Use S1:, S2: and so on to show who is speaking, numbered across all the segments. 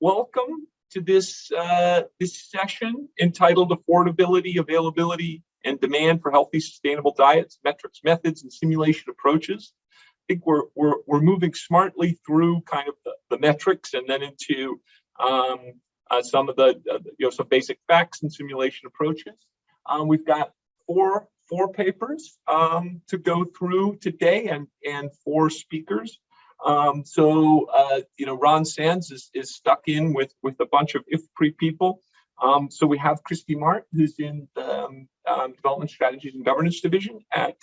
S1: Welcome to this session entitled Affordability, Availability, and Demand for Healthy, Sustainable Diets, Metrics, Methods, and Simulation Approaches. I think we're moving smartly through kind of the metrics and then into some of the some basic facts and simulation approaches. We've got four papers to go through today and four speakers. Ron Sands is stuck in with a bunch of IFPRI people. So we have Kristi Mahrt, who's in the Development Strategies and Governance Division at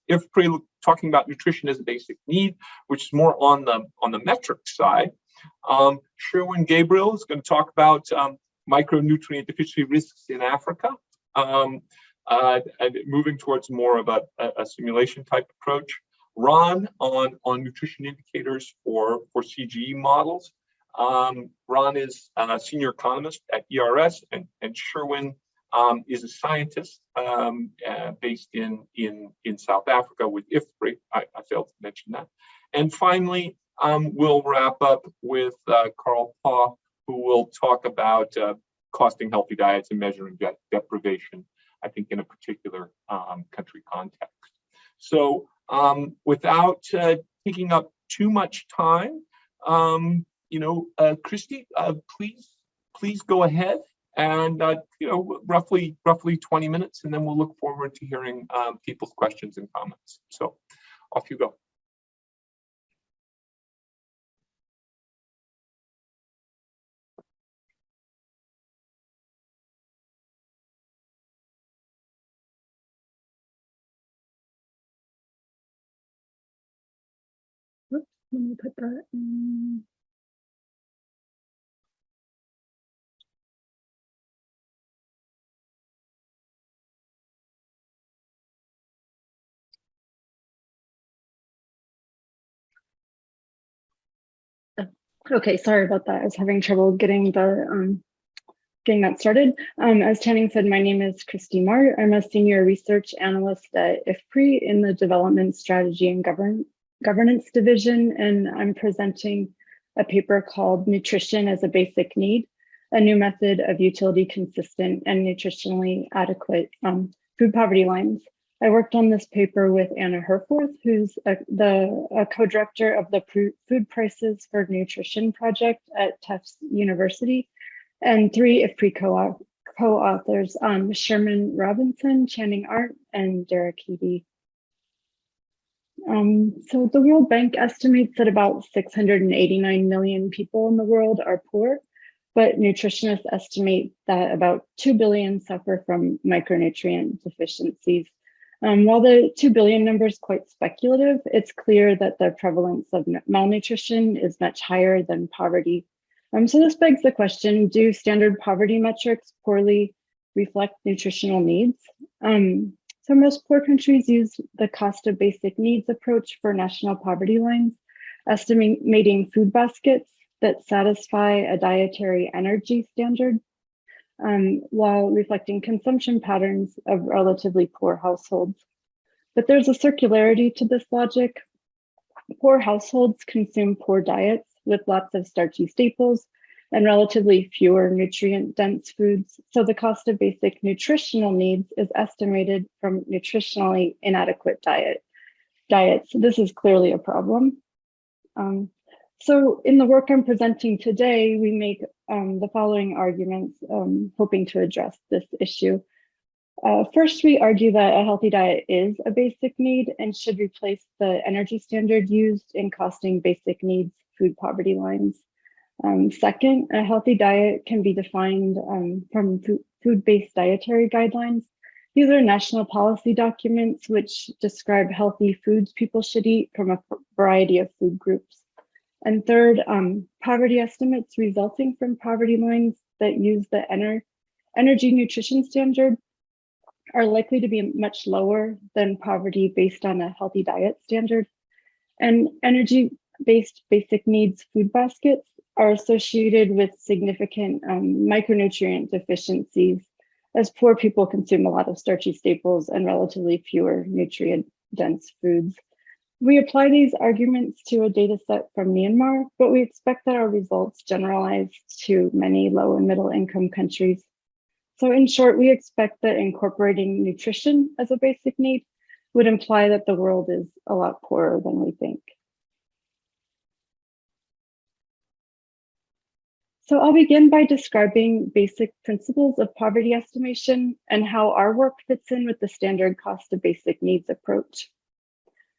S1: IFPRI, talking about nutrition as a basic need, which is more on the metrics side. Sherwin Gabriel is going to talk about micronutrient deficiency risks in Africa, and moving towards more of a simulation type approach. Ron on nutrition indicators for CGE models. Ron is a senior economist at ERS, and Sherwin is a scientist based in South Africa with IFPRI. I failed to mention that. And finally, we'll wrap up with Karl Pauw, who will talk about costing healthy diets and measuring deprivation, I think in a particular country context. So without taking up too much time, Kristi, please go ahead and roughly 20 minutes, and then we'll look forward to hearing people's questions and comments. So off you go.
S2: Let me put that in. Okay, sorry about that. I was having trouble getting that started. As Channing said, my name is Kristi Mahrt. I'm a senior research analyst at IFPRI in the Development Strategy and Governance Division, and I'm presenting a paper called Nutrition as a Basic Need, a new method of utility consistent and nutritionally adequate food poverty lines. I worked on this paper with Anna Herforth, who's a co-director of the Food Prices for Nutrition project at Tufts University, and three IFPRI co-authors, Sherman Robinson, Channing Arndt, and Derek Heedy. So the World Bank estimates that about 689 million people in the world are poor, but nutritionists estimate that about 2 billion suffer from micronutrient deficiencies. While the 2 billion number is quite speculative, it's clear that the prevalence of malnutrition is much higher than poverty. So this begs the question, do standard poverty metrics poorly reflect nutritional needs? So most poor countries use the cost of basic needs approach for national poverty lines, estimating food baskets that satisfy a dietary energy standard, while reflecting consumption patterns of relatively poor households. But there's a circularity to this logic. Poor households consume poor diets with lots of starchy staples and relatively fewer nutrient-dense foods. So the cost of basic nutritional needs is estimated from nutritionally inadequate diets. This is clearly a problem. So in the work I'm presenting today, we make the following arguments, hoping to address this issue. First, we argue that a healthy diet is a basic need and should replace the energy standard used in costing basic needs food poverty lines. Second, a healthy diet can be defined from food-based dietary guidelines. These are national policy documents which describe healthy foods people should eat from a variety of food groups. And third, poverty estimates resulting from poverty lines that use the energy nutrition standard are likely to be much lower than poverty based on a healthy diet standard. And energy-based basic needs food baskets are associated with significant micronutrient deficiencies, as poor people consume a lot of starchy staples and relatively fewer nutrient-dense foods. We apply these arguments to a data set from Myanmar, but we expect that our results generalize to many low and middle income countries. So in short, we expect that incorporating nutrition as a basic need would imply that the world is a lot poorer than we think. So I'll begin by describing basic principles of poverty estimation and how our work fits in with the standard cost of basic needs approach.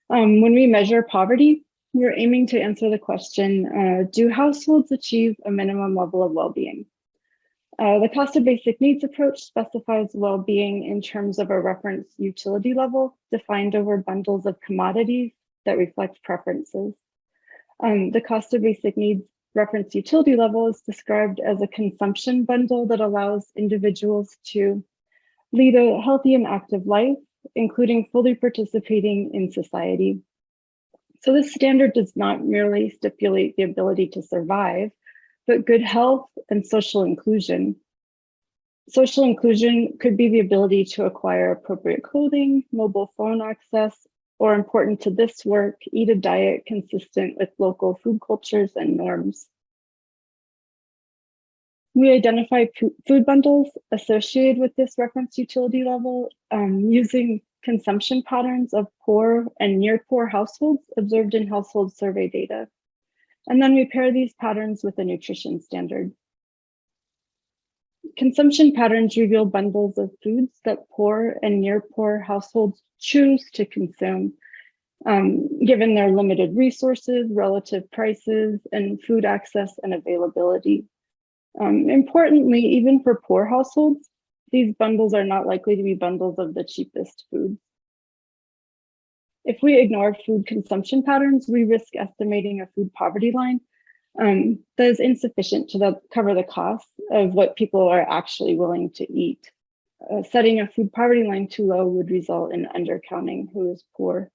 S2: When we measure poverty, we're aiming to answer the question, do households achieve a minimum level of well-being? The cost of basic needs approach specifies well-being in terms of a reference utility level defined over bundles of commodities that reflect preferences. The cost of basic needs reference utility level is described as a consumption bundle that allows individuals to lead a healthy and active life, including fully participating in society. So this standard does not merely stipulate the ability to survive, but good health and social inclusion. Social inclusion could be the ability to acquire appropriate clothing, mobile phone access, or important to this work, eat a diet consistent with local food cultures and norms. We identify food bundles associated with this reference utility level using consumption patterns of poor and near poor households observed in household survey data. And then we pair these patterns with a nutrition standard. Consumption patterns reveal bundles of foods that poor and near poor households choose to consume, given their limited resources, relative prices, and food access and availability. Importantly, even for poor households, these bundles are not likely to be bundles of the cheapest foods. If we ignore food consumption patterns, we risk estimating a food poverty line that is insufficient to cover the cost of what people are actually willing to eat. Setting a food poverty line too low would result in undercounting who is poor.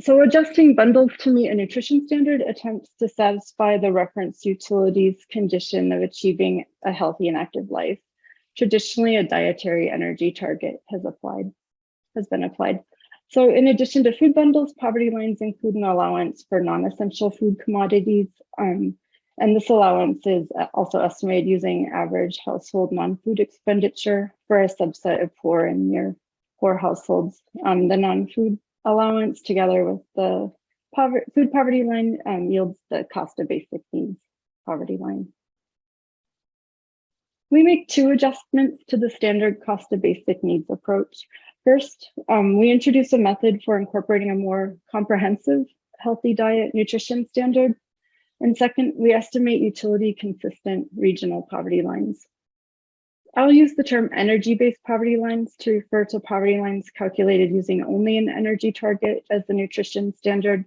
S2: So adjusting bundles to meet a nutrition standard attempts to satisfy the reference utilities condition of achieving a healthy and active life. Traditionally, a dietary energy target has been applied. So in addition to food bundles, poverty lines include an allowance for non-essential food commodities. And this allowance is also estimated using average household non-food expenditure for a subset of poor and near poor households. The non-food allowance together with the food poverty line yields the cost of basic needs poverty line. We make two adjustments to the standard cost of basic needs approach. First, we introduce a method for incorporating a more comprehensive healthy diet nutrition standard. And second, we estimate utility consistent regional poverty lines. I'll use the term energy-based poverty lines to refer to poverty lines calculated using only an energy target as the nutrition standard.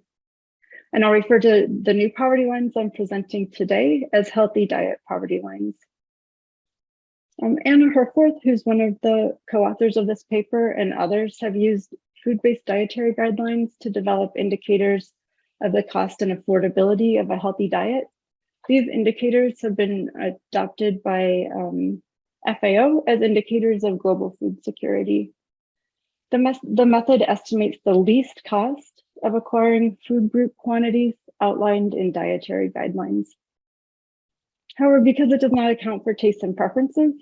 S2: And I'll refer to the new poverty lines I'm presenting today as healthy diet poverty lines. Anna Herforth, who's one of the co-authors of this paper, and others have used food-based dietary guidelines to develop indicators of the cost and affordability of a healthy diet. These indicators have been adopted by FAO as indicators of global food security. The method estimates the least cost of acquiring food group quantities outlined in dietary guidelines. However, because it does not account for tastes and preferences,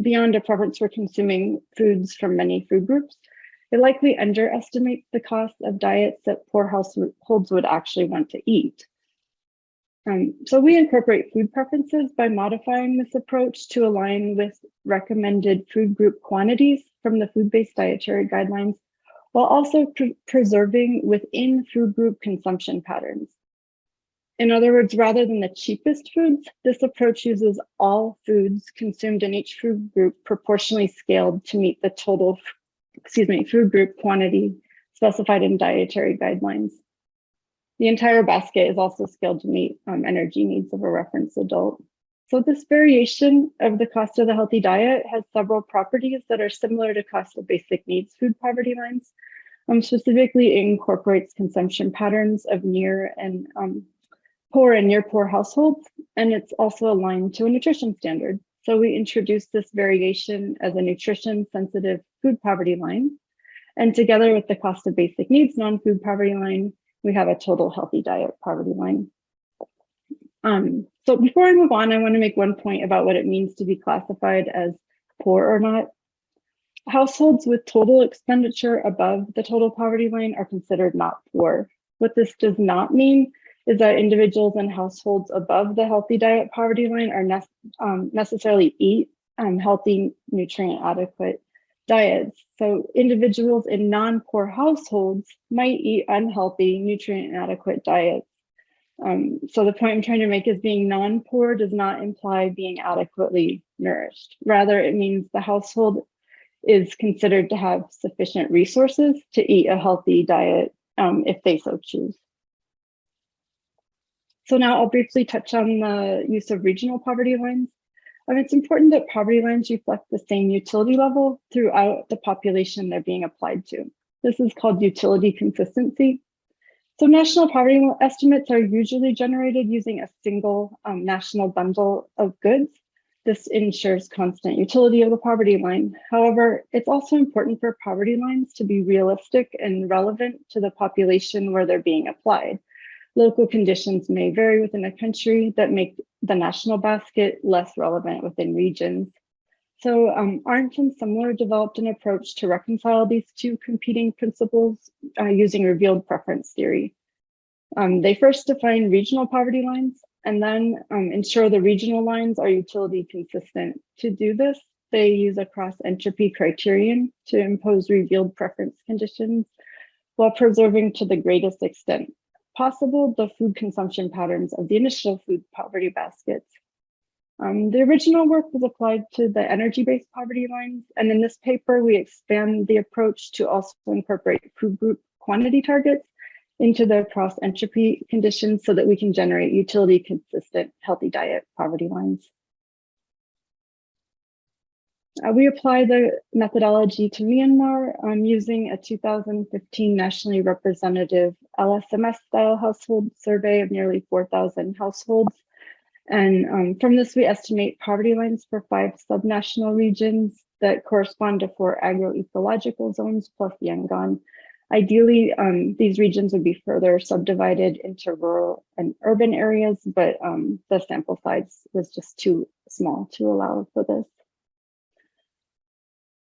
S2: beyond a preference for consuming foods from many food groups, it likely underestimates the cost of diets that poor households would actually want to eat. So we incorporate food preferences by modifying this approach to align with recommended food group quantities from the food-based dietary guidelines, while also preserving within food group consumption patterns. In other words, rather than the cheapest foods, this approach uses all foods consumed in each food group proportionally scaled to meet the total, food group quantity specified in dietary guidelines. The entire basket is also scaled to meet energy needs of a reference adult. So this variation of the cost of the healthy diet has several properties that are similar to cost of basic needs food poverty lines. Specifically, it incorporates consumption patterns of near and poor and near poor households, and it's also aligned to a nutrition standard. So we introduce this variation as a nutrition sensitive food poverty line. And together with the cost of basic needs, non-food poverty line, we have a total healthy diet poverty line. So before I move on, I want to make one point about what it means to be classified as poor or not. Households with total expenditure above the total poverty line are considered not poor. What this does not mean is that individuals in households above the healthy diet poverty line are necessarily eat healthy, nutrient adequate diets. So individuals in non-poor households might eat unhealthy, nutrient inadequate diets. So the point I'm trying to make is being non-poor does not imply being adequately nourished. Rather, it means the household is considered to have sufficient resources to eat a healthy diet if they so choose. So now I'll briefly touch on the use of regional poverty lines. It's important that poverty lines reflect the same utility level throughout the population they're being applied to. This is called utility consistency. So national poverty estimates are usually generated using a single national bundle of goods. This ensures constant utility of the poverty line. However, it's also important for poverty lines to be realistic and relevant to the population where they're being applied. Local conditions may vary within a country that make the national basket less relevant within regions. So Arndt and Similar developed an approach to reconcile these two competing principles using revealed preference theory. They first define regional poverty lines and then ensure the regional lines are utility consistent. To do this, they use a cross-entropy criterion to impose revealed preference conditions while preserving to the greatest extent possible the food consumption patterns of the initial food poverty baskets. The original work was applied to the energy-based poverty lines, and in this paper, we expand the approach to also incorporate food group quantity targets into the cross-entropy conditions so that we can generate utility consistent healthy diet poverty lines. We apply the methodology to Myanmar using a 2015 nationally representative LSMS-style household survey of nearly 4,000 households. And from this, we estimate poverty lines for 5 subnational regions that correspond to 4 agroecological zones plus Yangon. Ideally, these regions would be further subdivided into rural and urban areas, but the sample size was just too small to allow for this.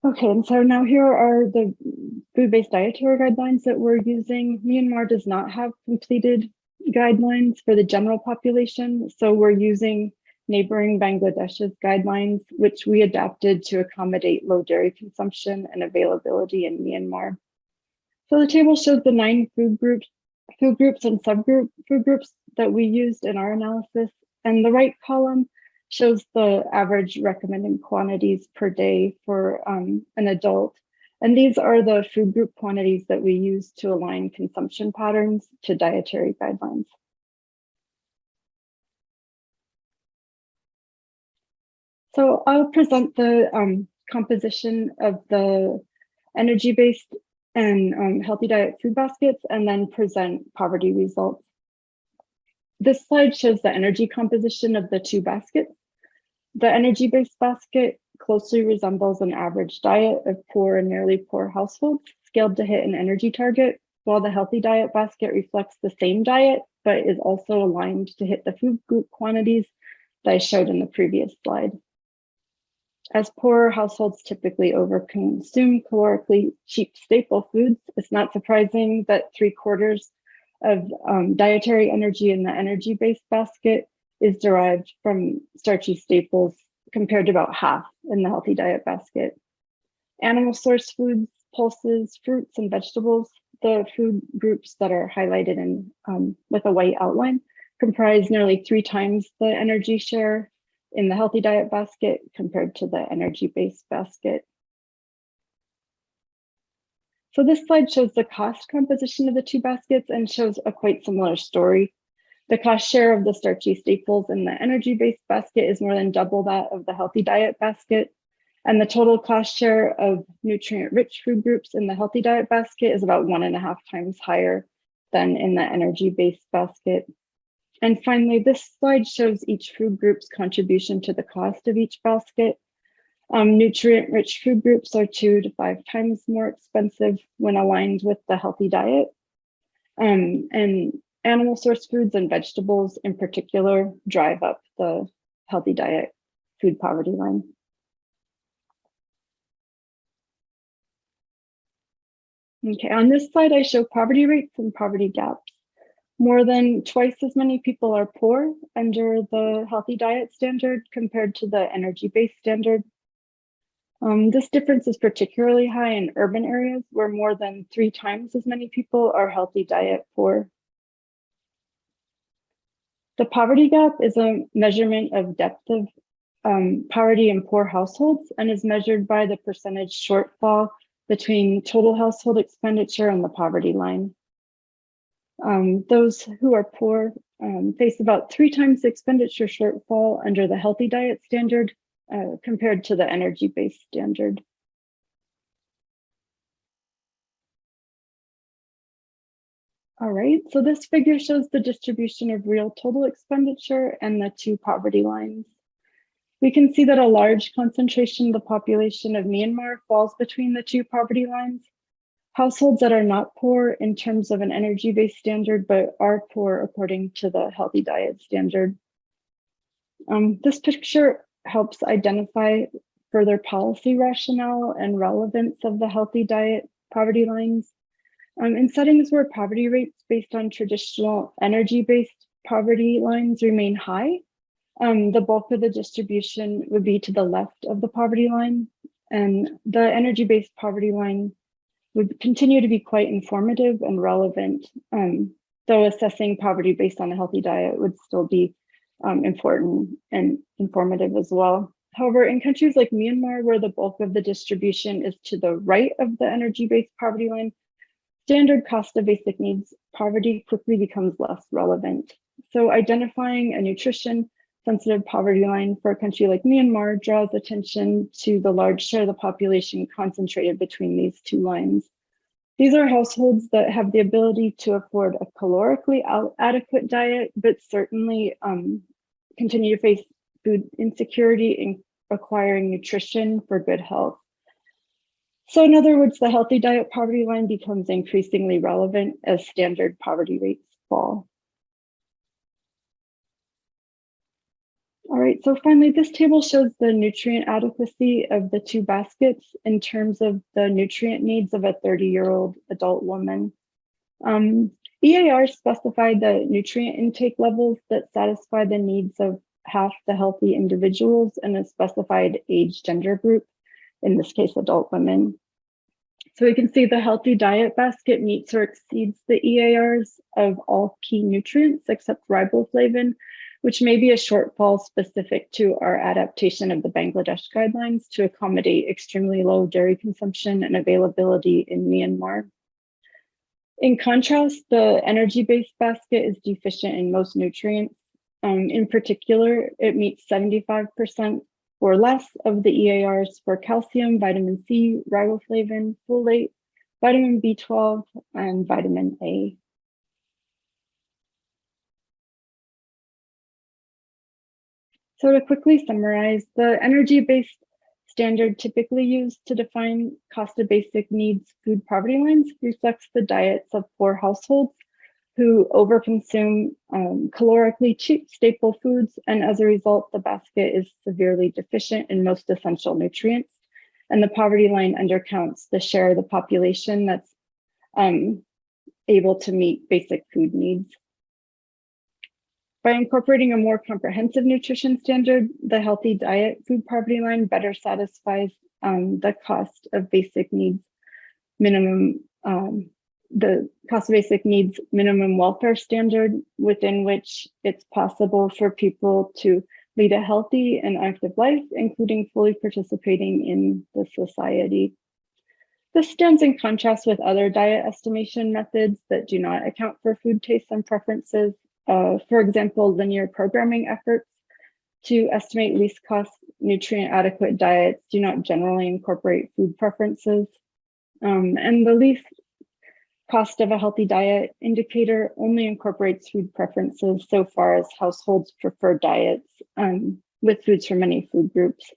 S2: Okay, and so now here are the food-based dietary guidelines that we're using. Myanmar does not have completed guidelines for the general population, so we're using neighboring Bangladesh's guidelines, which we adapted to accommodate low dairy consumption and availability in Myanmar. So the table shows the 9 food groups and subgroup food groups that we used in our analysis, and the right column shows the average recommended quantities per day for an adult. And these are the food group quantities that we use to align consumption patterns to dietary guidelines. So I'll present the composition of the energy-based and healthy diet food baskets and then present poverty results. This slide shows the energy composition of the 2 baskets. The energy-based basket closely resembles an average diet of poor and nearly poor households scaled to hit an energy target, while the healthy diet basket reflects the same diet, but is also aligned to hit the food group quantities that I showed in the previous slide. As poorer households typically overconsume calorically cheap staple foods, it's not surprising that 3/4 of dietary energy in the energy-based basket is derived from starchy staples compared to about half in the healthy diet basket. Animal source foods, pulses, fruits, and vegetables, the food groups that are highlighted in with a white outline, comprise nearly 3 times the energy share in the healthy diet basket compared to the energy-based basket. So this slide shows the cost composition of the 2 baskets and shows a quite similar story. The cost share of the starchy staples in the energy-based basket is more than double that of the healthy diet basket. And the total cost share of nutrient-rich food groups in the healthy diet basket is about 1.5 times higher than in the energy-based basket. And finally, this slide shows each food group's contribution to the cost of each basket. Nutrient-rich food groups are 2 to 5 times more expensive when aligned with the healthy diet. And animal source foods and vegetables in particular drive up the healthy diet food poverty line. Okay, on this slide, I show poverty rates and poverty gaps. More than twice as many people are poor under the healthy diet standard compared to the energy-based standard. This difference is particularly high in urban areas where more than 3 times as many people are healthy diet poor. The poverty gap is a measurement of depth of poverty in poor households and is measured by the percentage shortfall between total household expenditure and the poverty line. Those who are poor face about 3 times the expenditure shortfall under the healthy diet standard compared to the energy-based standard. All right, so this figure shows the distribution of real total expenditure and the 2 poverty lines. We can see that a large concentration of the population of Myanmar falls between the 2 poverty lines. Households that are not poor in terms of an energy-based standard, but are poor according to the healthy diet standard. This picture helps identify further policy rationale and relevance of the healthy diet poverty lines. In settings where poverty rates based on traditional energy-based poverty lines remain high, the bulk of the distribution would be to the left of the poverty line, and the energy-based poverty line would continue to be quite informative and relevant, though assessing poverty based on a healthy diet would still be important and informative as well. However, in countries like Myanmar, where the bulk of the distribution is to the right of the energy-based poverty line, standard cost of basic needs poverty quickly becomes less relevant. So identifying a nutrition-sensitive poverty line for a country like Myanmar draws attention to the large share of the population concentrated between these 2 lines. These are households that have the ability to afford a calorically adequate diet, but certainly continue to face food insecurity in acquiring nutrition for good health. So in other words, the healthy diet poverty line becomes increasingly relevant as standard poverty rates fall. All right, so finally, this table shows the nutrient adequacy of the 2 baskets in terms of the nutrient needs of a 30-year-old adult woman. EAR specified the nutrient intake levels that satisfy the needs of half the healthy individuals in a specified age gender group, in this case, adult women. So we can see the healthy diet basket meets or exceeds the EARs of all key nutrients except riboflavin, which may be a shortfall specific to our adaptation of the Bangladesh guidelines to accommodate extremely low dairy consumption and availability in Myanmar. In contrast, the energy-based basket is deficient in most nutrients. In particular, it meets 75% or less of the EARs for calcium, vitamin C, riboflavin, folate, vitamin B12, and vitamin A. So to quickly summarize, the energy-based standard typically used to define cost of basic needs food poverty lines reflects the diets of poor households who overconsume calorically cheap staple foods, and as a result, the basket is severely deficient in most essential nutrients, and the poverty line undercounts the share of the population that's able to meet basic food needs. By incorporating a more comprehensive nutrition standard, the healthy diet food poverty line better satisfies the cost of basic needs minimum welfare standard, within which it's possible for people to lead a healthy and active life, including fully participating in the society. This stands in contrast with other diet estimation methods that do not account for food tastes and preferences. For example, linear programming efforts to estimate least cost nutrient adequate diets do not generally incorporate food preferences. And the least cost of a healthy diet indicator only incorporates food preferences so far as households prefer diets with foods from many food groups.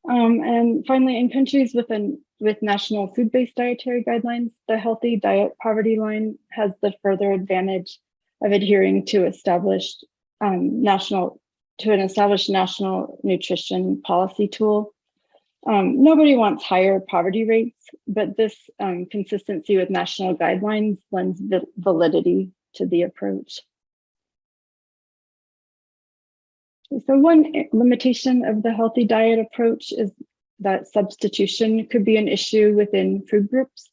S2: And finally, in countries with national food-based dietary guidelines, the healthy diet poverty line has the further advantage of adhering to an established national nutrition policy tool. Nobody wants higher poverty rates, but this consistency with national guidelines lends validity to the approach. So one limitation of the healthy diet approach is that substitution could be an issue within food groups.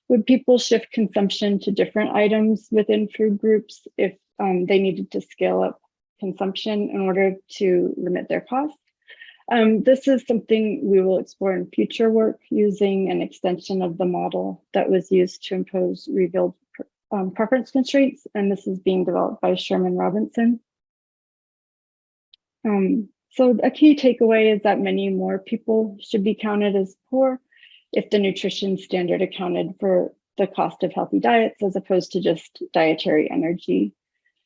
S2: Would people shift consumption to different items within food groups if they needed to scale up consumption in order to limit their costs? This is something we will explore in future work using an extension of the model that was used to impose revealed preference constraints, and this is being developed by Sherman Robinson. So a key takeaway is that many more people should be counted as poor if the nutrition standard accounted for the cost of healthy diets as opposed to just dietary energy.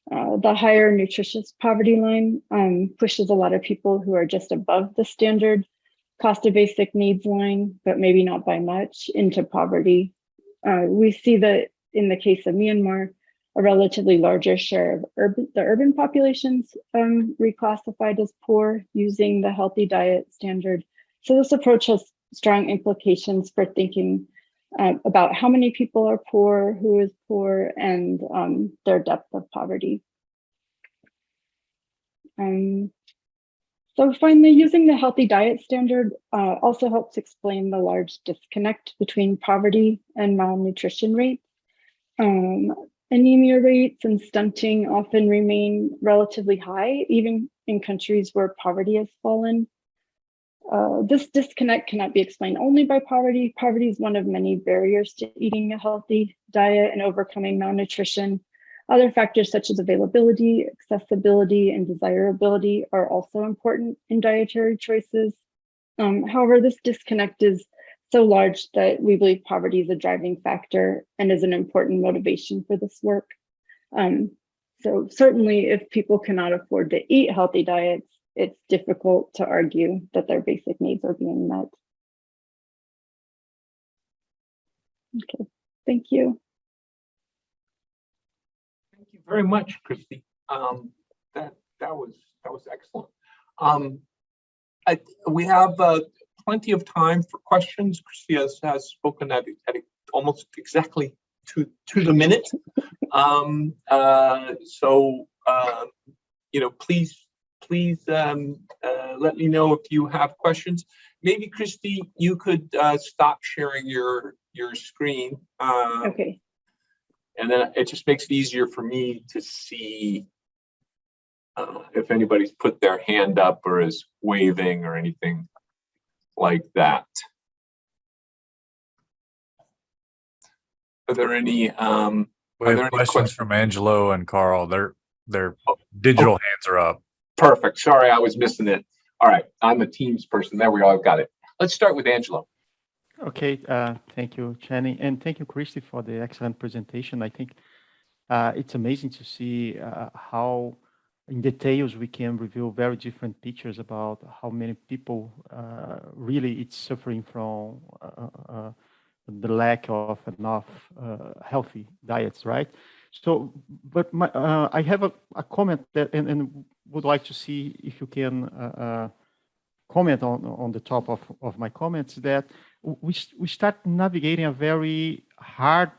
S2: The higher nutritious poverty line pushes a lot of people who are just above the standard cost of basic needs line, but maybe not by much, into poverty. We see that in the case of Myanmar, a relatively larger share of the urban populations reclassified as poor using the healthy diet standard. So this approach has strong implications for thinking about how many people are poor, who is poor, and their depth of poverty. So finally, using the healthy diet standard also helps explain the large disconnect between poverty and malnutrition rates. Anemia rates and stunting often remain relatively high, even in countries where poverty has fallen. This disconnect cannot be explained only by poverty. Poverty is one of many barriers to eating a healthy diet and overcoming malnutrition. Other factors such as availability, accessibility, and desirability are also important in dietary choices. However, this disconnect is so large that we believe poverty is a driving factor and is an important motivation for this work. So certainly if people cannot afford to eat healthy diets, it's difficult to argue that their basic needs are being met. Okay, thank you.
S1: Thank you very much, Kristi. That was excellent. We have plenty of time for questions. Kristi has spoken at almost exactly to the minute. Please let me know if you have questions. Maybe Kristi, you could stop sharing your screen.
S2: Okay.
S1: And then it just makes it easier for me to see if anybody's put their hand up or is waving or anything like that. Are there any?
S3: We have questions from Angelo and Karl. Their digital hands are up.
S1: Perfect. Sorry, I was missing it. All right, I'm a Teams person. There we all got it. Let's start with Angelo.
S4: Okay, thank you, Channing, and thank you, Kristi, for the excellent presentation. I think it's amazing to see how in details we can reveal very different pictures about how many people really it's suffering from the lack of enough healthy diets, right? So, but I have a comment that, and would like to see if you can comment on the top of my comments, that we start navigating a very hard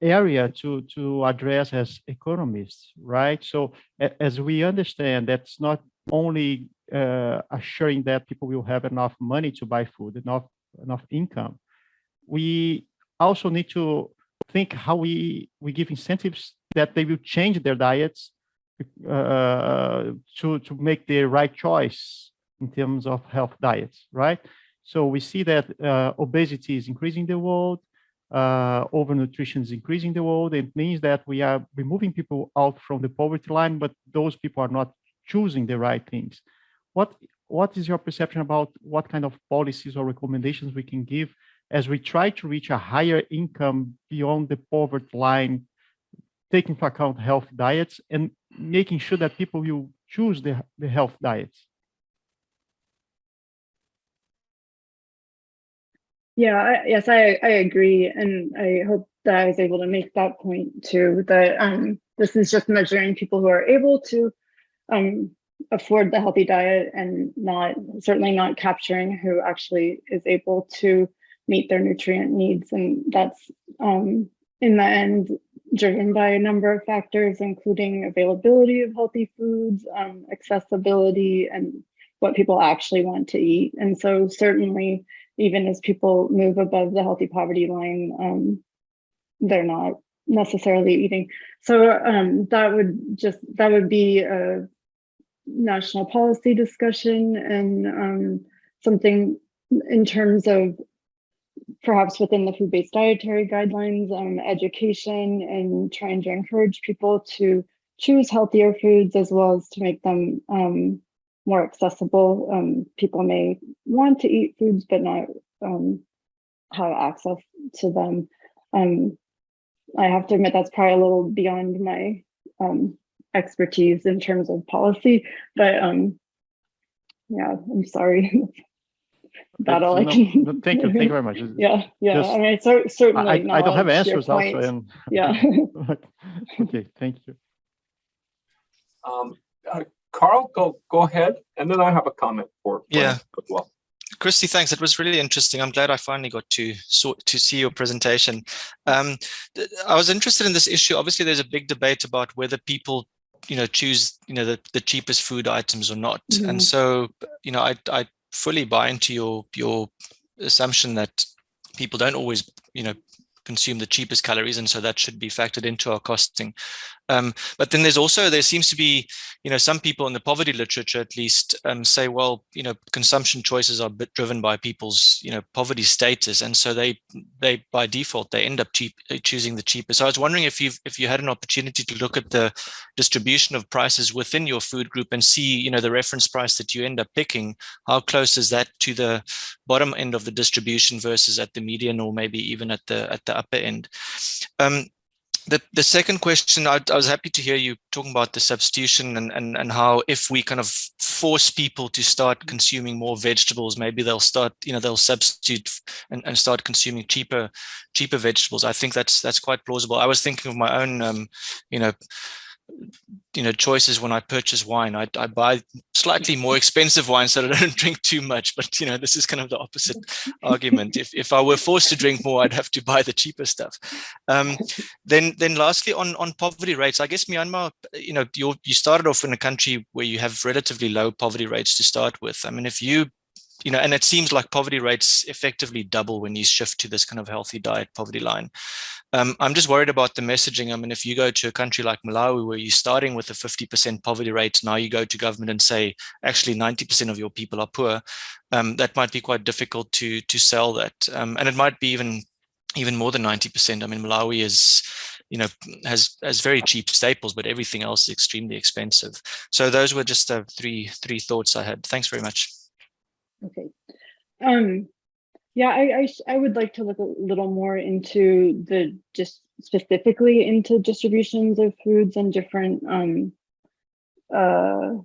S4: area to address as economists, right? So as we understand, that's not only assuring that people will have enough money to buy food, enough income. We also need to think how we give incentives that they will change their diets to make the right choice in terms of health diets, right? So we see that obesity is increasing the world, overnutrition is increasing the world. It means that we are removing people out from the poverty line, but those people are not choosing the right things. What is your perception about what kind of policies or recommendations we can give as we try to reach a higher income beyond the poverty line take into account health diets and making sure that people will choose the health diets?
S2: Yeah, yes, I agree. And I hope that I was able to make that point too, that this is just measuring people who are able to afford the healthy diet and certainly not capturing who actually is able to meet their nutrient needs. And that's in the end driven by a number of factors, including availability of healthy foods, accessibility, and what people actually want to eat. And so certainly, even as people move above the healthy poverty line, they're not necessarily eating. So that would be a national policy discussion and something in terms of perhaps within the food-based dietary guidelines, education, and trying to encourage people to choose healthier foods as well as to make them more accessible. People may want to eat foods but not have access to them. I have to admit that's probably a little beyond my expertise in terms of policy, but yeah, I'm sorry. About all I can.
S4: Thank you very much.
S2: Yeah.
S4: Just,
S2: I mean, certainly
S4: I don't have answers also. And
S2: yeah.
S4: Okay, thank you.
S1: Karl, go ahead, and then I have a comment for as well.
S5: Kristi, thanks. It was really interesting. I'm glad I finally got to see your presentation. I was interested in this issue. Obviously, there's a big debate about whether people, choose, the cheapest food items or not. Mm-hmm. And so, I fully buy into your assumption that people don't always, consume the cheapest calories, and so that should be factored into our costing. But then there seems to be, some people in the poverty literature at least say, well, consumption choices are a bit driven by people's, poverty status, and so they by default they end up choosing the cheapest. So I was wondering if you had an opportunity to look at the distribution of prices within your food group and see, the reference price that you end up picking, how close is that to the bottom end of the distribution versus at the median or maybe even at the upper end. The second question, I was happy to hear you talking about the substitution and how if we kind of force people to start consuming more vegetables, maybe they'll start, they'll substitute and start consuming cheaper vegetables. I think that's quite plausible. I was thinking of my own, choices when I purchase wine. I buy slightly more expensive wine so that I don't drink too much. But this is kind of the opposite argument. If I were forced to drink more, I'd have to buy the cheaper stuff. Then lastly, on poverty rates, I guess Myanmar, you started off in a country where you have relatively low poverty rates to start with. I mean, if you and it seems like poverty rates effectively double when you shift to this kind of healthy diet poverty line. I'm just worried about the messaging. I mean, if you go to a country like Malawi, where you're starting with a 50% poverty rate, now you go to government and say, actually 90% of your people are poor, that might be quite difficult to sell that. And it might be even more than 90%. I mean, Malawi is, has very cheap staples, but everything else is extremely expensive. So those were just three thoughts I had. Thanks very much.
S2: Okay. Yeah, I would like to look a little more into just specifically into distributions of foods and different quintiles.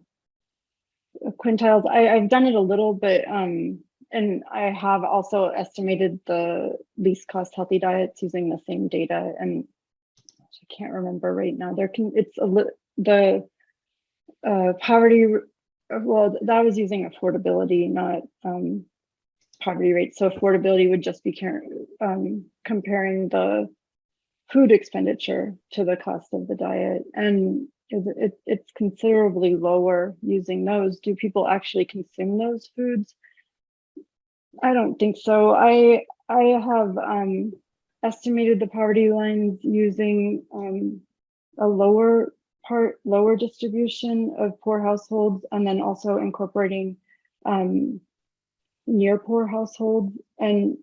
S2: I've done it a little, but and I have also estimated the least cost healthy diets using the same data, and I can't remember right now. The poverty. Well, that was using affordability, not poverty rate. So affordability would just be comparing the food expenditure to the cost of the diet. And it's considerably lower using those. Do people actually consume those foods? I don't think so. I have estimated the poverty lines using a lower distribution of poor households, and then also incorporating near poor households. And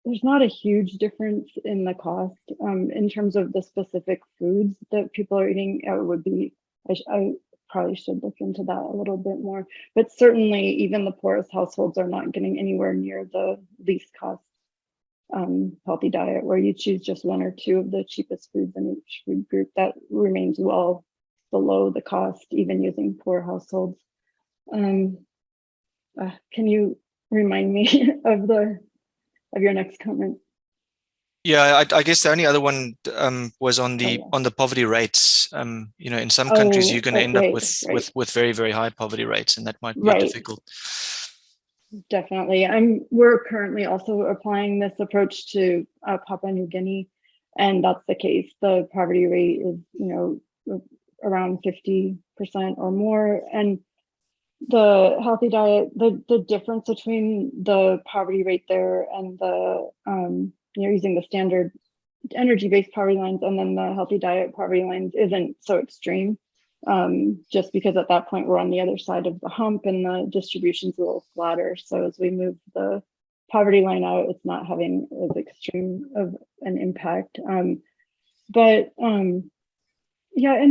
S2: there's not a huge difference in the cost in terms of the specific foods that people are eating. It would be, I probably should look into that a little bit more, but certainly even the poorest households are not getting anywhere near the least cost healthy diet, where you choose just one or two of the cheapest foods in each food group. That remains well below the cost, even using poor households. Can you remind me of your next comment?
S5: Yeah, I guess the only other one was on the poverty rates. In some countries you're going to end up with very, very high poverty rates, and that might be difficult.
S2: Definitely. We're currently also applying this approach to Papua New Guinea, and that's the case. The poverty rate is, around 50% or more, and the healthy diet, the difference between the poverty rate there and the using the standard energy-based poverty lines and then the healthy diet poverty lines isn't so extreme, just because at that point we're on the other side of the hump and the distribution's a little flatter. So as we move the poverty line out, it's not having as extreme of an impact. But in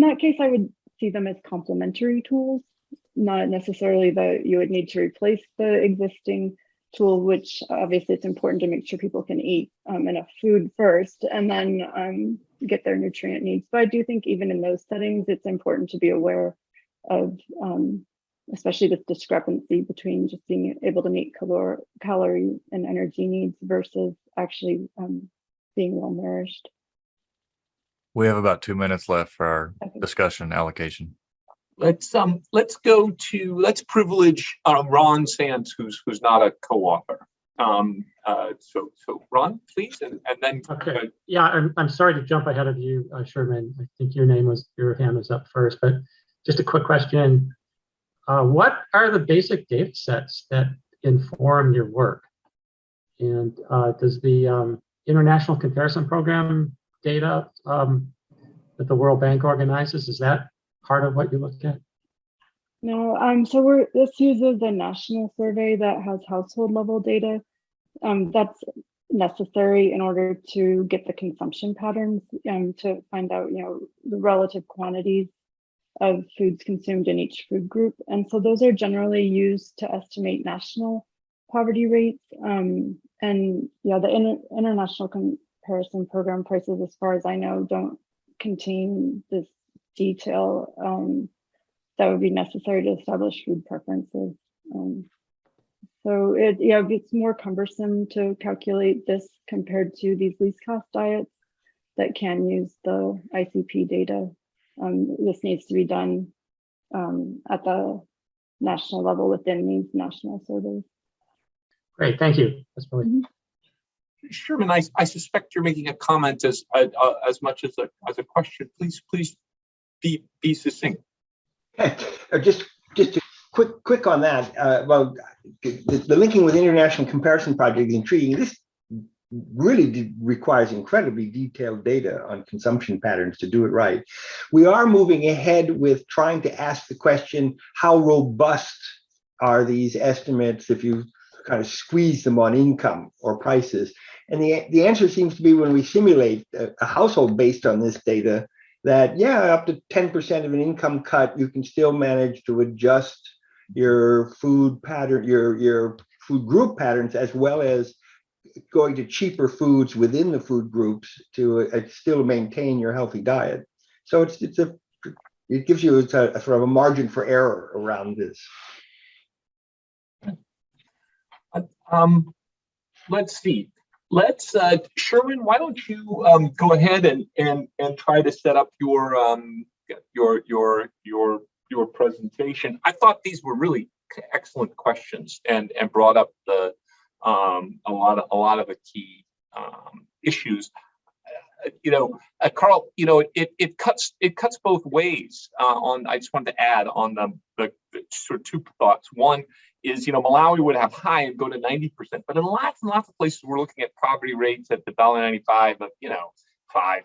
S2: that case, I would see them as complementary tools, not necessarily that you would need to replace the existing tool, which obviously it's important to make sure people can eat enough food first and then get their nutrient needs. But I do think even in those settings, it's important to be aware of especially this discrepancy between just being able to meet calorie and energy needs versus actually being well nourished.
S3: We have about 2 minutes left for our discussion allocation.
S1: Let's privilege Ron Sands, who's not a co-author. So Ron, please, and then.
S6: Okay. Yeah, I'm sorry to jump ahead of you, Sherwin. I think your hand was up first, but just a quick question. What are the basic data sets that inform your work? And does the International Comparison Program data that the World Bank organizes, is that part of what you look at?
S2: No, so this uses a national survey that has household level data. That's necessary in order to get the consumption patterns to find out, the relative quantities of foods consumed in each food group. And so those are generally used to estimate national poverty rates. The International Comparison Program prices, as far as I know, don't contain this detail that would be necessary to establish food preferences. So it's more cumbersome to calculate this compared to these least cost diets that can use the ICP data. This needs to be done at the national level within these national surveys.
S6: Great, thank you. That's really.
S1: Sherman, I suspect you're making a comment as much as a question. Please be succinct.
S7: Just quick on that. The linking with the International Comparison Project is intriguing. This really requires incredibly detailed data on consumption patterns to do it right. We are moving ahead with trying to ask the question, how robust are these estimates if you kind of squeeze them on income or prices? And the answer seems to be, when we simulate a household based on this data, that up to 10% of an income cut, you can still manage to adjust your food pattern, your food group patterns, as well as going to cheaper foods within the food groups to still maintain your healthy diet. So it gives you a sort of a margin for error around this.
S1: Let's see. Sherwin, why don't you go ahead and try to set up your presentation. I thought these were really excellent questions and brought up a lot of the key issues. Karl, it cuts both ways. I just wanted to add on the sort of two thoughts. One is, Malawi would have high and go to 90%, but in lots and lots of places we're looking at poverty rates at the $1.95 of 5%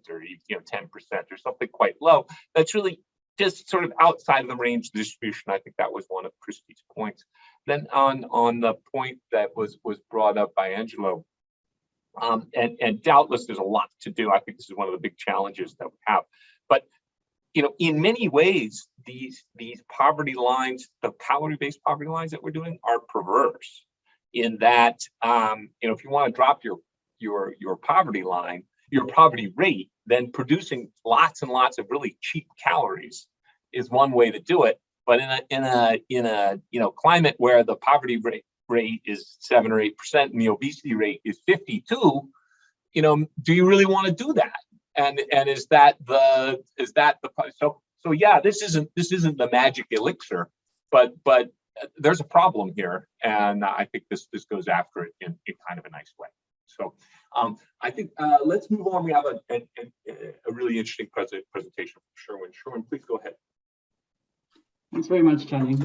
S1: or 10% or something quite low. That's really just sort of outside of the range of distribution. I think that was one of Kristi's points. Then on the point that was brought up by Angelo, and doubtless there's a lot to do. I think this is one of the big challenges that we have. But in many ways, these poverty lines, the calorie-based poverty lines that we're doing, are perverse. in that, if you want to drop your poverty line, your poverty rate, then producing lots and lots of really cheap calories is one way to do it. But in a climate where the poverty rate is 7 or 8% and the obesity rate is 52, do you really want to do that? And is that the so yeah, this isn't the magic elixir, but there's a problem here, and I think this goes after it in kind of a nice way. So I think let's move on. We have a really interesting presentation from Sherwin. Sherwin, please go ahead.
S8: Thanks very much, Channing.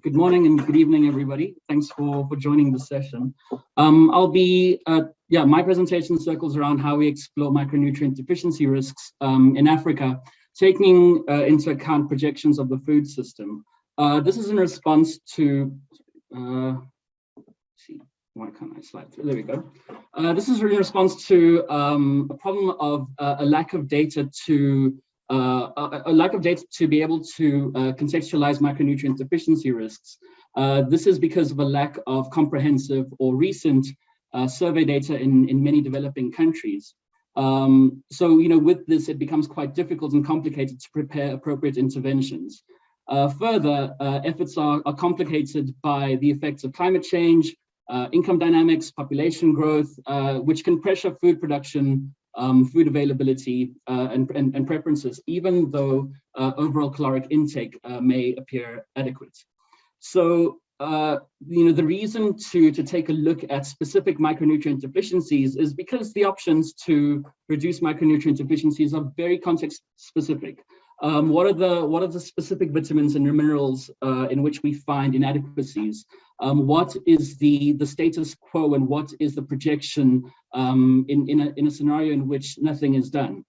S8: Good morning and good evening, everybody. Thanks for joining the session. My presentation circles around how we explore micronutrient deficiency risks in Africa, taking into account projections of the food system. This is in response to, why can't I slide through? There we go. This is in response to a problem of a lack of data to be able to contextualize micronutrient deficiency risks. This is because of a lack of comprehensive or recent survey data in many developing countries. With this, it becomes quite difficult and complicated to prepare appropriate interventions. Further, efforts are complicated by the effects of climate change, income dynamics, population growth, which can pressure food production, food availability, and preferences, even though overall caloric intake may appear adequate. So, the reason to take a look at specific micronutrient deficiencies is because the options to reduce micronutrient deficiencies are very context specific. What are the specific vitamins and minerals in which we find inadequacies? What is the status quo, and what is the projection in a scenario in which nothing is done?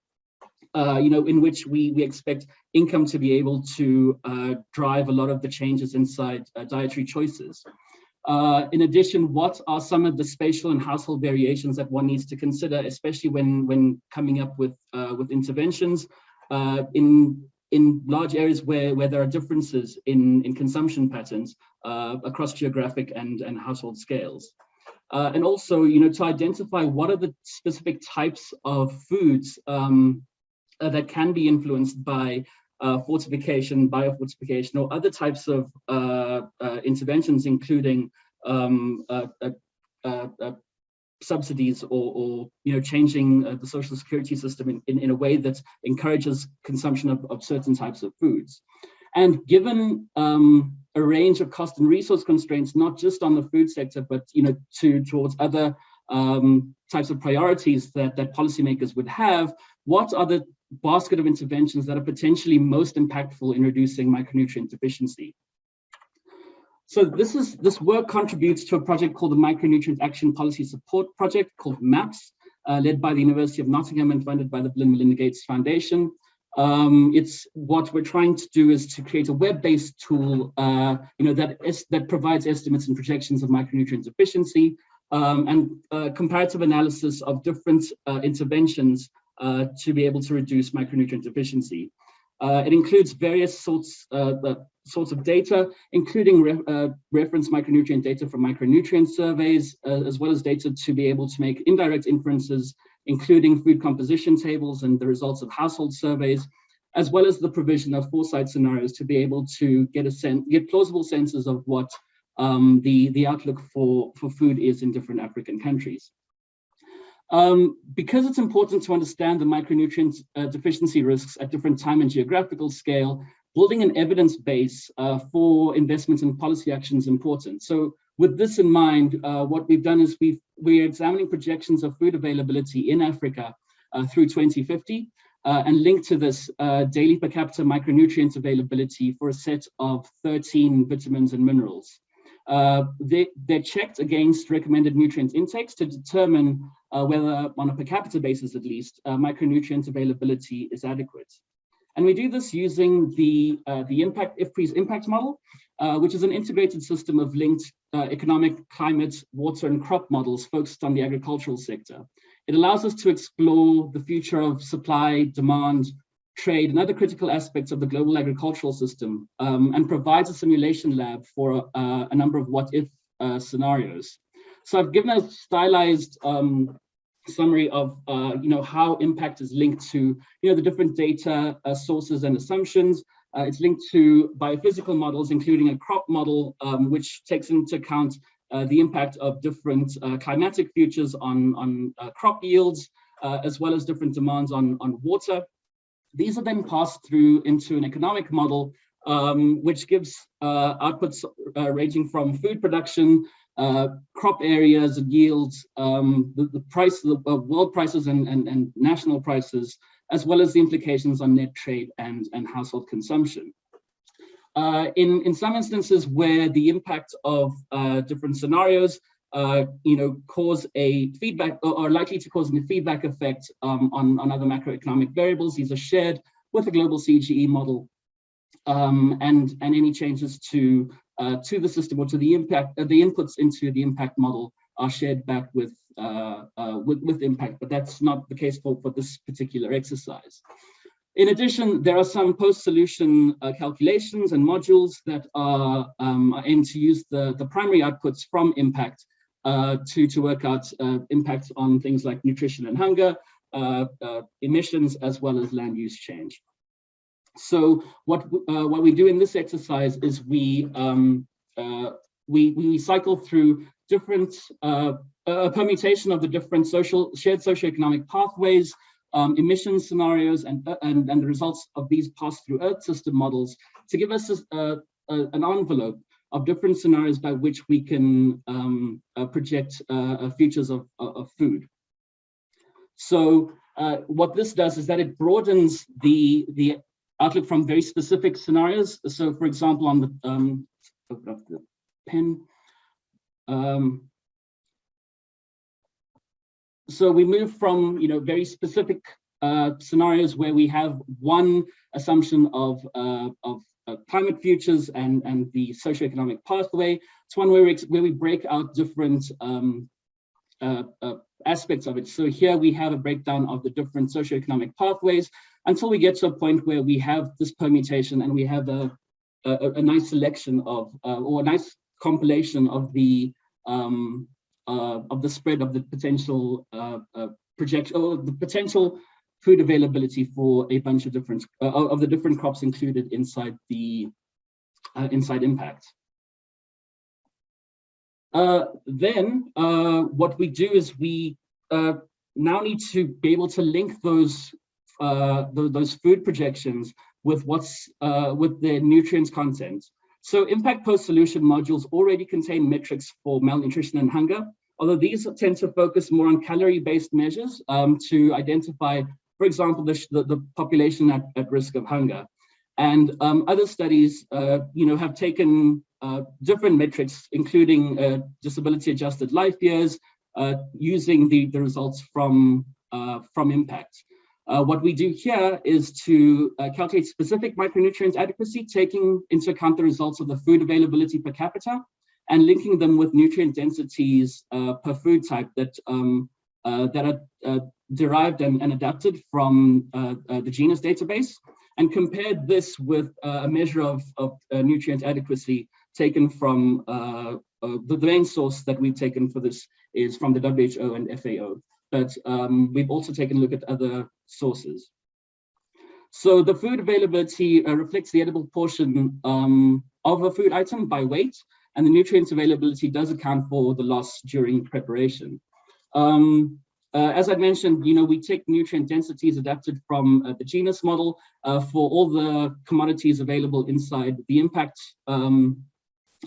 S8: In which we expect income to be able to drive a lot of the changes inside dietary choices. In addition, what are some of the spatial and household variations that one needs to consider, especially when coming up with interventions in large areas where there are differences in consumption patterns across geographic and household scales. And also, to identify what are the specific types of foods that can be influenced by fortification, biofortification, or other types of interventions, including subsidies or changing the social security system in a way that encourages consumption of certain types of foods. And given a range of cost and resource constraints, not just on the food sector, but towards other types of priorities that policymakers would have, what are the basket of interventions that are potentially most impactful in reducing micronutrient deficiency? So this work contributes to a project called the Micronutrient Action Policy Support Project, called MAPS, led by the University of Nottingham and funded by the Bill and Melinda Gates Foundation. It's what we're trying to do is to create a web-based tool, that provides estimates and projections of micronutrient deficiency and comparative analysis of different interventions to be able to reduce micronutrient deficiency. It includes various sorts of data, including reference micronutrient data from micronutrient surveys, as well as data to be able to make indirect inferences, including food composition tables and the results of household surveys, as well as the provision of foresight scenarios to be able to get plausible senses of what the outlook for food is in different African countries. Because it's important to understand the micronutrient deficiency risks at different time and geographical scale, building an evidence base for investment and policy action is important. So with this in mind, what we've done is we're examining projections of food availability in Africa through 2050 and linked to this daily per capita micronutrient availability for a set of 13 vitamins and minerals. They're checked against recommended nutrient intakes to determine whether, on a per capita basis at least, micronutrient availability is adequate. And we do this using the IFPRI's impact model, which is an integrated system of linked economic, climate, water, and crop models focused on the agricultural sector. It allows us to explore the future of supply, demand, trade, and other critical aspects of the global agricultural system, and provides a simulation lab for a number of what-if scenarios. So I've given a stylized summary of how impact is linked to the different data sources and assumptions. It's linked to biophysical models, including a crop model, which takes into account the impact of different climatic futures on crop yields, as well as different demands on water. These are then passed through into an economic model, which gives outputs ranging from food production, crop areas and yields, the price, the world prices and national prices, as well as the implications on net trade and household consumption. In some instances where the impact of different scenarios cause a feedback or are likely to cause a feedback effect on other macroeconomic variables, these are shared with a global CGE model, and any changes to the system or to the impact, the inputs into the impact model are shared back with impact, but that's not the case for this particular exercise. In addition, there are some post-solution calculations and modules that are aimed to use the primary outputs from impact to work out impacts on things like nutrition and hunger, emissions, as well as land use change. So what we do in this exercise is we cycle through different permutation of the different shared socioeconomic pathways, emission scenarios, and the results of these pass-through Earth system models to give us an envelope of different scenarios by which we can project futures of food. So what this does is that it broadens the outlook from very specific scenarios. So, for example, on the open up the pen. So we move from very specific scenarios where we have one assumption of climate futures and the socioeconomic pathway. It's one where we break out different aspects of it. So here we have a breakdown of the different socioeconomic pathways until we get to a point where we have this permutation and we have a nice selection of or a nice compilation of the spread of the potential projection or the potential food availability for a bunch of different of the different crops included inside the inside impact. Then what we do is we now need to be able to link those food projections with with the nutrients content. So impact post-solution modules already contain metrics for malnutrition and hunger, although these tend to focus more on calorie-based measures to identify, for example, the population at risk of hunger. And other studies, have taken different metrics, including disability-adjusted life years, using the results from impact. What we do here is to calculate specific micronutrient adequacy, taking into account the results of the food availability per capita and linking them with nutrient densities per food type that are derived and adapted from the genus database, and compared this with a measure of nutrient adequacy taken from the main source that we've taken for this is from the WHO and FAO. But we've also taken a look at other sources. So the food availability reflects the edible portion of a food item by weight, and the nutrients availability does account for the loss during preparation. As I mentioned, we take nutrient densities adapted from the genus model for all the commodities available inside the impact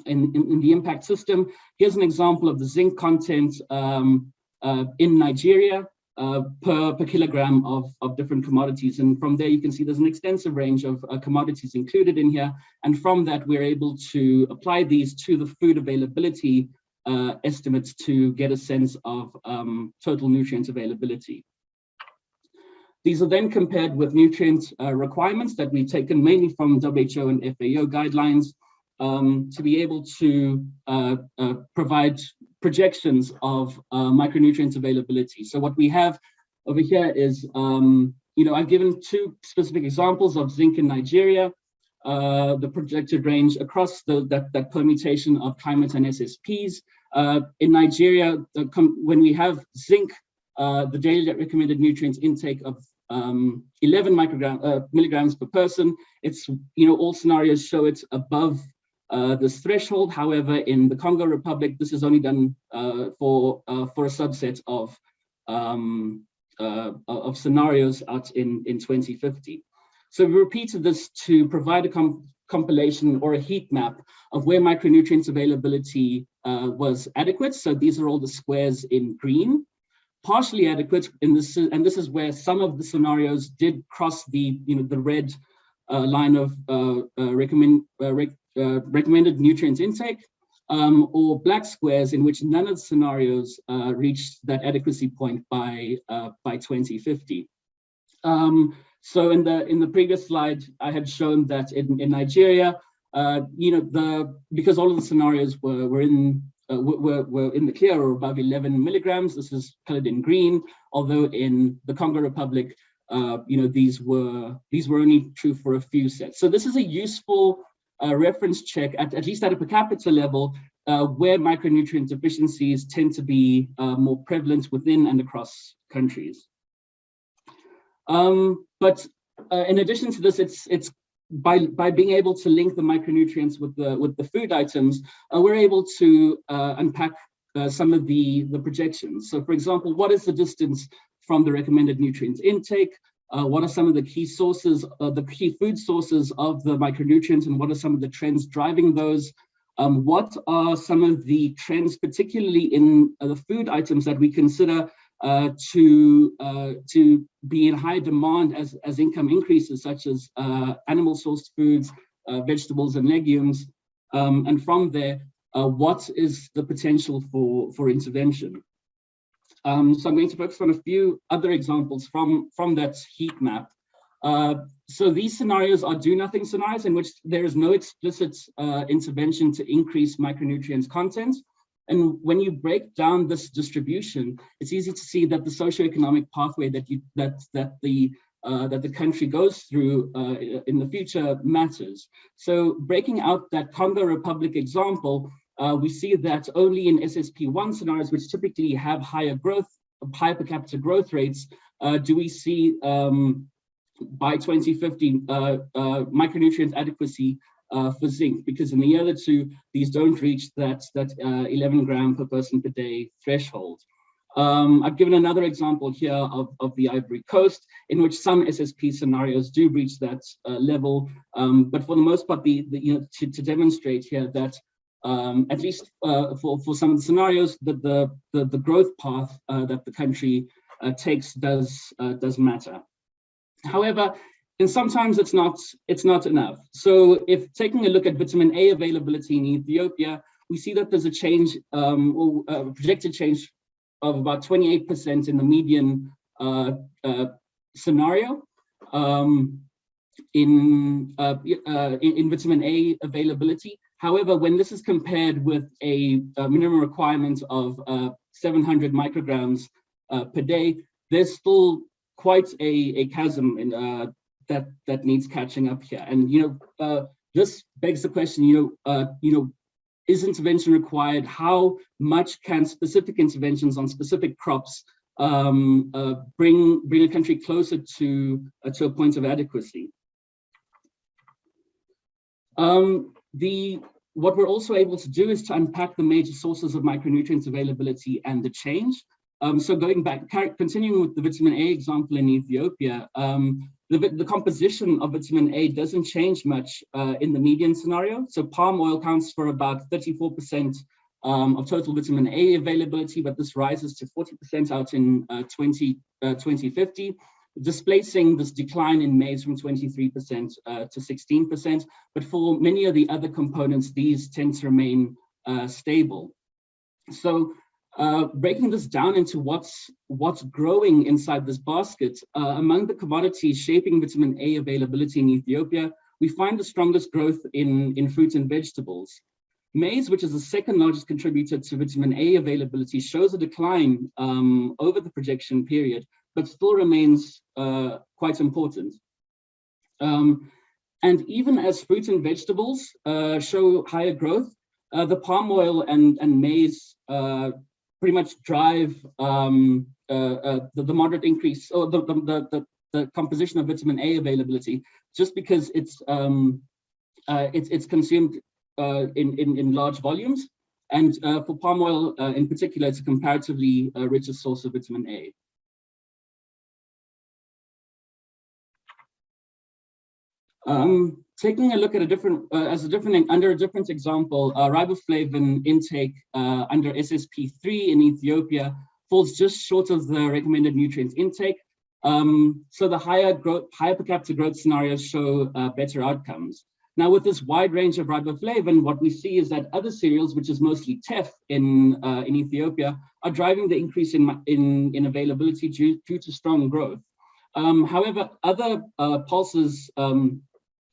S8: in the impact system. Here's an example of the zinc content in Nigeria per kilogram of different commodities. And from there, you can see there's an extensive range of commodities included in here. And from that, we're able to apply these to the food availability estimates to get a sense of total nutrient availability. These are then compared with nutrient requirements that we've taken mainly from WHO and FAO guidelines to be able to provide projections of micronutrient availability. So what we have over here is, I've given two specific examples of zinc in Nigeria. the projected range across that permutation of climate and SSPs. In Nigeria, when we have zinc, the daily recommended nutrient intake of 11 milligrams per person, it's, all scenarios show it above this threshold. However, in the Congo Republic, this is only done for a subset of scenarios out in 2050. So we repeated this to provide a compilation or a heat map of where micronutrients availability was adequate. So these are all the squares in green. Partially adequate in this, and this is where some of the scenarios did cross the red line of recommended nutrient intake, or black squares in which none of the scenarios reached that adequacy point by 2050. So in the previous slide, I had shown that in Nigeria, because all of the scenarios were in the clear or above 11 milligrams. This is colored in green, although in the Congo Republic, these were only true for a few sets. So this is a useful reference check, at least at a per capita level, where micronutrient deficiencies tend to be more prevalent within and across countries. But in addition to this, it's by being able to link the micronutrients with the food items, we're able to unpack some of the projections. So, for example, what is the distance from the recommended nutrient intake? What are some of the key sources, the key food sources of the micronutrients, and what are some of the trends driving those? What are some of the trends, particularly in the food items that we consider to be in high demand as income increases, such as animal sourced foods, vegetables and legumes, and from there, what is the potential for intervention? So I'm going to focus on a few other examples from that heat map. So these scenarios are do-nothing scenarios in which there is no explicit intervention to increase micronutrients content. And when you break down this distribution, it's easy to see that the socioeconomic pathway that the country goes through in the future matters. So breaking out that Congo Republic example, we see that only in SSP1 scenarios, which typically have higher per capita growth rates, do we see by 2050 micronutrient adequacy for zinc, because in the other two, these don't reach that 11 gram per person per day threshold. I've given another example here of the Ivory Coast, in which some SSP scenarios do reach that level, but for the most part, to demonstrate here that at least for some of the scenarios, that the growth path that the country takes does matter. However, and sometimes it's not enough. So if taking a look at vitamin A availability in Ethiopia, we see that there's a change, or a projected change of about 28% in the median scenario in vitamin A availability. However, when this is compared with a minimum requirement of 700 micrograms per day, there's still quite a chasm in that needs catching up here. And this begs the question, is intervention required? How much can specific interventions on specific crops bring a country closer to a point of adequacy? What we're also able to do is to unpack the major sources of micronutrients availability and the change. So going back, continuing with the vitamin A example in Ethiopia, the composition of vitamin A doesn't change much in the median scenario. So palm oil counts for about 34% of total vitamin A availability, but this rises to 40% out in 2050, displacing this decline in maize from 23% to 16%. But for many of the other components, these tend to remain stable. So breaking this down into what's growing inside this basket, among the commodities shaping vitamin A availability in Ethiopia, we find the strongest growth in fruits and vegetables. Maize, which is the second largest contributor to vitamin A availability, shows a decline over the projection period, but still remains quite important. And even as fruit and vegetables show higher growth, the palm oil and maize pretty much drive the moderate increase, or the composition of vitamin A availability, just because it's consumed in large volumes. And for palm oil in particular, it's a comparatively richer source of vitamin A. Taking a look at under a different example, riboflavin intake under SSP3 in Ethiopia falls just short of the recommended nutrient intake. So the higher per capita growth scenarios show better outcomes. Now, with this wide range of riboflavin, what we see is that other cereals, which is mostly teff in Ethiopia, are driving the increase in availability due to strong growth. However, other pulses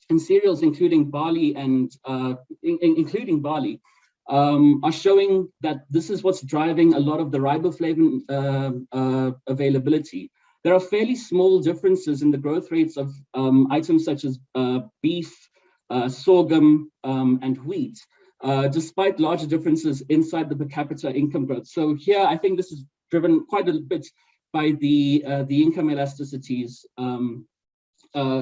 S8: in cereals, including barley are showing that this is what's driving a lot of the riboflavin availability. There are fairly small differences in the growth rates of items such as beef, sorghum, and wheat, despite larger differences inside the per capita income growth. So here, I think this is driven quite a bit by the income elasticities,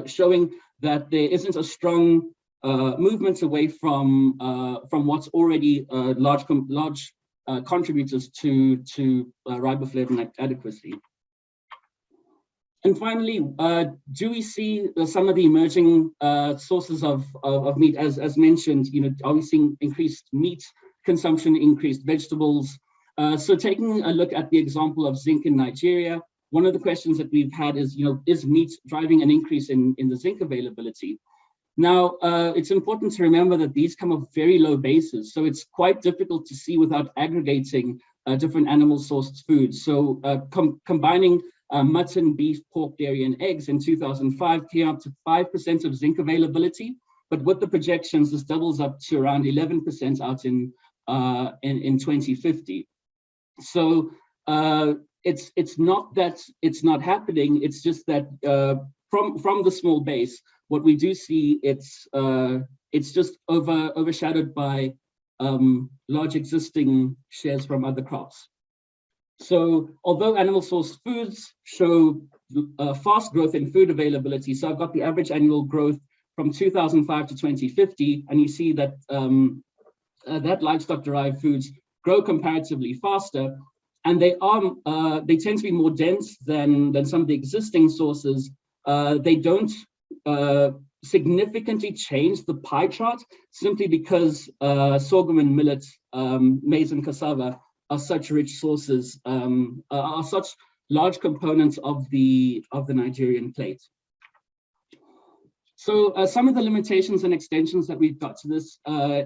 S8: showing that there isn't a strong movement away from what's already large contributors to riboflavin adequacy. And finally, do we see some of the emerging sources of meat, as mentioned? Are we seeing increased meat consumption, increased vegetables? So taking a look at the example of zinc in Nigeria, one of the questions that we've had is, is meat driving an increase in the zinc availability? Now, it's important to remember that these come off very low bases, so it's quite difficult to see without aggregating different animal-sourced foods. So combining mutton, beef, pork, dairy, and eggs in 2005 came up to 5% of zinc availability, but with the projections, this doubles up to around 11% out in 2050. So it's not that it's not happening, it's just that from the small base, what we do see, it's just overshadowed by large existing shares from other crops. So although animal source foods show fast growth in food availability, so I've got the average annual growth from 2005 to 2050, and you see that that livestock-derived foods grow comparatively faster, and they tend to be more dense than some of the existing sources. They don't significantly change the pie chart simply because sorghum and millet, maize and cassava are such rich sources, are such large components of the Nigerian plate. So some of the limitations and extensions that we've got to this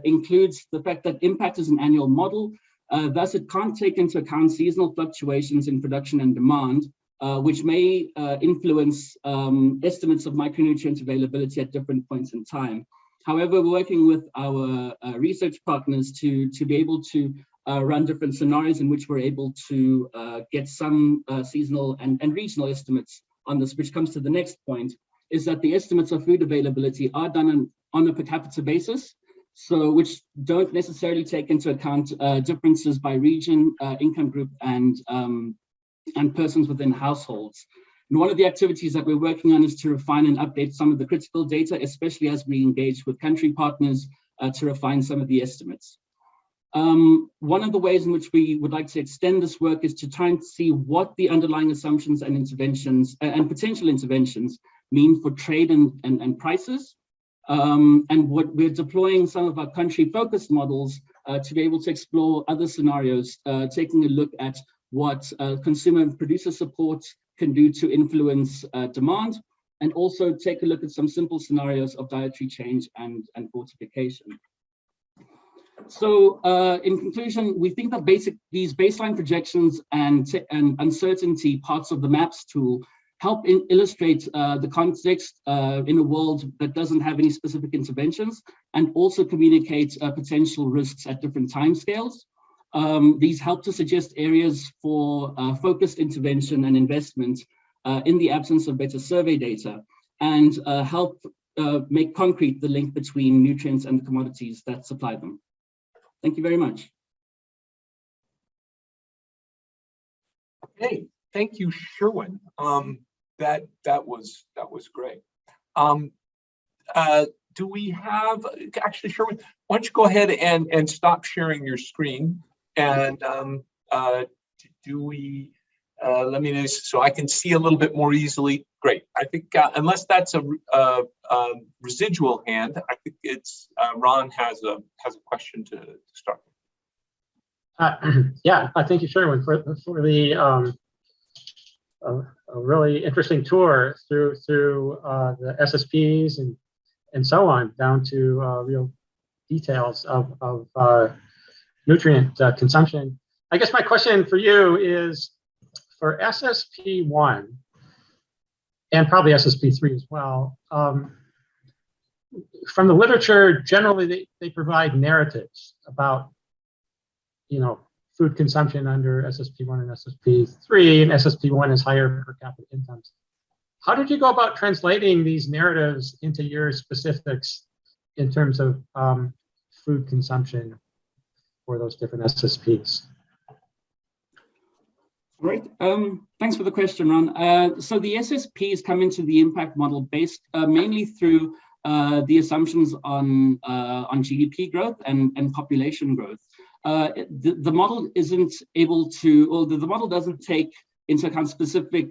S8: includes the fact that impact is an annual model, thus it can't take into account seasonal fluctuations in production and demand, which may influence estimates of micronutrient availability at different points in time. However, we're working with our research partners to be able to run different scenarios in which we're able to get some seasonal and regional estimates on this, which comes to the next point, is that the estimates of food availability are done on a per capita basis, so which don't necessarily take into account differences by region, income group, and persons within households. And one of the activities that we're working on is to refine and update some of the critical data, especially as we engage with country partners to refine some of the estimates. One of the ways in which we would like to extend this work is to try and see what the underlying assumptions and interventions and potential interventions mean for trade and prices. And what we're deploying some of our country-focused models to be able to explore other scenarios, taking a look at what consumer and producer support can do to influence demand, and also take a look at some simple scenarios of dietary change and fortification. So in conclusion, we think that these baseline projections and uncertainty parts of the MAPS tool help illustrate the context in a world that doesn't have any specific interventions, and also communicate potential risks at different timescales. These help to suggest areas for focused intervention and investment in the absence of better survey data, and help make concrete the link between nutrients and the commodities that supply them. Thank you very much.
S1: Okay, thank you, Sherwin. That was great. Do we have, actually, Sherwin, why don't you go ahead and stop sharing your screen, and do we, let me know so I can see a little bit more easily. Great. I think unless that's a residual hand, I think it's Ron has a question to start.
S6: Yeah, thank you, Sherwin, for the a really interesting tour through the SSPs and so on, down to real details of nutrient consumption. I guess my question for you is, for SSP1 and probably SSP3 as well, from the literature, generally they provide narratives about, food consumption under SSP1 and SSP3, and SSP1 is higher per capita incomes. How did you go about translating these narratives into your specifics in terms of food consumption for those different SSPs?
S8: Great. Thanks for the question, Ron. So the SSPs come into the impact model based mainly through the assumptions on GDP growth and population growth. The model isn't able to, or the model doesn't take into account specific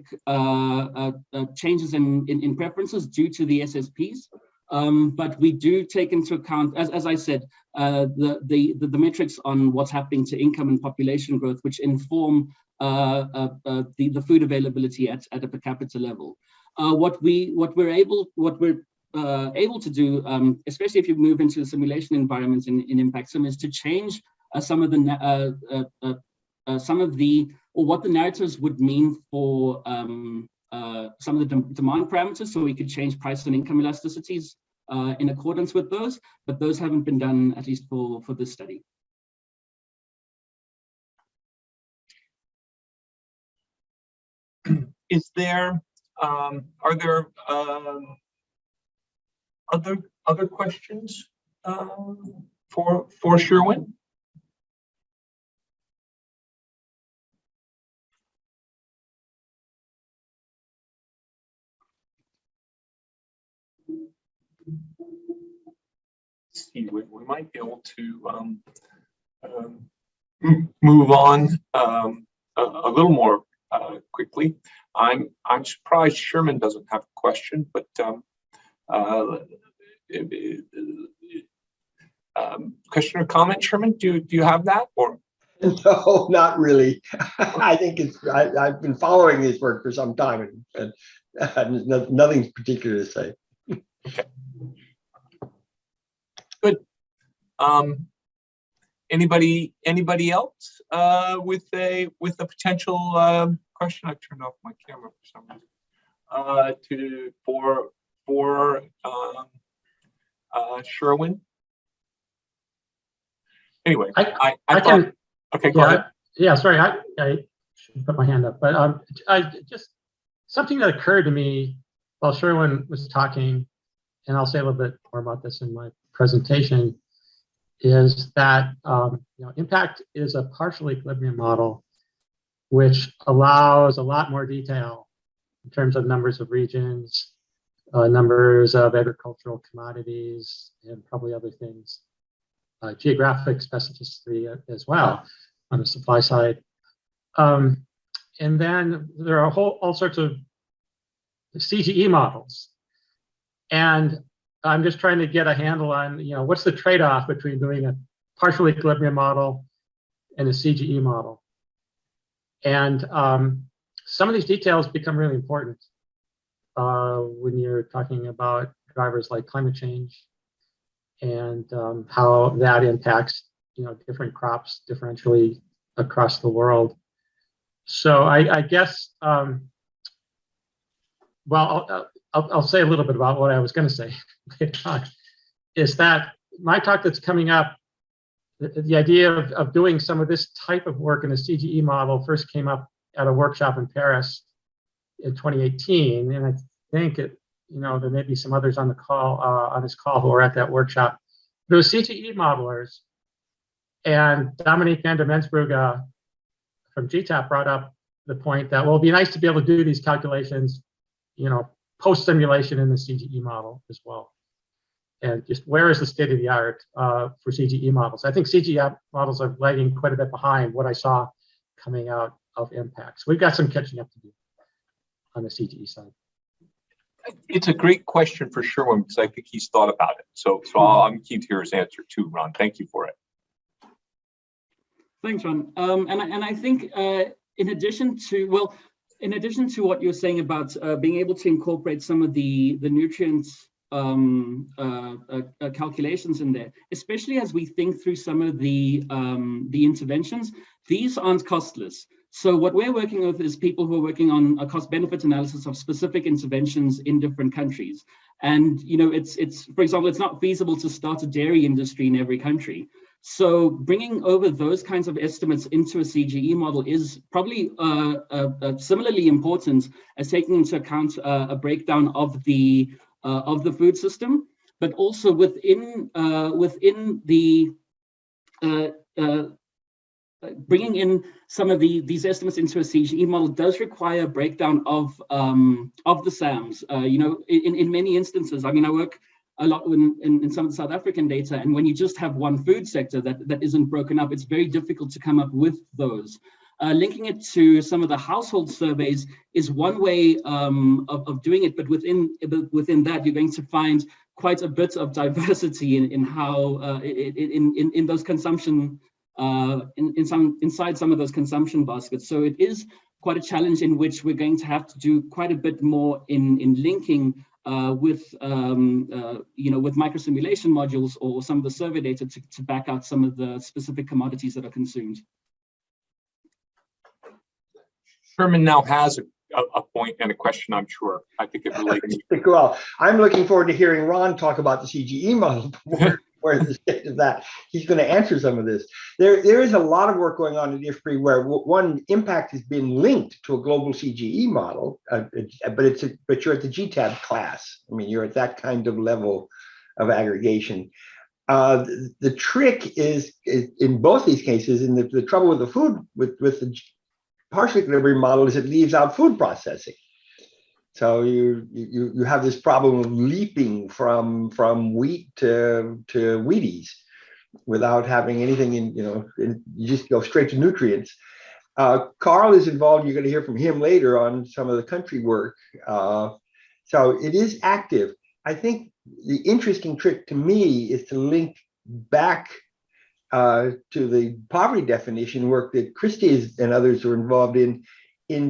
S8: changes in preferences due to the SSPs. But we do take into account, as I said, the metrics on what's happening to income and population growth, which inform the food availability at a per capita level. What we're able to do, especially if you move into the simulation environments in Impact Sim, is to change some of the or what the narratives would mean for some of the demand parameters, so we could change price and income elasticities in accordance with those, but those haven't been done, at least for this study.
S1: Is there, are there other questions for Sherwin? See, we might be able to move on a little more quickly. I'm surprised Sherman doesn't have a question, but question or comment, Sherman? Do you have that, or?
S7: No, not really. I think I've been following his work for some time, and nothing particular to say.
S1: Okay. Good. Anybody else with a potential question? I turned off my camera for some reason. For Sherwin. Anyway, I thought. Okay, go ahead.
S6: Yeah, sorry, I should put my hand up, but I just something that occurred to me while Sherwin was talking, and I'll say a little bit more about this in my presentation, is that impact is a partial equilibrium model, which allows a lot more detail in terms of numbers of regions, numbers of agricultural commodities, and probably other things, geographic specificity as well on the supply side. And then there are all sorts of CGE models. And I'm just trying to get a handle on, what's the trade-off between doing a partial equilibrium model and a CGE model. And some of these details become really important when you're talking about drivers like climate change and how that impacts, different crops differentially across the world. So I guess, well, I'll say a little bit about what I was going to say later on, is that my talk that's coming up, the idea of doing some of this type of work in a CGE model first came up at a workshop in Paris in 2018, and I think it there may be some others on the call, on this call who are at that workshop. Those CTE modelers, and Dominique van der Mensbrugge from GTAP brought up the point that, well, it'd be nice to be able to do these calculations, post simulation in the CTE model as well. And just where is the state of the art for CTE models? I think CTE models are lagging quite a bit behind what I saw coming out of impacts. We've got some catching up to do on the CTE side.
S1: It's a great question for Sherwin, because I think he's thought about it. So I'm keen to hear his answer too, Ron. Thank you for it.
S8: Thanks, Ron. And I think in addition to what you're saying about being able to incorporate some of the nutrients calculations in there, especially as we think through some of the interventions, these aren't costless. So what we're working with is people who are working on a cost-benefit analysis of specific interventions in different countries. And it's for example, it's not feasible to start a dairy industry in every country. So bringing over those kinds of estimates into a CGE model is probably similarly important as taking into account a breakdown of the food system, but also within the bringing in some of these estimates into a CGE model does require a breakdown of the SAMs. In many instances, I mean, I work a lot in some of the South African data, and when you just have one food sector that isn't broken up, it's very difficult to come up with those. Linking it to some of the household surveys is one way of doing it, but within that, you're going to find quite a bit of diversity in how in those consumption inside some of those consumption baskets. So it is quite a challenge in which we're going to have to do quite a bit more in linking with microsimulation modules or some of the survey data to back out some of the specific commodities that are consumed.
S1: Sherman now has a point and a question, I'm sure. I think it relates.
S7: Well, I'm looking forward to hearing Ron talk about the CGE model. Where the state of that. He's going to answer some of this. There is a lot of work going on in IFPRI where one impact has been linked to a global CGE model, but you're at the GTAP class. I mean, you're at that kind of level of aggregation. The trick is in both these cases, and the trouble with the food with the partial equilibrium model is it leaves out food processing. So you have this problem of leaping from wheat to Wheaties without having anything you just go straight to nutrients. Karl is involved. You're going to hear from him later on some of the country work. So it is active. I think the interesting trick to me is to link back to the poverty definition work that Kristi and others are involved in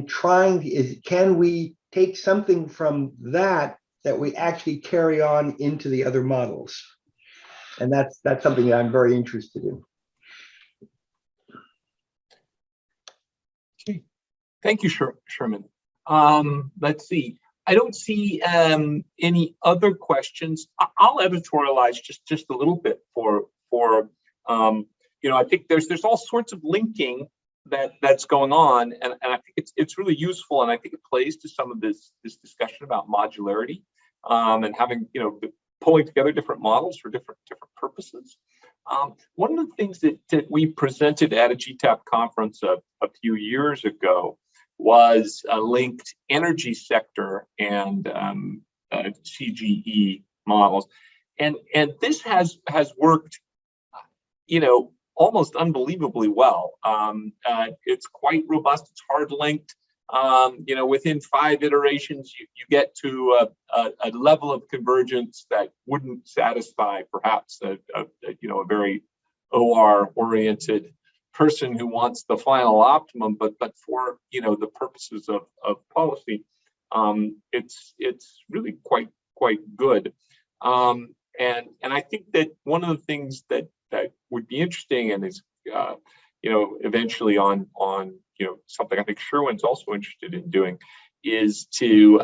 S7: trying can we take something from that we actually carry on into the other models. And that's something that I'm very interested in.
S1: Okay. Thank you, Sherman. Let's see. I don't see any other questions. I'll editorialize just a little bit for I think there's all sorts of linking that's going on, and I think it's really useful, and I think it plays to some of this discussion about modularity and having pulling together different models for different purposes. One of the things that we presented at a GTAP conference a few years ago was a linked energy sector and CGE models, and this has worked almost unbelievably well. It's quite robust. It's hard linked. Within 5 iterations, you get to a level of convergence that wouldn't satisfy perhaps a very OR-oriented person who wants the final optimum. But for the purposes of policy, it's really quite good. And I think that one of the things that would be interesting and is eventually on something I think Sherwin's also interested in doing is to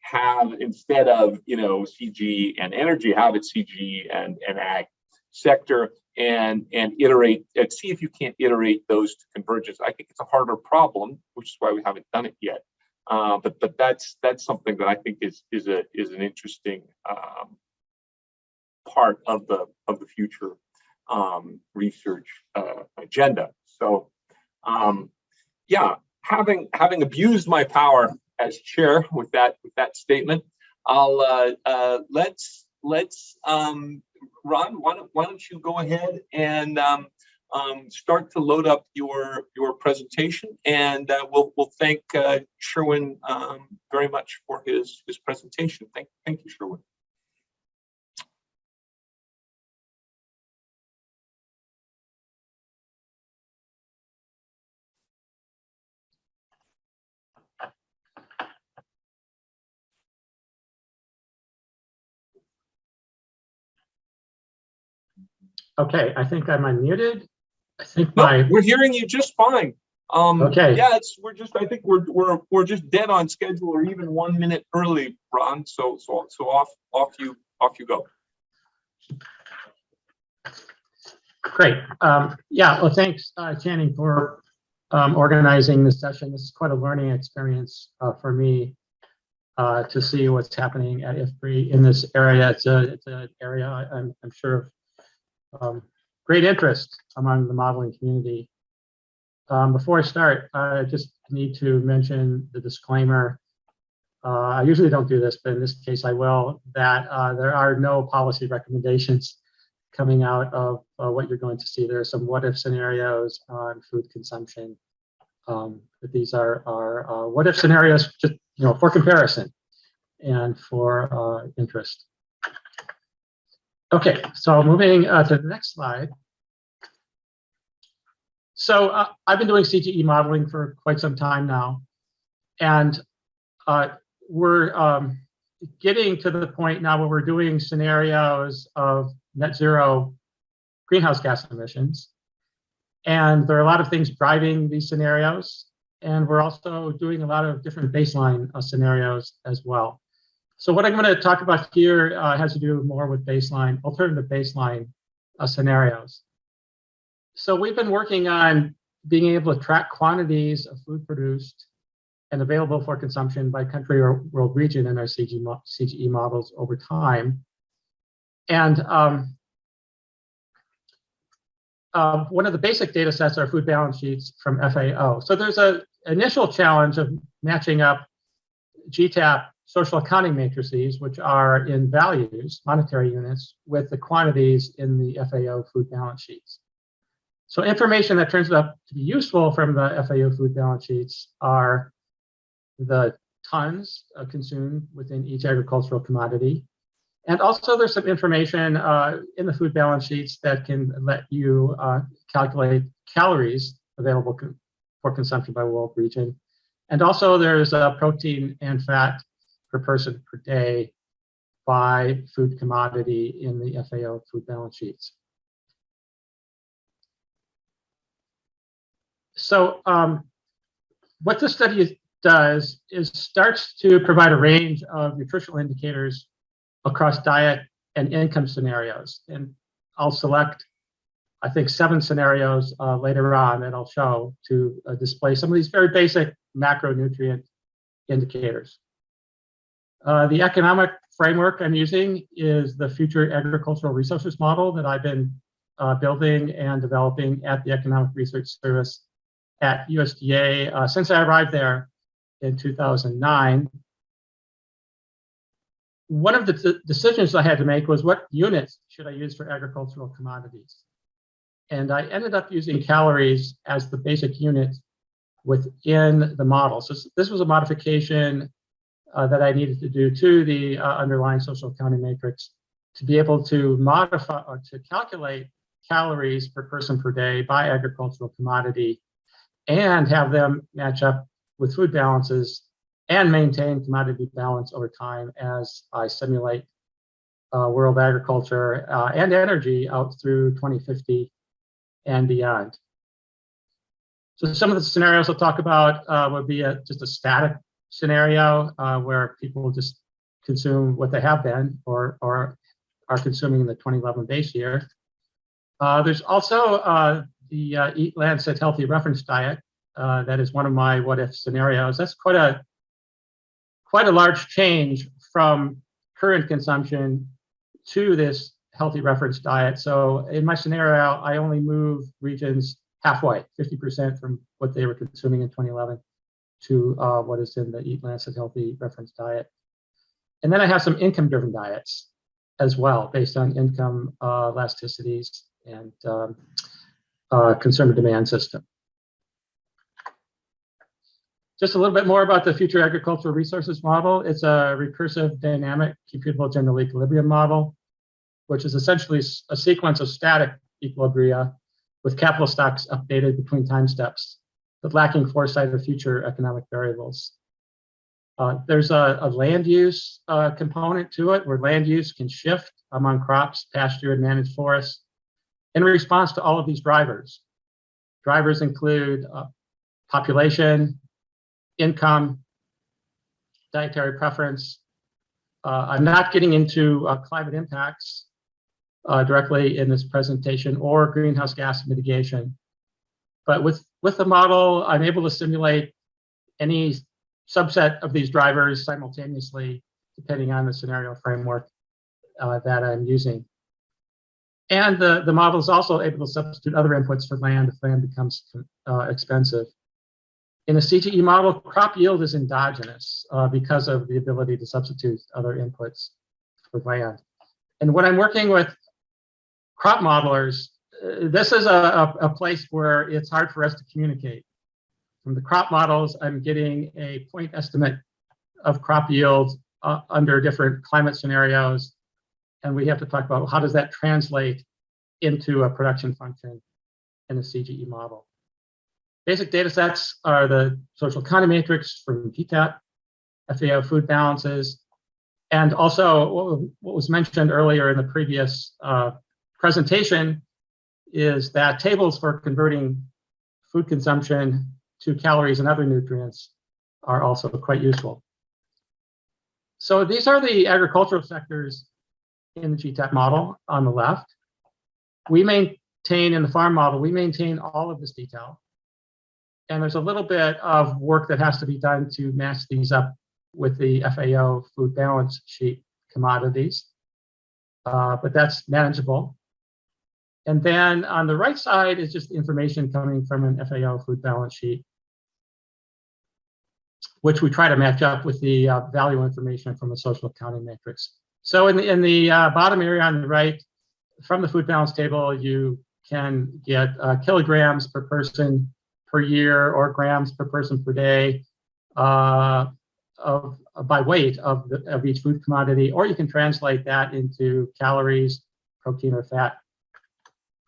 S1: have, instead of CG and energy, have it CG and ag sector and iterate and see if you can't iterate those to convergence. I think it's a harder problem, which is why we haven't done it yet. But that's something that I think is an interesting part of the future research agenda. So yeah, having abused my power as chair with that statement, I'll let's Ron, why don't you go ahead and start to load up your presentation, and we'll thank Sherwin very much for his presentation. Thank you, Sherwin.
S6: Okay, I think I'm unmuted. I think
S1: we're hearing you just fine.
S6: Okay.
S1: Yeah, I think we're just dead on schedule, or even 1 minute early, Ron. So off you go.
S6: Great. Yeah. Well, thanks, Channing, for organizing this session. This is quite a learning experience for me to see what's happening at IFPRI in this area. It's an area I'm sure of great interest among the modeling community. Before I start, I just need to mention the disclaimer. I usually don't do this, but in this case I will, that there are no policy recommendations coming out of what you're going to see. There are some what-if scenarios on food consumption. But these are what-if scenarios, just for comparison and for interest. Okay, so moving to the next slide. So I've been doing CGE modeling for quite some time now, and we're getting to the point now where we're doing scenarios of net zero greenhouse gas emissions. And there are a lot of things driving these scenarios, and we're also doing a lot of different baseline scenarios as well. So what I'm going to talk about here has to do more with alternative baseline scenarios. So we've been working on being able to track quantities of food produced and available for consumption by country or world region in our CGE models over time. And one of the basic data sets are food balance sheets from FAO. So there's an initial challenge of matching up GTAP social accounting matrices, which are in values, monetary units, with the quantities in the FAO food balance sheets. So information that turns out to be useful from the FAO food balance sheets are the tons consumed within each agricultural commodity. And also there's some information in the food balance sheets that can let you calculate calories available for consumption by world region. And also there's protein and fat per person per day by food commodity in the FAO food balance sheets. So what this study does is starts to provide a range of nutritional indicators across diet and income scenarios. And I'll select, I think, 7 scenarios later on that I'll show to display some of these very basic macronutrient indicators. The economic framework I'm using is the Future Agricultural Resources Model that I've been building and developing at the Economic Research Service at USDA since I arrived there in 2009. One of the decisions I had to make was what units should I use for agricultural commodities? And I ended up using calories as the basic unit within the model. So this was a modification that I needed to do to the underlying social accounting matrix to be able to modify or to calculate calories per person per day by agricultural commodity and have them match up with food balances and maintain commodity balance over time as I simulate world agriculture and energy out through 2050 and beyond. So some of the scenarios I'll talk about would be just a static scenario where people just consume what they have been or are consuming in the 2011 base year. There's also the Eat Lancet Healthy Reference Diet. That is one of my what-if scenarios. That's quite a quite a large change from current consumption to this healthy reference diet. So in my scenario, I only move regions halfway, 50% from what they were consuming in 2011 to what is in the Eat Lancet Healthy Reference Diet. And then I have some income-driven diets as well, based on income elasticities and consumer demand system. Just a little bit more about the future agricultural resources model. It's a recursive, dynamic, computable general equilibrium model, which is essentially a sequence of static equilibria with capital stocks updated between time steps, but lacking foresight of future economic variables. There's a land use component to it, where land use can shift among crops, pasture, and managed forests in response to all of these drivers. Drivers include population, income, dietary preference. I'm not getting into climate impacts directly in this presentation, or greenhouse gas mitigation. But with the model, I'm able to simulate any subset of these drivers simultaneously, depending on the scenario framework that I'm using. And the model is also able to substitute other inputs for land if land becomes expensive. In a CGE model, crop yield is endogenous because of the ability to substitute other inputs for land. And when I'm working with crop modelers, this is a place where it's hard for us to communicate. From the crop models, I'm getting a point estimate of crop yield under different climate scenarios. And we have to talk about how does that translate into a production function in a CGE model. Basic data sets are the social economy matrix from GTAP, FAO food balances, and also what was mentioned earlier in the previous presentation is that tables for converting food consumption to calories and other nutrients are also quite useful. So these are the agricultural sectors in the GTAP model on the left. We maintain, in the farm model, we maintain all of this detail. And there's a little bit of work that has to be done to match these up with the FAO food balance sheet commodities, but that's manageable. And then on the right side is just information coming from an FAO food balance sheet, which we try to match up with the value information from a social accounting matrix. So in the bottom area on the right, from the food balance table, you can get kilograms per person per year or grams per person per day by weight of each food commodity, or you can translate that into calories, protein, or fat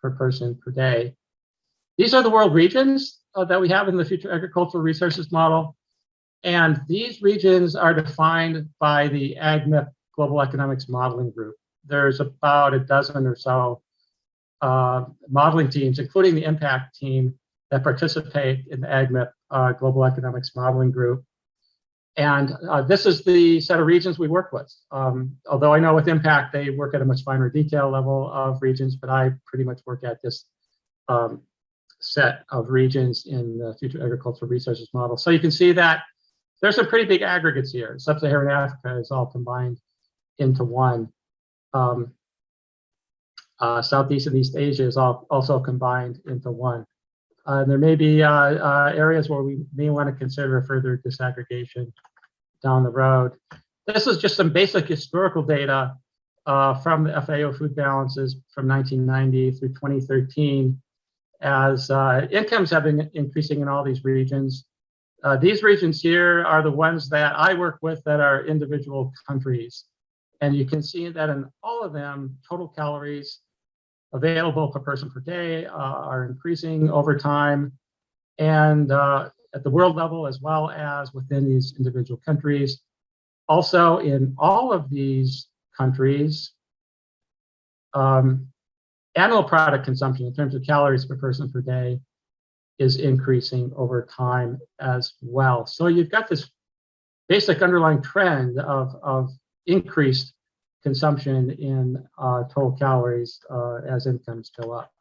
S6: per person per day. These are the world regions that we have in the Future Agricultural Resources Model. And these regions are defined by the AgMIP Global Economics Modeling Group. There's about a dozen or so modeling teams, including the impact team, that participate in the AgMIP Global Economics Modeling Group. And this is the set of regions we work with. Although I know with impact, they work at a much finer detail level of regions, but I pretty much work at this set of regions in the Future Agricultural Resources Model. So you can see that there's some pretty big aggregates here. Sub-Saharan Africa is all combined into one. Southeast and East Asia is also combined into one. There may be areas where we may want to consider further disaggregation down the road. This is just some basic historical data from the FAO food balances from 1990 through 2013, as incomes have been increasing in all these regions. These regions here are the ones that I work with that are individual countries. And you can see that in all of them, total calories available per person per day are increasing over time, and at the world level as well as within these individual countries. Also, in all of these countries, animal product consumption in terms of calories per person per day is increasing over time as well. So you've got this basic underlying trend of increased consumption in total calories as incomes go up.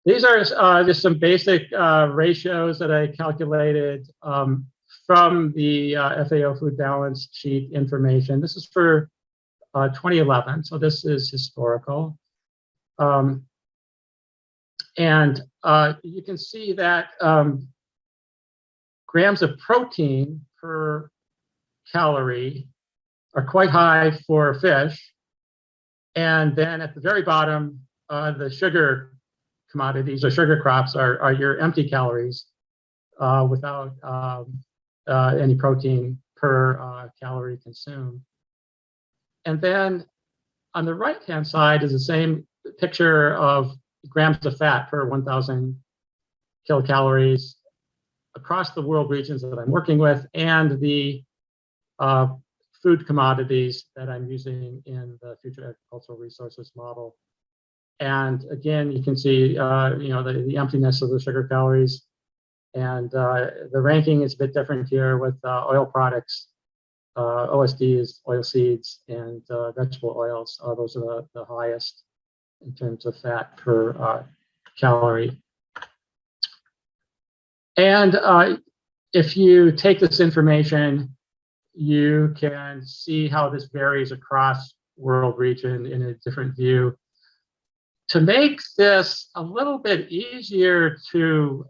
S6: These are just some basic ratios that I calculated from the FAO Food Balance Sheet information. This is for 2011, so this is historical. And you can see that grams of protein per calorie are quite high for fish. And then at the very bottom, the sugar commodities or sugar crops are your empty calories without any protein per calorie consumed. And then on the right-hand side is the same picture of grams of fat per 1,000 kilocalories across the world regions that I'm working with, and the food commodities that I'm using in the future agricultural resources model. And again, you can see the emptiness of the sugar calories, and the ranking is a bit different here with oil products, OSDs, oil seeds, and vegetable oils. Those are the highest in terms of fat per calorie. And if you take this information, you can see how this varies across world region in a different view. To make this a little bit easier to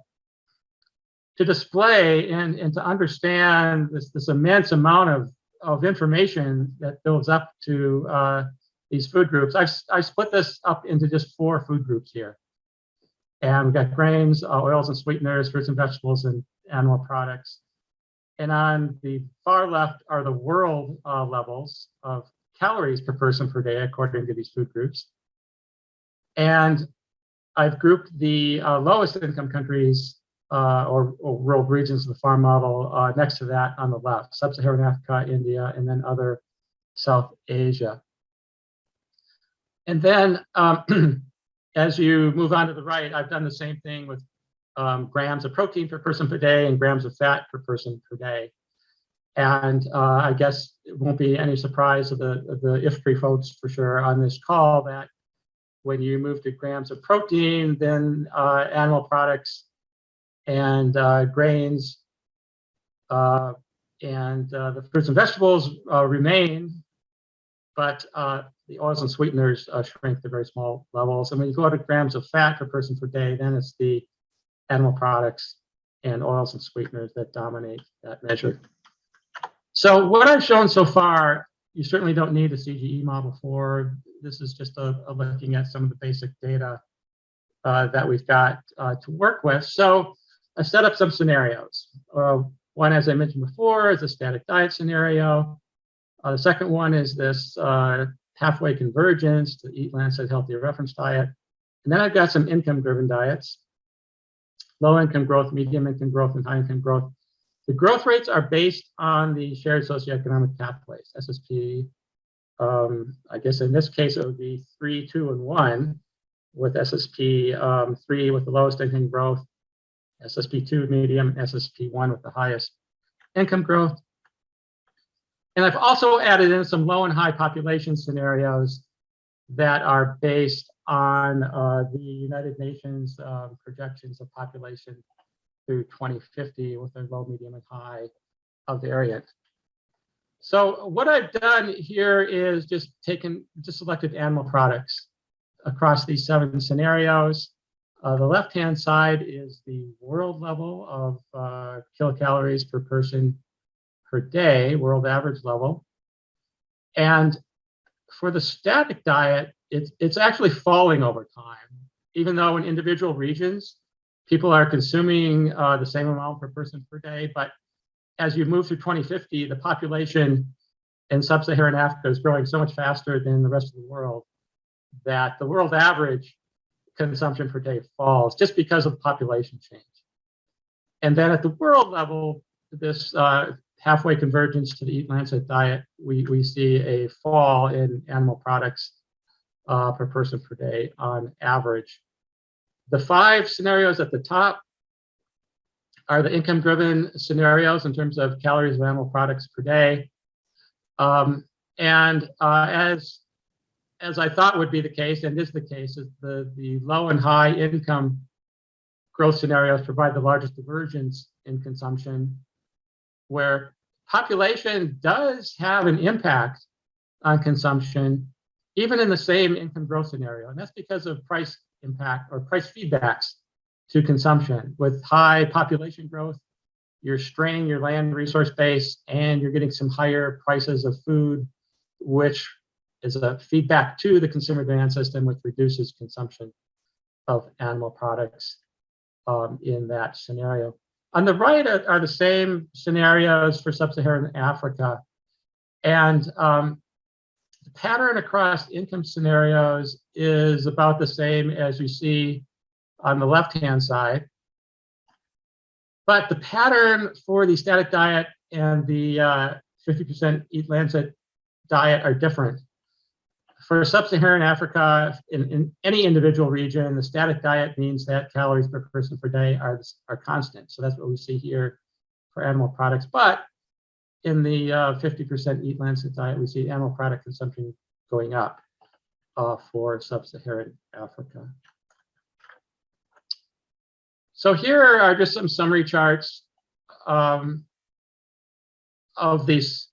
S6: display and to understand this immense amount of information that builds up to these food groups, I split this up into just 4 food groups here. And we've got grains, oils and sweeteners, fruits and vegetables, and animal products. And on the far left are the world levels of calories per person per day, according to these food groups. And I've grouped the lowest income countries or world regions of the farm model next to that on the left: Sub-Saharan Africa, India, and then other South Asia. And then as you move on to the right, I've done the same thing with grams of protein per person per day and grams of fat per person per day. And I guess it won't be any surprise to the IFPRI folks for sure on this call that when you move to grams of protein, then animal products and grains and the fruits and vegetables remain, but the oils and sweeteners shrink to very small levels. And when you go to grams of fat per person per day, then it's the animal products and oils and sweeteners that dominate that measure. So what I've shown so far, you certainly don't need a CGE model for. This is just a looking at some of the basic data that we've got to work with. So I set up some scenarios. One, as I mentioned before, is a static diet scenario. The second one is this halfway convergence to eat Lancet healthier reference diet. And then I've got some income-driven diets: low income growth, medium income growth, and high income growth. The growth rates are based on the shared socioeconomic pathways, SSP. I guess in this case, it would be 3, 2, and 1, with SSP 3 with the lowest income growth, SSP 2 medium, SSP 1 with the highest income growth. And I've also added in some low and high population scenarios that are based on the United Nations projections of population through 2050 with a low, medium, and high of the area. So what I've done here is just selected animal products across these 7 scenarios. The left-hand side is the world level of kilocalories per person per day, world average level. And for the static diet, it's actually falling over time, even though in individual regions, people are consuming the same amount per person per day. But as you move through 2050, the population in sub-Saharan Africa is growing so much faster than the rest of the world that the world average consumption per day falls just because of population change. And then at the world level, this halfway convergence to the Eat Lancet diet, we see a fall in animal products per person per day on average. The 5 scenarios at the top are the income-driven scenarios in terms of calories of animal products per day. As I thought would be the case, and is the case, is the low and high income growth scenarios provide the largest divergence in consumption. where population does have an impact on consumption, even in the same income growth scenario. And that's because of price impact or price feedbacks to consumption. With high population growth, you're straining your land resource base and you're getting some higher prices of food, which is a feedback to the consumer demand system, which reduces consumption of animal products in that scenario. On the right are the same scenarios for sub-Saharan Africa. And the pattern across income scenarios is about the same as you see on the left-hand side. But the pattern for the static diet and the 50% Eat Lancet diet are different. For sub-Saharan Africa, in any individual region, the static diet means that calories per person per day are constant. So that's what we see here for animal products. But in the 50% Eat Lancet diet, we see animal product consumption going up for sub-Saharan Africa. So here are just some summary charts of these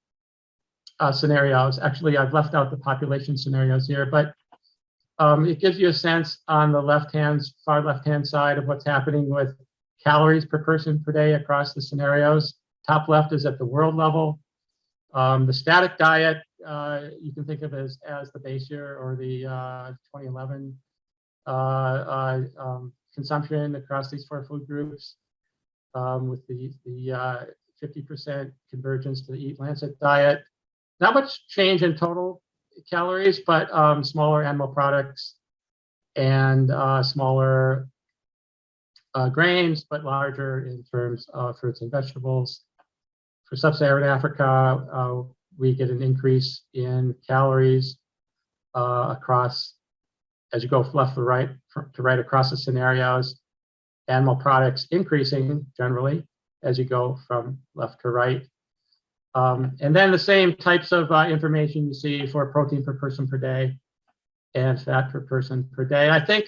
S6: scenarios. Actually, I've left out the population scenarios here, but it gives you a sense on the far left-hand side of what's happening with calories per person per day across the scenarios. Top left is at the world level. The static diet, you can think of as the base year or the 2011 consumption across these 4 food groups, with the 50% convergence to the Eat Lancet diet. Not much change in total calories, but smaller animal products and smaller grains, but larger in terms of fruits and vegetables. For sub-Saharan Africa, we get an increase in calories across, as you go left to right across the scenarios. Animal products increasing generally as you go from left to right. And then the same types of information you see for protein per person per day and fat per person per day. I think,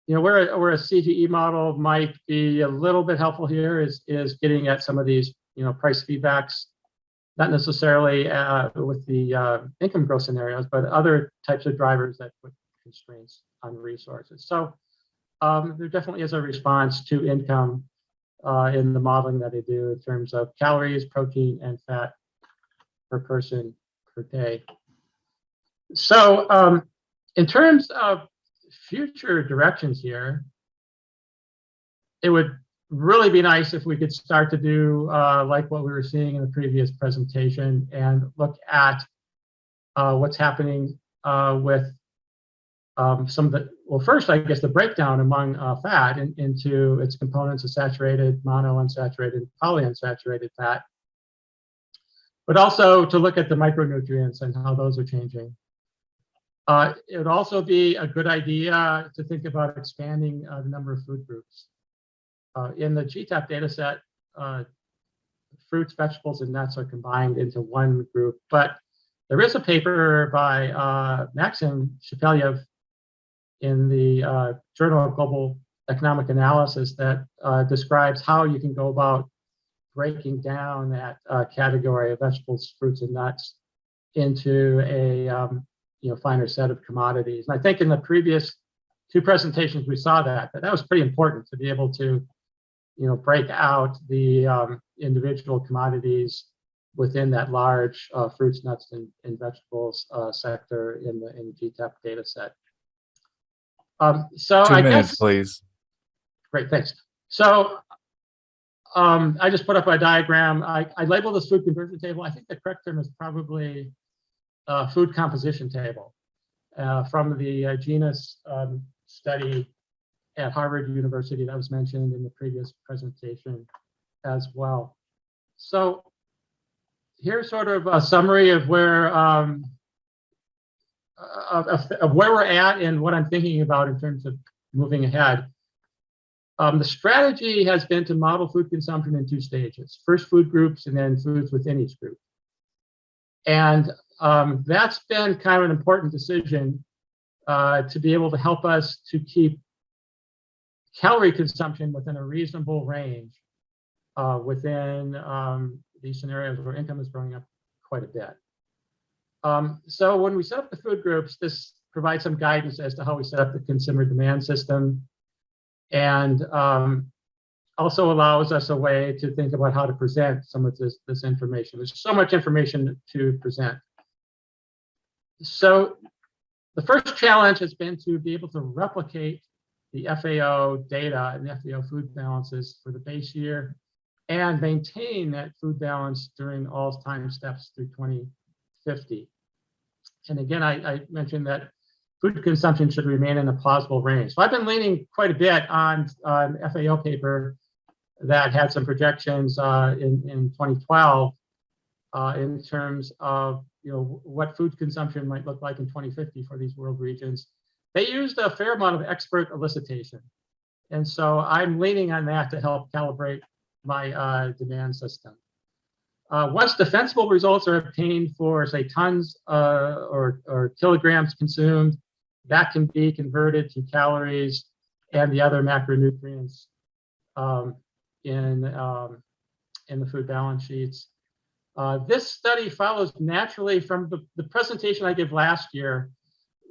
S6: where a CGE model might be a little bit helpful here is getting at some of these, price feedbacks, not necessarily with the income growth scenarios, but other types of drivers that put constraints on resources. So there definitely is a response to income in the modeling that they do in terms of calories, protein, and fat per person per day. So in terms of future directions here, it would really be nice if we could start to do like what we were seeing in the previous presentation and look at what's happening with some of the, well, first, I guess the breakdown among fat into its components of saturated, monounsaturated, polyunsaturated fat, but also to look at the micronutrients and how those are changing. It would also be a good idea to think about expanding the number of food groups. In the GTAP data set, fruits, vegetables, and nuts are combined into one group, but there is a paper by Maxim Shepelyev in the Journal of Global Economic Analysis that describes how you can go about breaking down that category of vegetables, fruits, and nuts into a finer set of commodities. And I think in the previous 2 presentations we saw that was pretty important to be able to break out the individual commodities within that large fruits, nuts, and vegetables sector in the GTAP data set. So
S3: 2 minutes, please.
S6: Great, thanks. So I just put up a diagram. I labeled this food conversion table. I think the correct term is probably food composition table from the genus study at Harvard University that was mentioned in the previous presentation as well. So here's sort of a summary of where we're at and what I'm thinking about in terms of moving ahead. The strategy has been to model food consumption in 2 stages: first food groups and then foods within each group. And that's been kind of an important decision to be able to help us to keep calorie consumption within a reasonable range within these scenarios where income is growing up quite a bit. So when we set up the food groups, this provides some guidance as to how we set up the consumer demand system, and also allows us a way to think about how to present some of this information. There's so much information to present. So the first challenge has been to be able to replicate the FAO data and the FAO food balances for the base year and maintain that food balance during all time steps through 2050. And again, I mentioned that food consumption should remain in a plausible range. So I've been leaning quite a bit on FAO paper that had some projections in 2012 in terms of what food consumption might look like in 2050 for these world regions. They used a fair amount of expert elicitation. And so I'm leaning on that to help calibrate my demand system. Once defensible results are obtained for, say, tons or kilograms consumed, that can be converted to calories and the other macronutrients in the food balance sheets. This study follows naturally from the presentation I gave last year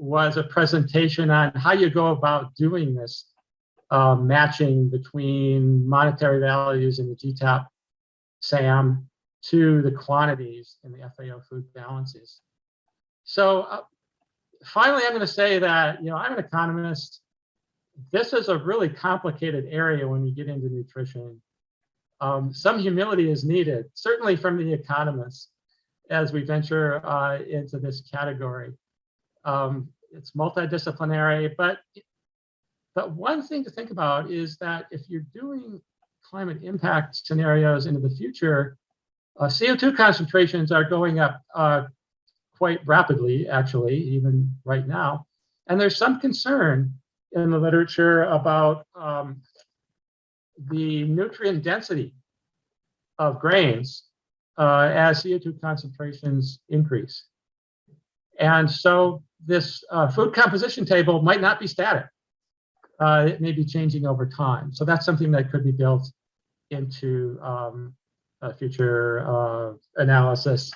S6: was a presentation on how you go about doing this matching between monetary values in the GTAP SAM to the quantities in the FAO food balances. So finally, I'm going to say that, I'm an economist. This is a really complicated area when you get into nutrition. Some humility is needed, certainly from the economists, as we venture into this category. It's multidisciplinary, but one thing to think about is that if you're doing climate impact scenarios into the future, CO2 concentrations are going up quite rapidly, actually, even right now. And there's some concern in the literature about the nutrient density of grains as CO2 concentrations increase. And so this food composition table might not be static. It may be changing over time. So that's something that could be built into a future analysis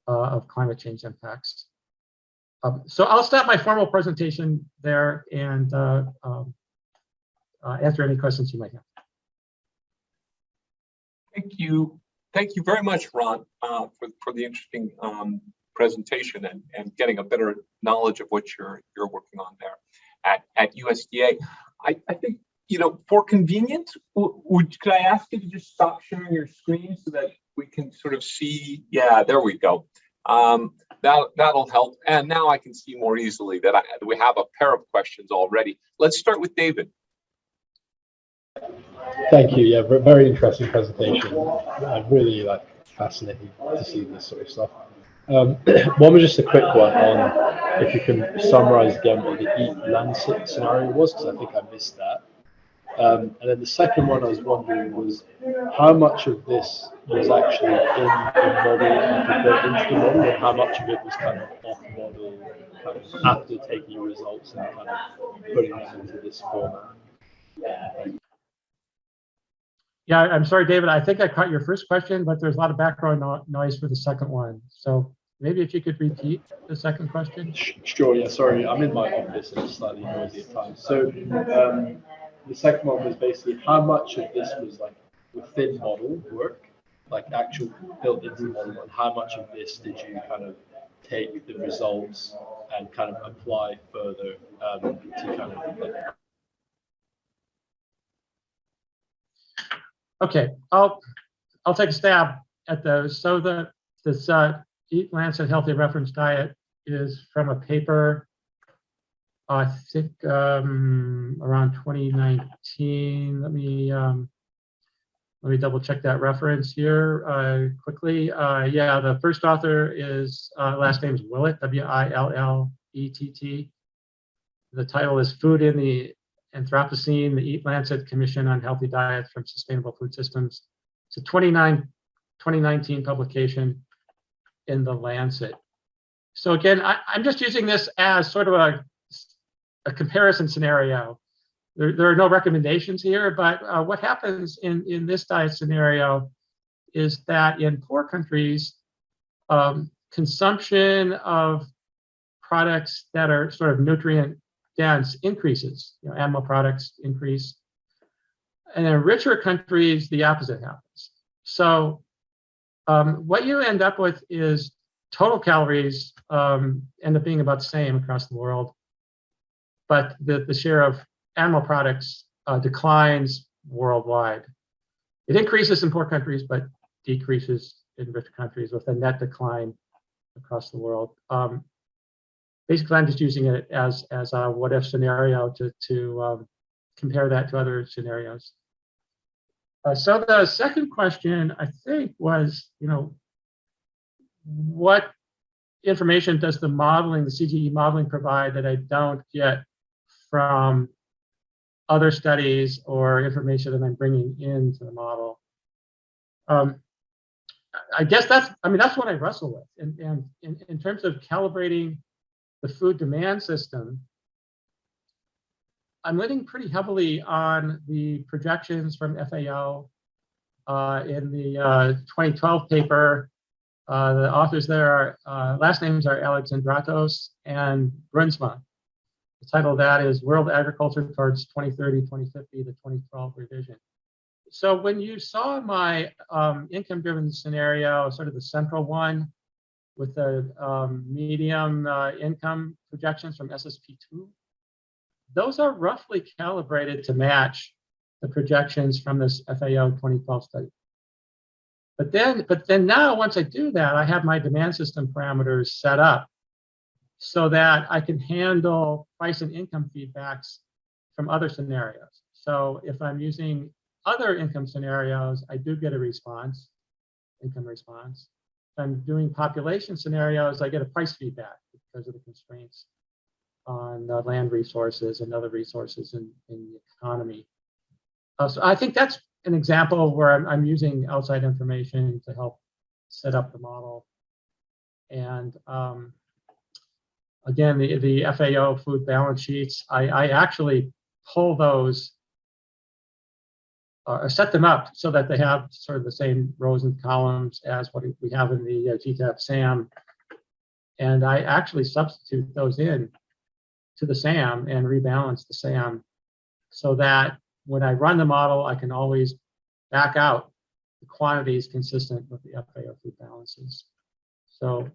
S6: of climate change impacts. So I'll stop my formal presentation there and answer any questions you might have.
S1: Thank you. Thank you very much, Ron, for the interesting presentation and getting a better knowledge of what you're working on there at USDA. I think, for convenience, could I ask you to just stop sharing your screen so that we can sort of see? Yeah, there we go. That'll help. And now I can see more easily that we have a pair of questions already. Let's start with David.
S9: Thank you. Yeah, very interesting presentation. I'm really fascinated to see this sort of stuff. One was just a quick one on if you can summarize again what the Eat Lancet scenario was, because I think I missed that. And then the second one I was wondering was how much of this was actually in the model and built into the model, and how much of it was kind of off model, kind of after taking your results and kind of putting them into this format.
S6: Yeah, I'm sorry, David. I think I caught your first question, but there's a lot of background noise for the second one. So maybe if you could repeat the second question.
S9: Sure. Yeah. Sorry, I'm in my office and it's slightly noisy at times. So the second one was basically how much of this was within model work, actual built into the model, and how much of this did you kind of take the results and kind of apply further to kind of
S6: Okay, I'll take a stab at those. So this Eat Lancet Healthy Reference Diet is from a paper, I think around 2019. Let me double check that reference here quickly. Yeah, the first author is last name is Willett, W-I-L-L-E-T-T. The title is Food in the Anthropocene, the Eat Lancet Commission on Healthy Diets from Sustainable Food Systems. It's a 2019 publication in the Lancet. So again, I'm just using this as sort of a comparison scenario. There are no recommendations here, but what happens in this diet scenario is that in poor countries, consumption of products that are sort of nutrient dense increases. Animal products increase. And in richer countries, the opposite happens. So what you end up with is total calories end up being about the same across the world, but the share of animal products declines worldwide. It increases in poor countries, but decreases in rich countries with a net decline across the world. Basically, I'm just using it as a what-if scenario to compare that to other scenarios. So the second question, I think, was, what information does the modeling, the CGE modeling, provide that I don't get from other studies or information that I'm bringing into the model? I guess that's what I wrestle with. And in terms of calibrating the food demand system, I'm leaning pretty heavily on the projections from FAO in the 2012 paper. The authors there are, last names are Alexandratos and Brunsma. The title of that is World Agriculture Towards 2030, 2050, the 2012 revision. So when you saw my income-driven scenario, sort of the central one, with the medium income projections from SSP2, those are roughly calibrated to match the projections from this FAO 2012 study. But then now, once I do that, I have my demand system parameters set up so that I can handle price and income feedbacks from other scenarios. So if I'm using other income scenarios, I do get a response, income response. If I'm doing population scenarios, I get a price feedback because of the constraints on land resources and other resources in the economy. So I think that's an example where I'm using outside information to help set up the model. And again, the FAO food balance sheets, I actually pull those or set them up so that they have sort of the same rows and columns as what we have in the GTAP SAM. And I actually substitute those in to the SAM and rebalance the SAM so that when I run the model, I can always back out the quantities consistent with the FAO food balances. So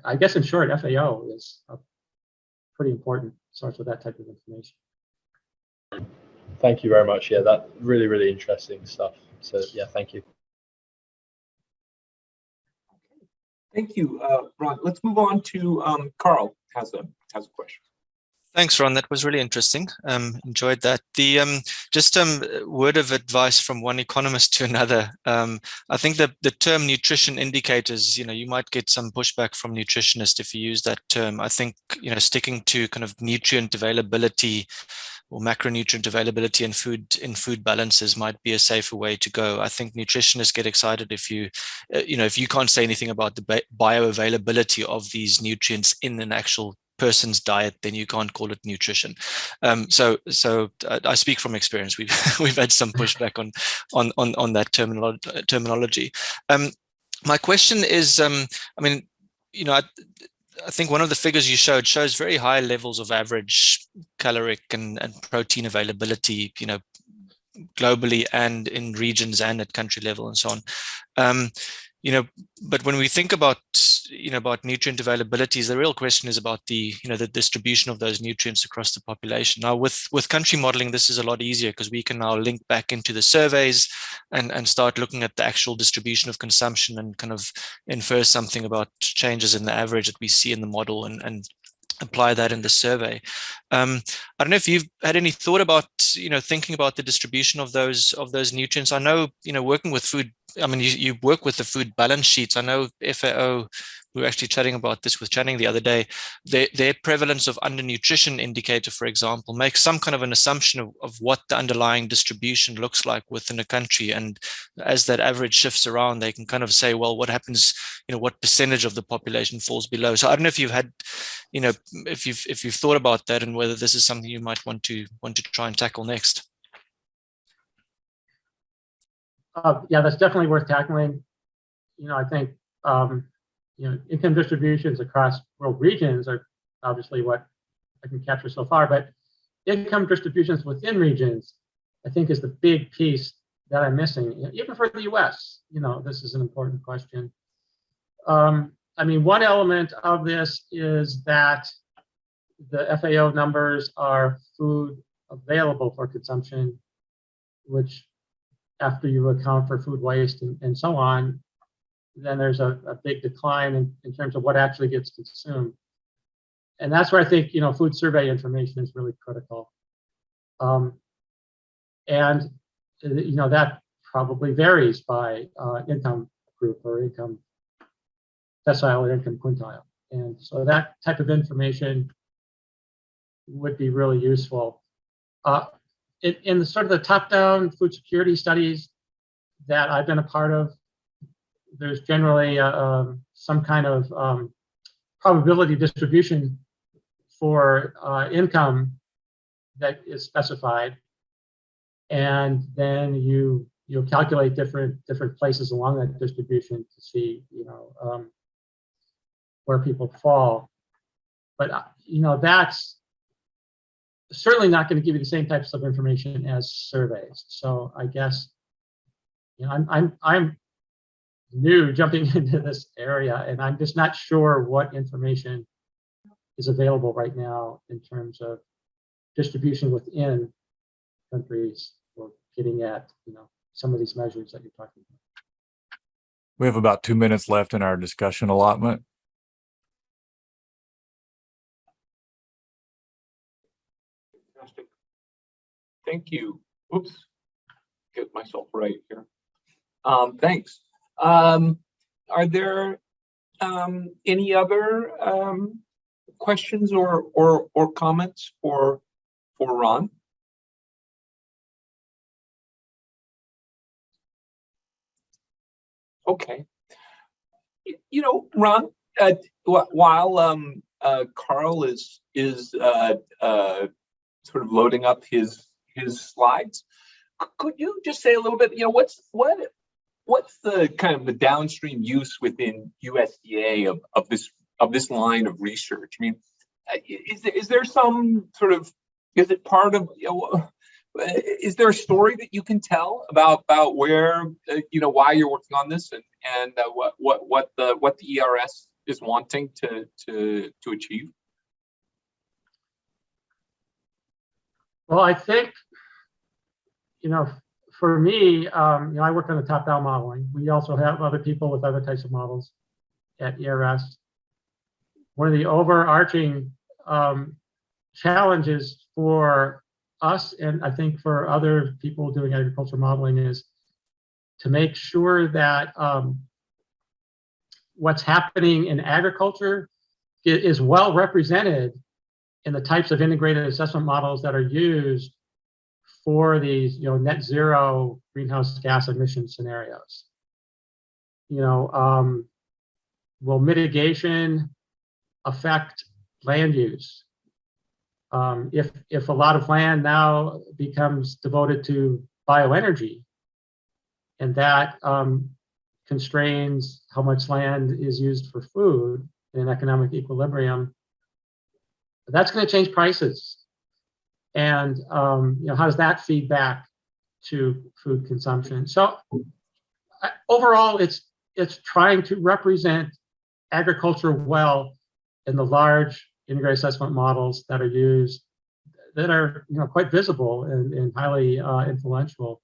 S6: I guess in short, FAO is a pretty important source of that type of information.
S9: Thank you very much. Yeah, that really, really interesting stuff. So yeah, thank you.
S1: Thank you, Ron. Let's move on to Karl has a question.
S5: Thanks, Ron. That was really interesting. Enjoyed that. The just word of advice from one economist to another. I think that the term nutrition indicators, you might get some pushback from nutritionists if you use that term. I think sticking to kind of nutrient availability or macronutrient availability in food balances might be a safer way to go. I think nutritionists get excited if you can't say anything about the bioavailability of these nutrients in an actual person's diet, then you can't call it nutrition. So I speak from experience. We've had some pushback on that terminology. My question is, I think one of the figures you showed shows very high levels of average caloric and protein availability, globally and in regions and at country level and so on. But when we think about nutrient availabilities, the real question is about the distribution of those nutrients across the population. Now, with country modeling, this is a lot easier because we can now link back into the surveys and start looking at the actual distribution of consumption and kind of infer something about changes in the average that we see in the model and apply that in the survey. I don't know if you've had any thought about, thinking about the distribution of those nutrients. I know, working with food, you work with the food balance sheets. I know FAO, we were actually chatting about this with Channing the other day, their prevalence of undernutrition indicator, for example, makes some kind of an assumption of what the underlying distribution looks like within a country. And as that average shifts around, they can kind of say, well, what happens, what percentage of the population falls below. So I don't know if you've had, if you've thought about that and whether this is something you might want to try and tackle next.
S6: yeah, that's definitely worth tackling. I think income distributions across world regions are obviously what I can capture so far, but income distributions within regions, I think, is the big piece that I'm missing. Even for the U.S., this is an important question. One element of this is that the FAO numbers are food available for consumption, which, after you account for food waste and so on, then there's a big decline in terms of what actually gets consumed. And that's where I think, food survey information is really critical. And, that probably varies by income group or income decile or income quintile. And so that type of information would be really useful. In the sort of the top-down food security studies that I've been a part of, there's generally some kind of probability distribution for income that is specified, and then you calculate different places along that distribution to see where people fall. But that's certainly not going to give you the same types of information as surveys. So I guess I'm new jumping into this area, and I'm just not sure what information is available right now in terms of distribution within countries or getting at some of these measures that you're talking about.
S3: We have about 2 minutes left in our discussion allotment.
S1: Fantastic. Thank you. Oops. Get myself right here. Thanks. Are there any other questions or comments for Ron? Okay. Ron, while Karl is sort of loading up his slides, could you just say a little bit? What's the kind of the downstream use within USDA of this line of research? I mean, is there some sort of, is it part of, is there a story that you can tell about where why you're working on this and what the ERS is wanting to achieve?
S6: Well, I think for me, I work on the top-down modeling. We also have other people with other types of models at ERS. One of the overarching challenges for us, and I think for other people doing agriculture modeling, is to make sure that what's happening in agriculture is well represented in the types of integrated assessment models that are used for these, net zero greenhouse gas emission scenarios. Will mitigation affect land use? If a lot of land now becomes devoted to bioenergy, and that constrains how much land is used for food in an economic equilibrium, that's going to change prices. And how does that feed back to food consumption? So overall, it's trying to represent agriculture well in the large integrated assessment models that are used, that are quite visible and highly influential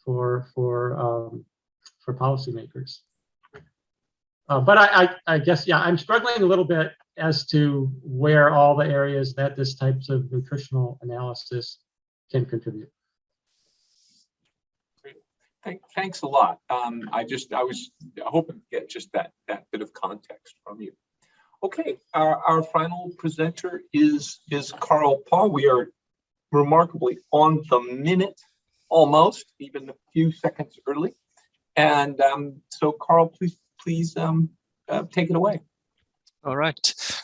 S6: for policymakers. But I guess, I'm struggling a little bit as to where all the areas that this types of nutritional analysis can contribute.
S1: Great. Thanks a lot. I was hoping to get just that bit of context from you. Okay, our final presenter is Karl Pauw. We are remarkably on the minute, almost, even a few seconds early. And so, Karl, please take it away.
S5: All right.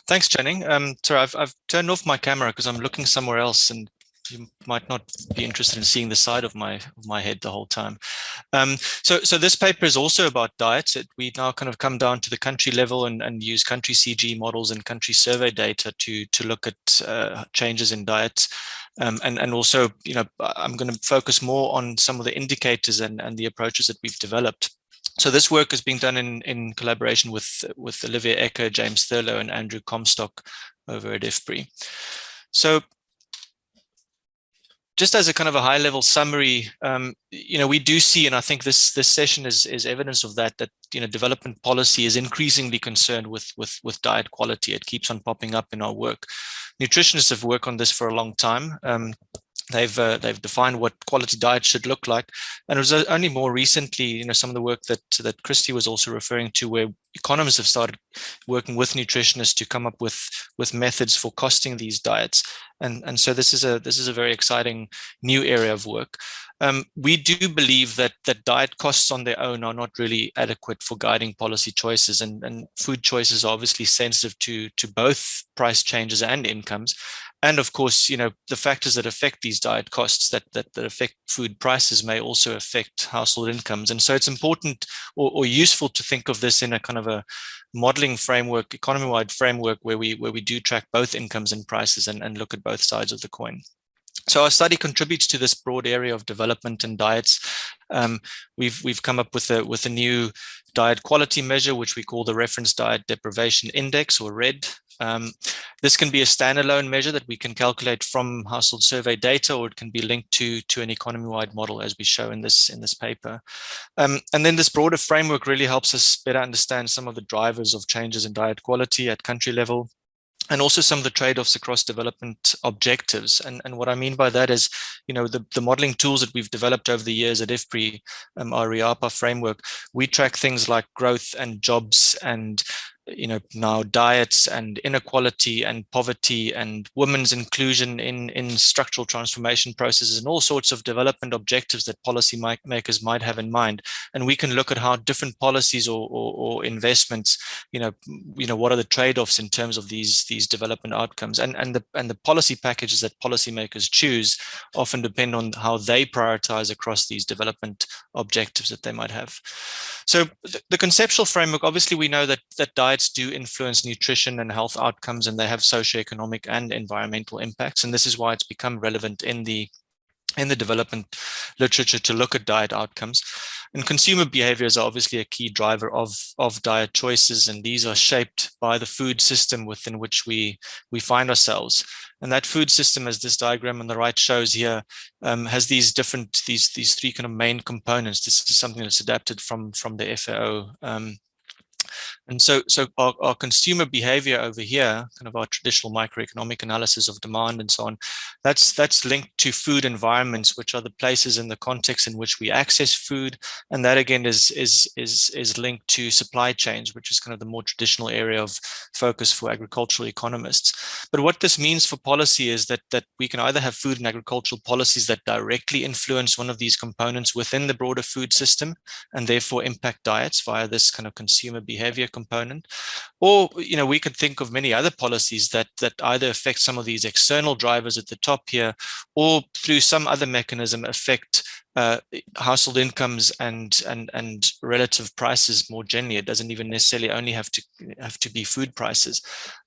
S5: Thanks, Channing. Sorry, I've turned off my camera because I'm looking somewhere else, and you might not be interested in seeing the side of my head the whole time. So this paper is also about diets. We now kind of come down to the country level and use country CG models and country survey data to look at changes in diets. And also, I'm going to focus more on some of the indicators and the approaches that we've developed. So this work is being done in collaboration with Olivia Ecker, James Thurlow, and Andrew Comstock over at IFPRI. So just as a kind of a high level summary, we do see, and I think this session is evidence of that development policy is increasingly concerned with diet quality. It keeps on popping up in our work. Nutritionists have worked on this for a long time. They've defined what quality diet should look like, and it was only more recently, some of the work that Kristi was also referring to, where economists have started working with nutritionists to come up with methods for costing these diets, and so this is a very exciting new area of work. We do believe that diet costs on their own are not really adequate for guiding policy choices, and food choices are obviously sensitive to both price changes and incomes. And of course, the factors that affect these diet costs that affect food prices may also affect household incomes. And so it's important or useful to think of this in a kind of a modeling framework, economy-wide framework, where we do track both incomes and prices and look at both sides of the coin. So our study contributes to this broad area of development and diets. We've come up with a new diet quality measure, which we call the Reference Diet Deprivation Index, or RED. This can be a standalone measure that we can calculate from household survey data, or it can be linked to an economy-wide model, as we show in this paper. And then this broader framework really helps us better understand some of the drivers of changes in diet quality at country level, and also some of the trade-offs across development objectives. And what I mean by that is, the modeling tools that we've developed over the years at IFPRI, our RIAPA framework, we track things like growth and jobs and now diets and inequality and poverty and women's inclusion in structural transformation processes and all sorts of development objectives that policy makers might have in mind. And we can look at how different policies or investments, what are the trade-offs in terms of these development outcomes, and the policy packages that policymakers choose often depend on how they prioritize across these development objectives that they might have. So the conceptual framework, obviously we know that diets do influence nutrition and health outcomes, and they have socioeconomic and environmental impacts. And this is why it's become relevant in the development literature to look at diet outcomes. And consumer behaviors are obviously a key driver of diet choices, and these are shaped by the food system within which we find ourselves. And that food system, as this diagram on the right shows here, has these three kind of main components. This is something that's adapted from the FAO. And so our consumer behavior over here, kind of our traditional microeconomic analysis of demand and so on, that's linked to food environments, which are the places in the context in which we access food. And that again is linked to supply chains, which is kind of the more traditional area of focus for agricultural economists. But what this means for policy is that we can either have food and agricultural policies that directly influence one of these components within the broader food system and therefore impact diets via this kind of consumer behavior component, or we could think of many other policies that either affect some of these external drivers at the top here, or through some other mechanism affect household incomes and relative prices more generally. It doesn't even necessarily only have to be food prices,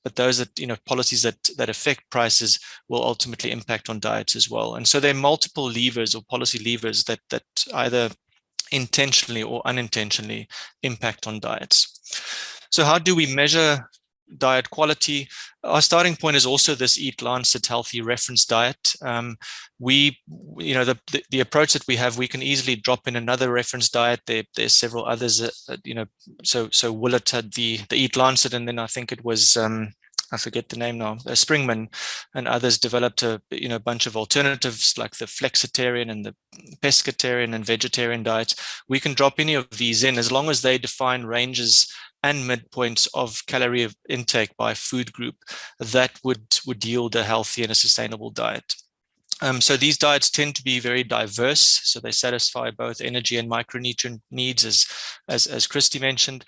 S5: but those that policies that affect prices will ultimately impact on diets as well. And so there are multiple levers or policy levers that either intentionally or unintentionally impact on diets. So how do we measure diet quality? Our starting point is also this Eat Lancet Healthy Reference Diet. The approach that we have, we can easily drop in another reference diet. There's several others. So Willett had the Eat Lancet, and then I think it was I forget the name now, Springman and others developed a bunch of alternatives like the flexitarian and the pescatarian and vegetarian diets. We can drop any of these in as long as they define ranges and midpoints of calorie intake by food group that would yield a healthy and a sustainable diet. So these diets tend to be very diverse. So they satisfy both energy and micronutrient needs, as Kristi mentioned.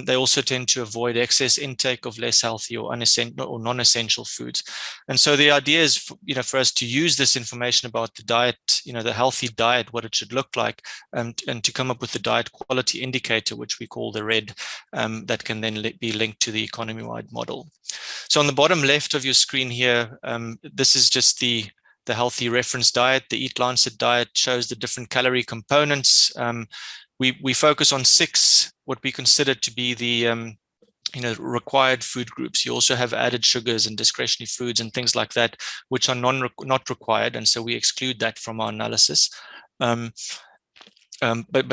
S5: They also tend to avoid excess intake of less healthy or non-essential foods. And so the idea is, for us to use this information about the diet, the healthy diet, what it should look like, and to come up with the diet quality indicator, which we call the RED, that can then be linked to the economy-wide model. So on the bottom left of your screen here, this is just the healthy reference diet. The Eat Lancet diet shows the different calorie components. We focus on 6, what we consider to be the required food groups. You also have added sugars and discretionary foods and things like that, which are not required, and so we exclude that from our analysis. But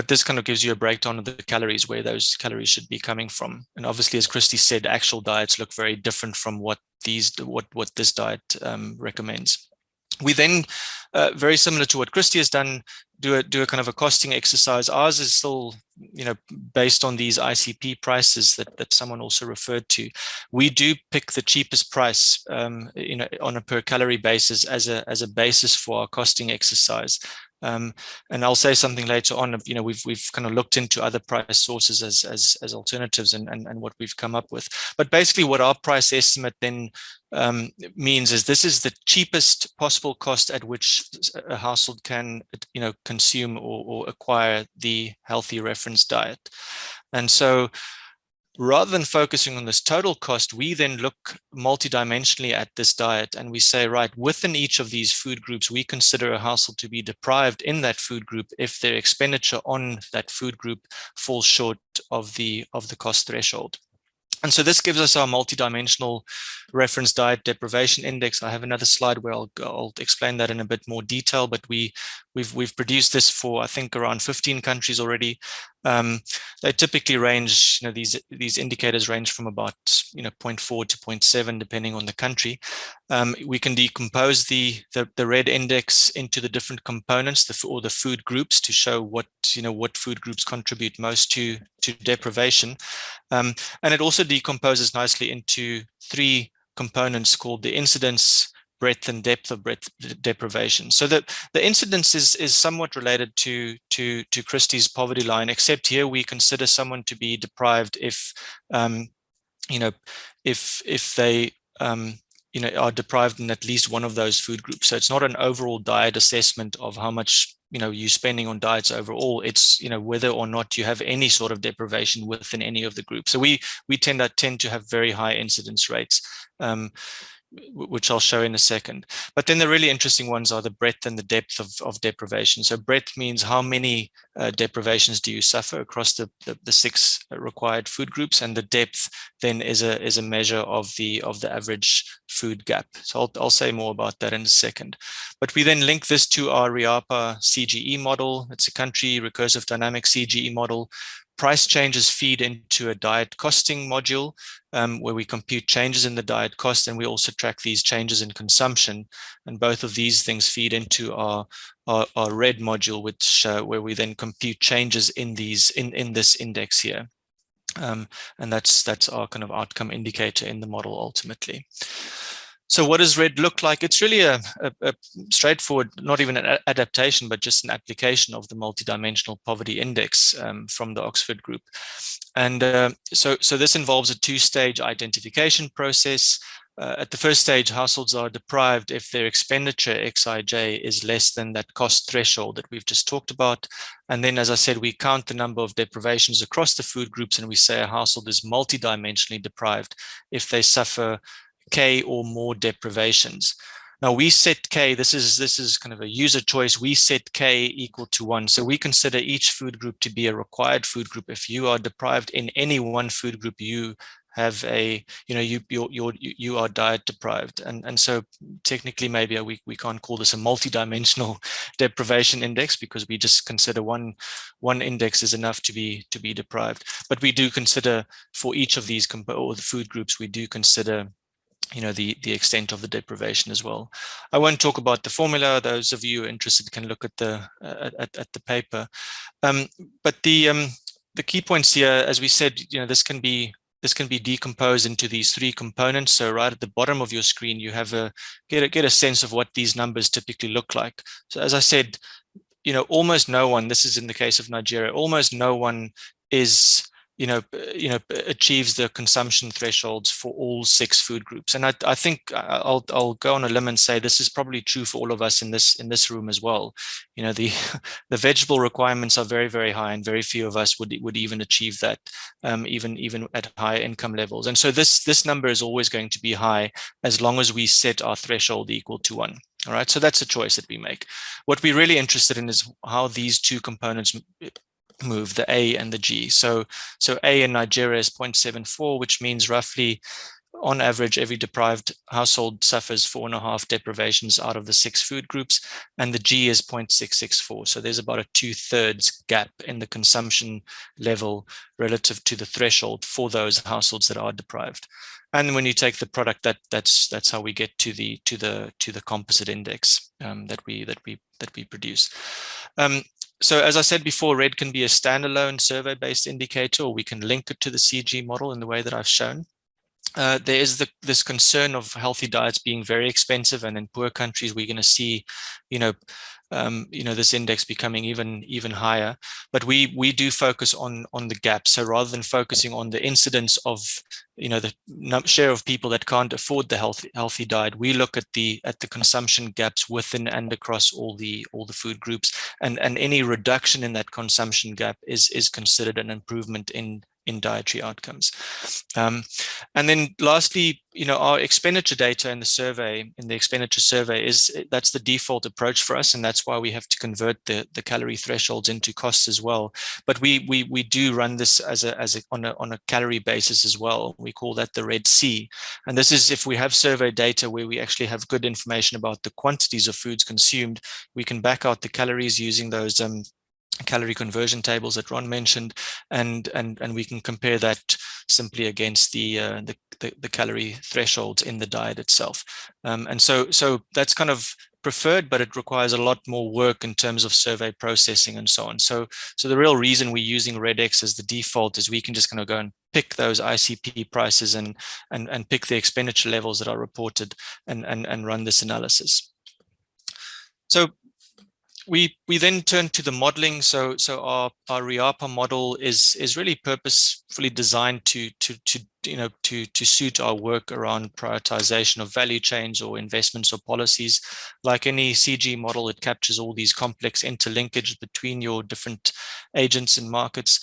S5: this kind of gives you a breakdown of the calories, where those calories should be coming from. And obviously, as Kristi said, actual diets look very different from what this diet recommends. We then, very similar to what Kristi has done, do a kind of a costing exercise. Ours is still, based on these ICP prices that someone also referred to. We do pick the cheapest price, on a per calorie basis as a basis for our costing exercise. And I'll say something later on. We've kind of looked into other price sources as alternatives and what we've come up with. But basically, what our price estimate then means is this is the cheapest possible cost at which a household can, consume or acquire the healthy reference diet. And so, rather than focusing on this total cost, we then look multidimensionally at this diet and we say, right, within each of these food groups, we consider a household to be deprived in that food group if their expenditure on that food group falls short of the cost threshold. And so this gives us our multidimensional reference diet deprivation index. I have another slide where I'll explain that in a bit more detail, but we've produced this for, I think, around 15 countries already. They typically range, these indicators range from about 0.4 to 0.7 depending on the country. We can decompose the red index into the different components or the food groups to show what food groups contribute most to deprivation. And it also decomposes nicely into 3 components called the incidence, breadth, and depth of deprivation. So the incidence is somewhat related to Kristi's poverty line, except here we consider someone to be deprived if they are deprived in at least one of those food groups. So it's not an overall diet assessment of how much you're spending on diets overall. It's whether or not you have any sort of deprivation within any of the groups. So we tend to have very high incidence rates, which I'll show in a second. But then the really interesting ones are the breadth and the depth of deprivation. So breadth means how many deprivations do you suffer across the 6 required food groups, and the depth then is a measure of the average food gap. So I'll say more about that in a second. But we then link this to our RIAPA CGE model. It's a country recursive dynamic CGE model. Price changes feed into a diet costing module where we compute changes in the diet cost, and we also track these changes in consumption. And both of these things feed into our RED module, which where we then compute changes in this index here. And that's our kind of outcome indicator in the model ultimately. So what does RED look like? It's really a straightforward, not even an adaptation, but just an application of the multidimensional poverty index from the Oxford group. And so this involves a 2-stage identification process. At the first stage, households are deprived if their expenditure XIJ is less than that cost threshold that we've just talked about. And then, as I said, we count the number of deprivations across the food groups, and we say a household is multidimensionally deprived if they suffer K or more deprivations. Now we set K, this is kind of a user choice. We set K equal to 1. So we consider each food group to be a required food group. If you are deprived in any one food group, you have you are diet deprived. And so technically maybe we can't call this a multidimensional deprivation index because we just consider one index is enough to be deprived. But we do consider for each of these or the food groups, we do consider the extent of the deprivation as well. I won't talk about the formula. Those of you who are interested can look at the paper. But the key points here, as we said, this can be this can be decomposed into these three components. So right at the bottom of your screen, you have get a sense of what these numbers typically look like. So as I said, almost no one, this is in the case of Nigeria, almost no one is achieves the consumption thresholds for all 6 food groups. And I think I'll go on a limb and say this is probably true for all of us in this room as well. The vegetable requirements are very, very high, and very few of us would even achieve that, even at higher income levels. And so this number is always going to be high as long as we set our threshold equal to 1. All right, so that's a choice that we make. What we're really interested in is how these two components move, the A and the G. So A in Nigeria is 0.74, which means roughly on average, every deprived household suffers 4.5 deprivations out of the 6 food groups, and the G is 0.664. So there's about a 2/3 gap in the consumption level relative to the threshold for those households that are deprived. And when you take the product, that's how we get to the composite index that we produce. So as I said before, red can be a standalone survey-based indicator, or we can link it to the CG model in the way that I've shown. There is this concern of healthy diets being very expensive, and in poor countries we're going to see, this index becoming even higher. But we do focus on the gap. So rather than focusing on the incidence of the share of people that can't afford the healthy diet, we look at the consumption gaps within and across all the food groups, and any reduction in that consumption gap is considered an improvement in dietary outcomes. And then lastly, our expenditure data in the expenditure survey that's the default approach for us, and that's why we have to convert the calorie thresholds into costs as well. But we do run this on a calorie basis as well. We call that the red C. And this is if we have survey data where we actually have good information about the quantities of foods consumed, we can back out the calories using those calorie conversion tables that Ron mentioned, and we can compare that simply against the calorie thresholds in the diet itself. And so that's kind of preferred, but it requires a lot more work in terms of survey processing and so on. So the real reason we're using RedX as the default is we can just kind of go and pick those ICP prices and pick the expenditure levels that are reported and run this analysis. So we then turn to the modeling. So our RIAPA model is really purposefully designed to suit our work around prioritization of value chains or investments or policies. Like any CG model, it captures all these complex interlinkage between your different agents and markets.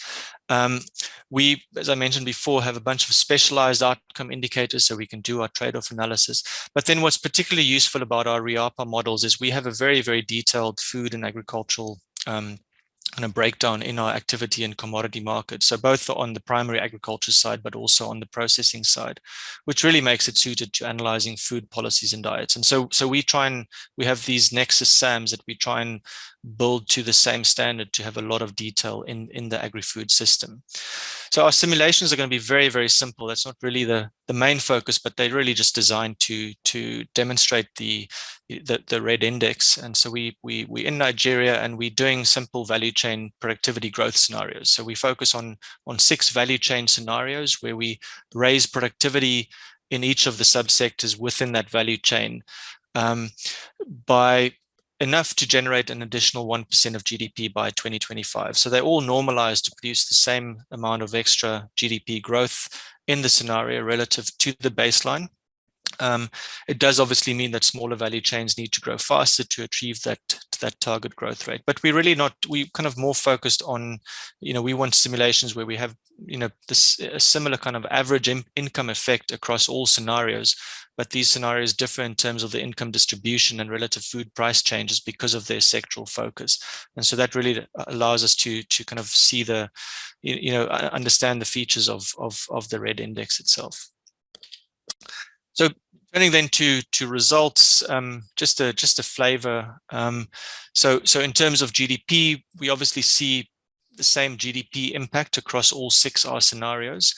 S5: We, as I mentioned before, have a bunch of specialized outcome indicators so we can do our trade-off analysis. But then what's particularly useful about our RIAPA models is we have a very, very detailed food and agricultural kind of breakdown in our activity and commodity markets. So both on the primary agriculture side, but also on the processing side, which really makes it suited to analyzing food policies and diets. And so we have these Nexus SAMs that we try and build to the same standard to have a lot of detail in the agri-food system. So our simulations are going to be very, very simple. That's not really the main focus, but they're really just designed to demonstrate the red index. And so we're in Nigeria, and we're doing simple value chain productivity growth scenarios. So we focus on 6 value chain scenarios where we raise productivity in each of the subsectors within that value chain by enough to generate an additional 1% of GDP by 2025. So they're all normalized to produce the same amount of extra GDP growth in the scenario relative to the baseline. It does obviously mean that smaller value chains need to grow faster to achieve that target growth rate. But we kind of more focused on, we want simulations where we have, a similar kind of average income effect across all scenarios. But these scenarios differ in terms of the income distribution and relative food price changes because of their sectoral focus. And so that really allows us to kind of see understand the features of the red index itself. So turning then to results, just a flavor. So in terms of GDP, we obviously see the same GDP impact across all 6 R scenarios.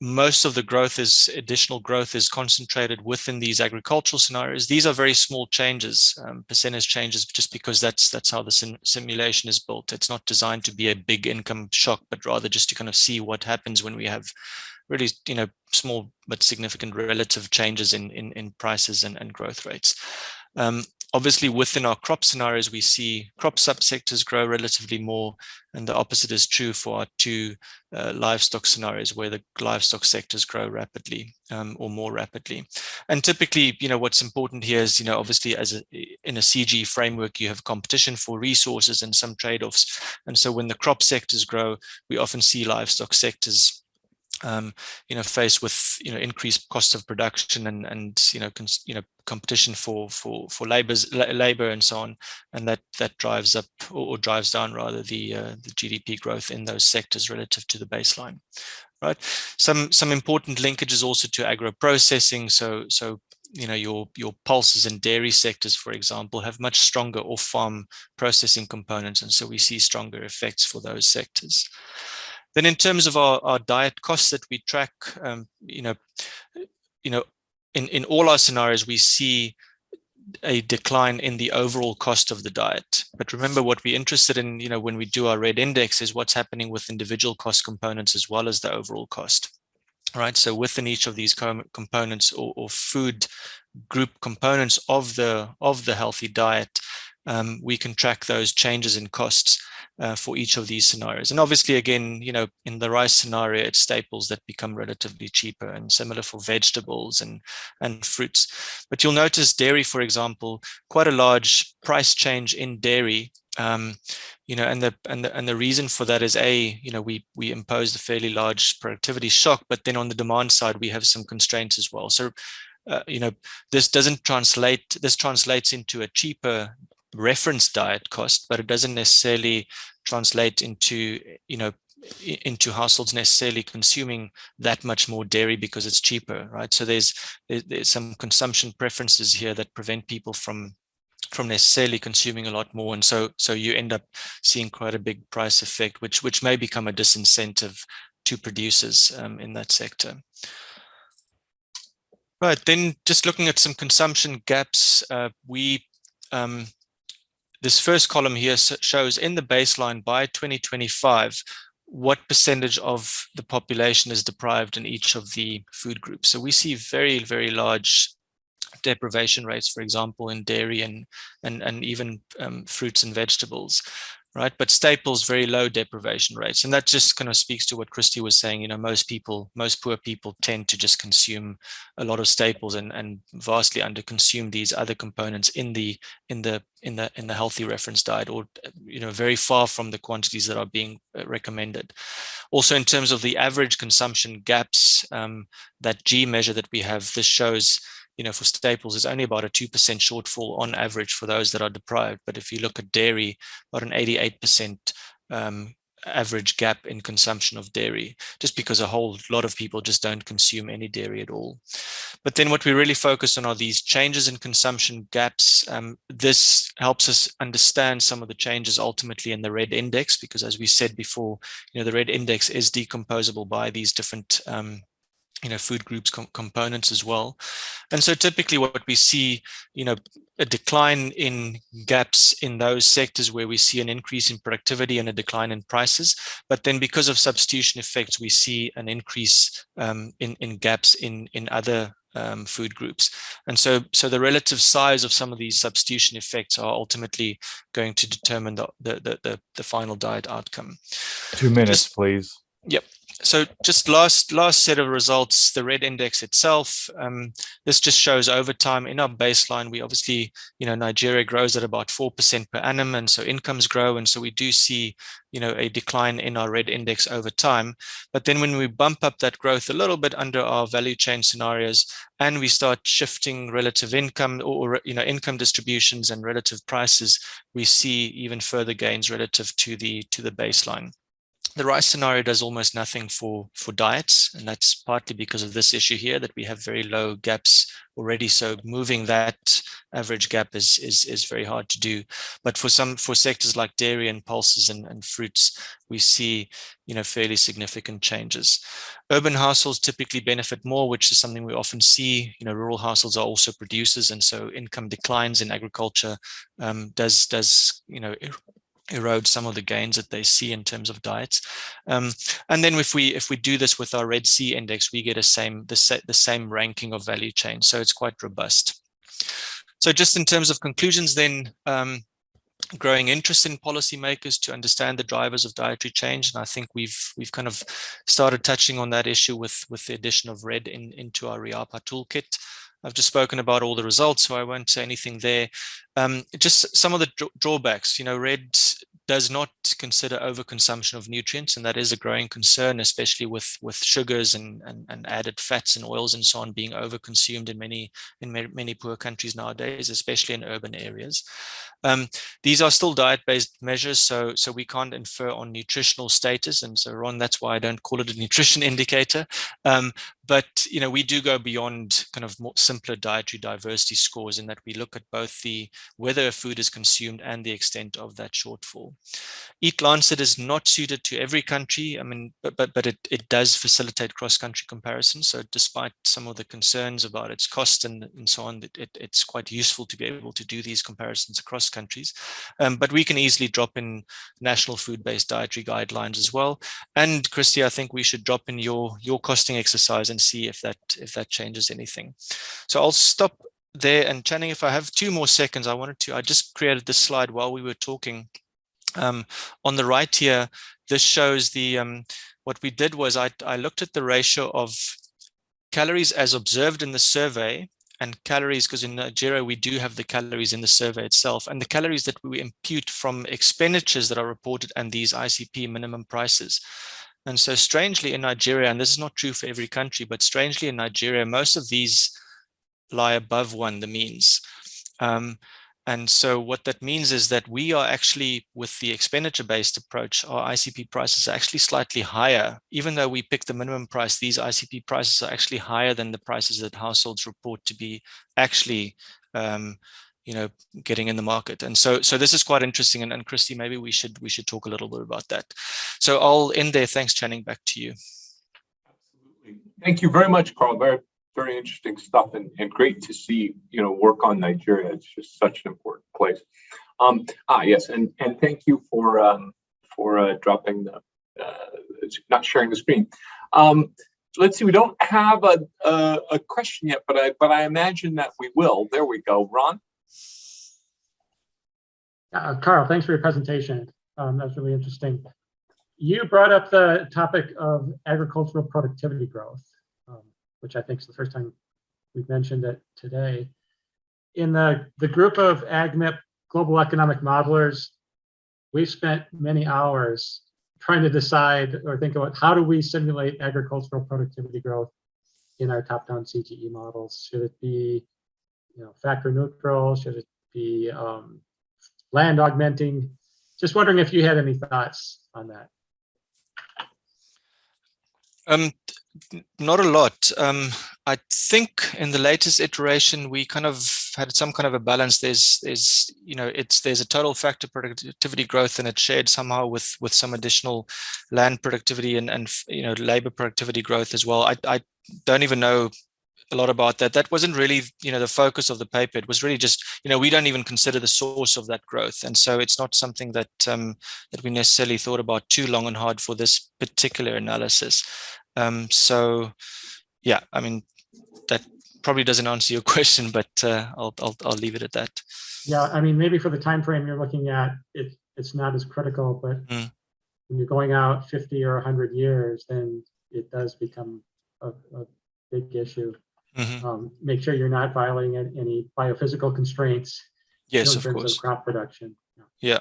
S5: Most of the additional growth is concentrated within these agricultural scenarios. These are very small changes, percentage changes, just because that's how the simulation is built. It's not designed to be a big income shock, but rather just to kind of see what happens when we have really, small but significant relative changes in prices and growth rates. Obviously, within our crop scenarios, we see crop subsectors grow relatively more, and the opposite is true for our two livestock scenarios, where the livestock sectors grow rapidly or more rapidly. And typically, what's important here is, obviously, in a CG framework, you have competition for resources and some trade-offs. And so when the crop sectors grow, we often see livestock sectors faced with increased costs of production and competition for labor and so on, and that drives up or drives down rather the GDP growth in those sectors relative to the baseline. Right. Some important linkages also to agro-processing. So your pulses and dairy sectors, for example, have much stronger off-farm processing components, and so we see stronger effects for those sectors. Then in terms of our diet costs that we track, in all our scenarios, we see a decline in the overall cost of the diet. But remember, what we're interested in, when we do our red index, is what's happening with individual cost components as well as the overall cost. Right. So within each of these components or food group components of the healthy diet, we can track those changes in costs for each of these scenarios. And obviously, again, in the rice scenario, it's staples that become relatively cheaper, and similar for vegetables and fruits. But you'll notice dairy, for example, quite a large price change in dairy. And the reason for that is we imposed a fairly large productivity shock, but then on the demand side, we have some constraints as well. So, this translates into a cheaper reference diet cost, but it doesn't necessarily translate into households necessarily consuming that much more dairy because it's cheaper, right? So there's some consumption preferences here that prevent people from necessarily consuming a lot more, and so you end up seeing quite a big price effect, which may become a disincentive to producers in that sector. Right, then just looking at some consumption gaps, this first column here shows in the baseline by 2025, what percentage of the population is deprived in each of the food groups. So we see very, very large deprivation rates, for example, in dairy and even fruits and vegetables, right? But staples, very low deprivation rates. And that just kind of speaks to what Kristi was saying. Most poor people tend to just consume a lot of staples and vastly underconsume these other components in the healthy reference diet, or very far from the quantities that are being recommended. Also, in terms of the average consumption gaps, that G measure that we have, this shows for staples, is only about a 2% shortfall on average for those that are deprived. But if you look at dairy, about an 88% average gap in consumption of dairy, just because a whole lot of people just don't consume any dairy at all. But then what we really focus on are these changes in consumption gaps. This helps us understand some of the changes ultimately in the red index, because as we said before, the red index is decomposable by these different food groups components as well. And so typically what we see, a decline in gaps in those sectors where we see an increase in productivity and a decline in prices. But then because of substitution effects, we see an increase in gaps in other food groups. And so the relative size of some of these substitution effects are ultimately going to determine the final diet outcome.
S3: 2 minutes, please.
S5: Yep. So just last set of results, the red index itself, this just shows over time in our baseline, we obviously, Nigeria grows at about 4% per annum. And so incomes grow. And so we do see, a decline in our red index over time. But then when we bump up that growth a little bit under our value chain scenarios, and we start shifting relative income or income distributions and relative prices, we see even further gains relative to the baseline. The rice scenario does almost nothing for diets, and that's partly because of this issue here, that we have very low gaps already. So moving that average gap is very hard to do. But for sectors like dairy and pulses and fruits, we see fairly significant changes. Urban households typically benefit more, which is something we often see. Rural households are also producers, and so income declines in agriculture does erode some of the gains that they see in terms of diets. And then if we do this with our Red Sea index, we get the same ranking of value chain. So it's quite robust. So just in terms of conclusions then, growing interest in policymakers to understand the drivers of dietary change. And I think we've kind of started touching on that issue with the addition of RED into our RIAPA toolkit. I've just spoken about all the results, so I won't say anything there. Just some of the drawbacks. RED does not consider overconsumption of nutrients, and that is a growing concern, especially with sugars and added fats and oils and so on being overconsumed in many poor countries nowadays, especially in urban areas. These are still diet-based measures, so we can't infer on nutritional status, and so Ron, that's why I don't call it a nutrition indicator. But we do go beyond kind of more simpler dietary diversity scores in that we look at both the whether a food is consumed and the extent of that shortfall. Eat Lancet is not suited to every country. I mean, but it does facilitate cross-country comparisons. So despite some of the concerns about its cost and so on, it's quite useful to be able to do these comparisons across countries. But we can easily drop in national food-based dietary guidelines as well. And Kristi, I think we should drop in your costing exercise and see if that changes anything. So I'll stop there. And Channing, if I have 2 more seconds, I just created this slide while we were talking. On the right here, this shows what we did was I looked at the ratio of calories as observed in the survey and calories, because in Nigeria, we do have the calories in the survey itself, and the calories that we impute from expenditures that are reported and these ICP minimum prices. And so strangely in Nigeria, and this is not true for every country, but strangely in Nigeria, most of these lie above 1, the means. And so what that means is that we are actually, with the expenditure-based approach, our ICP prices are actually slightly higher. Even though we pick the minimum price, these ICP prices are actually higher than the prices that households report to be actually getting in the market. And so this is quite interesting. And Kristi, maybe we should talk a little bit about that. So I'll end there. Thanks, Channing. Back to you.
S1: Absolutely. Thank you very much, Karl. Very interesting stuff, and great to see work on Nigeria. It's just such an important place. Yes, and thank you for dropping not sharing the screen. Let's see, we don't have a question yet, but I imagine that we will. There we go, Ron.
S6: Karl, thanks for your presentation. That's really interesting. You brought up the topic of agricultural productivity growth, which I think is the first time we've mentioned it today. In the group of AgMIP global economic modelers, we've spent many hours trying to decide or think about how do we simulate agricultural productivity growth in our top-down CGE models. Should it be factor neutral? Should it be land augmenting? Just wondering if you had any thoughts on that.
S5: Not a lot. I think in the latest iteration, we kind of had some kind of a balance. There's a total factor productivity growth, and it's shared somehow with some additional land productivity and labor productivity growth as well. I don't even know a lot about that. That wasn't really the focus of the paper. It was really just we don't even consider the source of that growth, and so it's not something that that we necessarily thought about too long and hard for this particular analysis. So yeah, I mean, that probably doesn't answer your question, but I'll leave it at that.
S6: Yeah, I mean, maybe for the time frame you're looking at, it's not as critical, but when you're going out 50 or 100 years, then it does become a big issue. Make sure you're not violating any biophysical constraints.
S5: Yes,
S6: in terms
S5: of course.
S6: Of crop production.
S5: Yeah.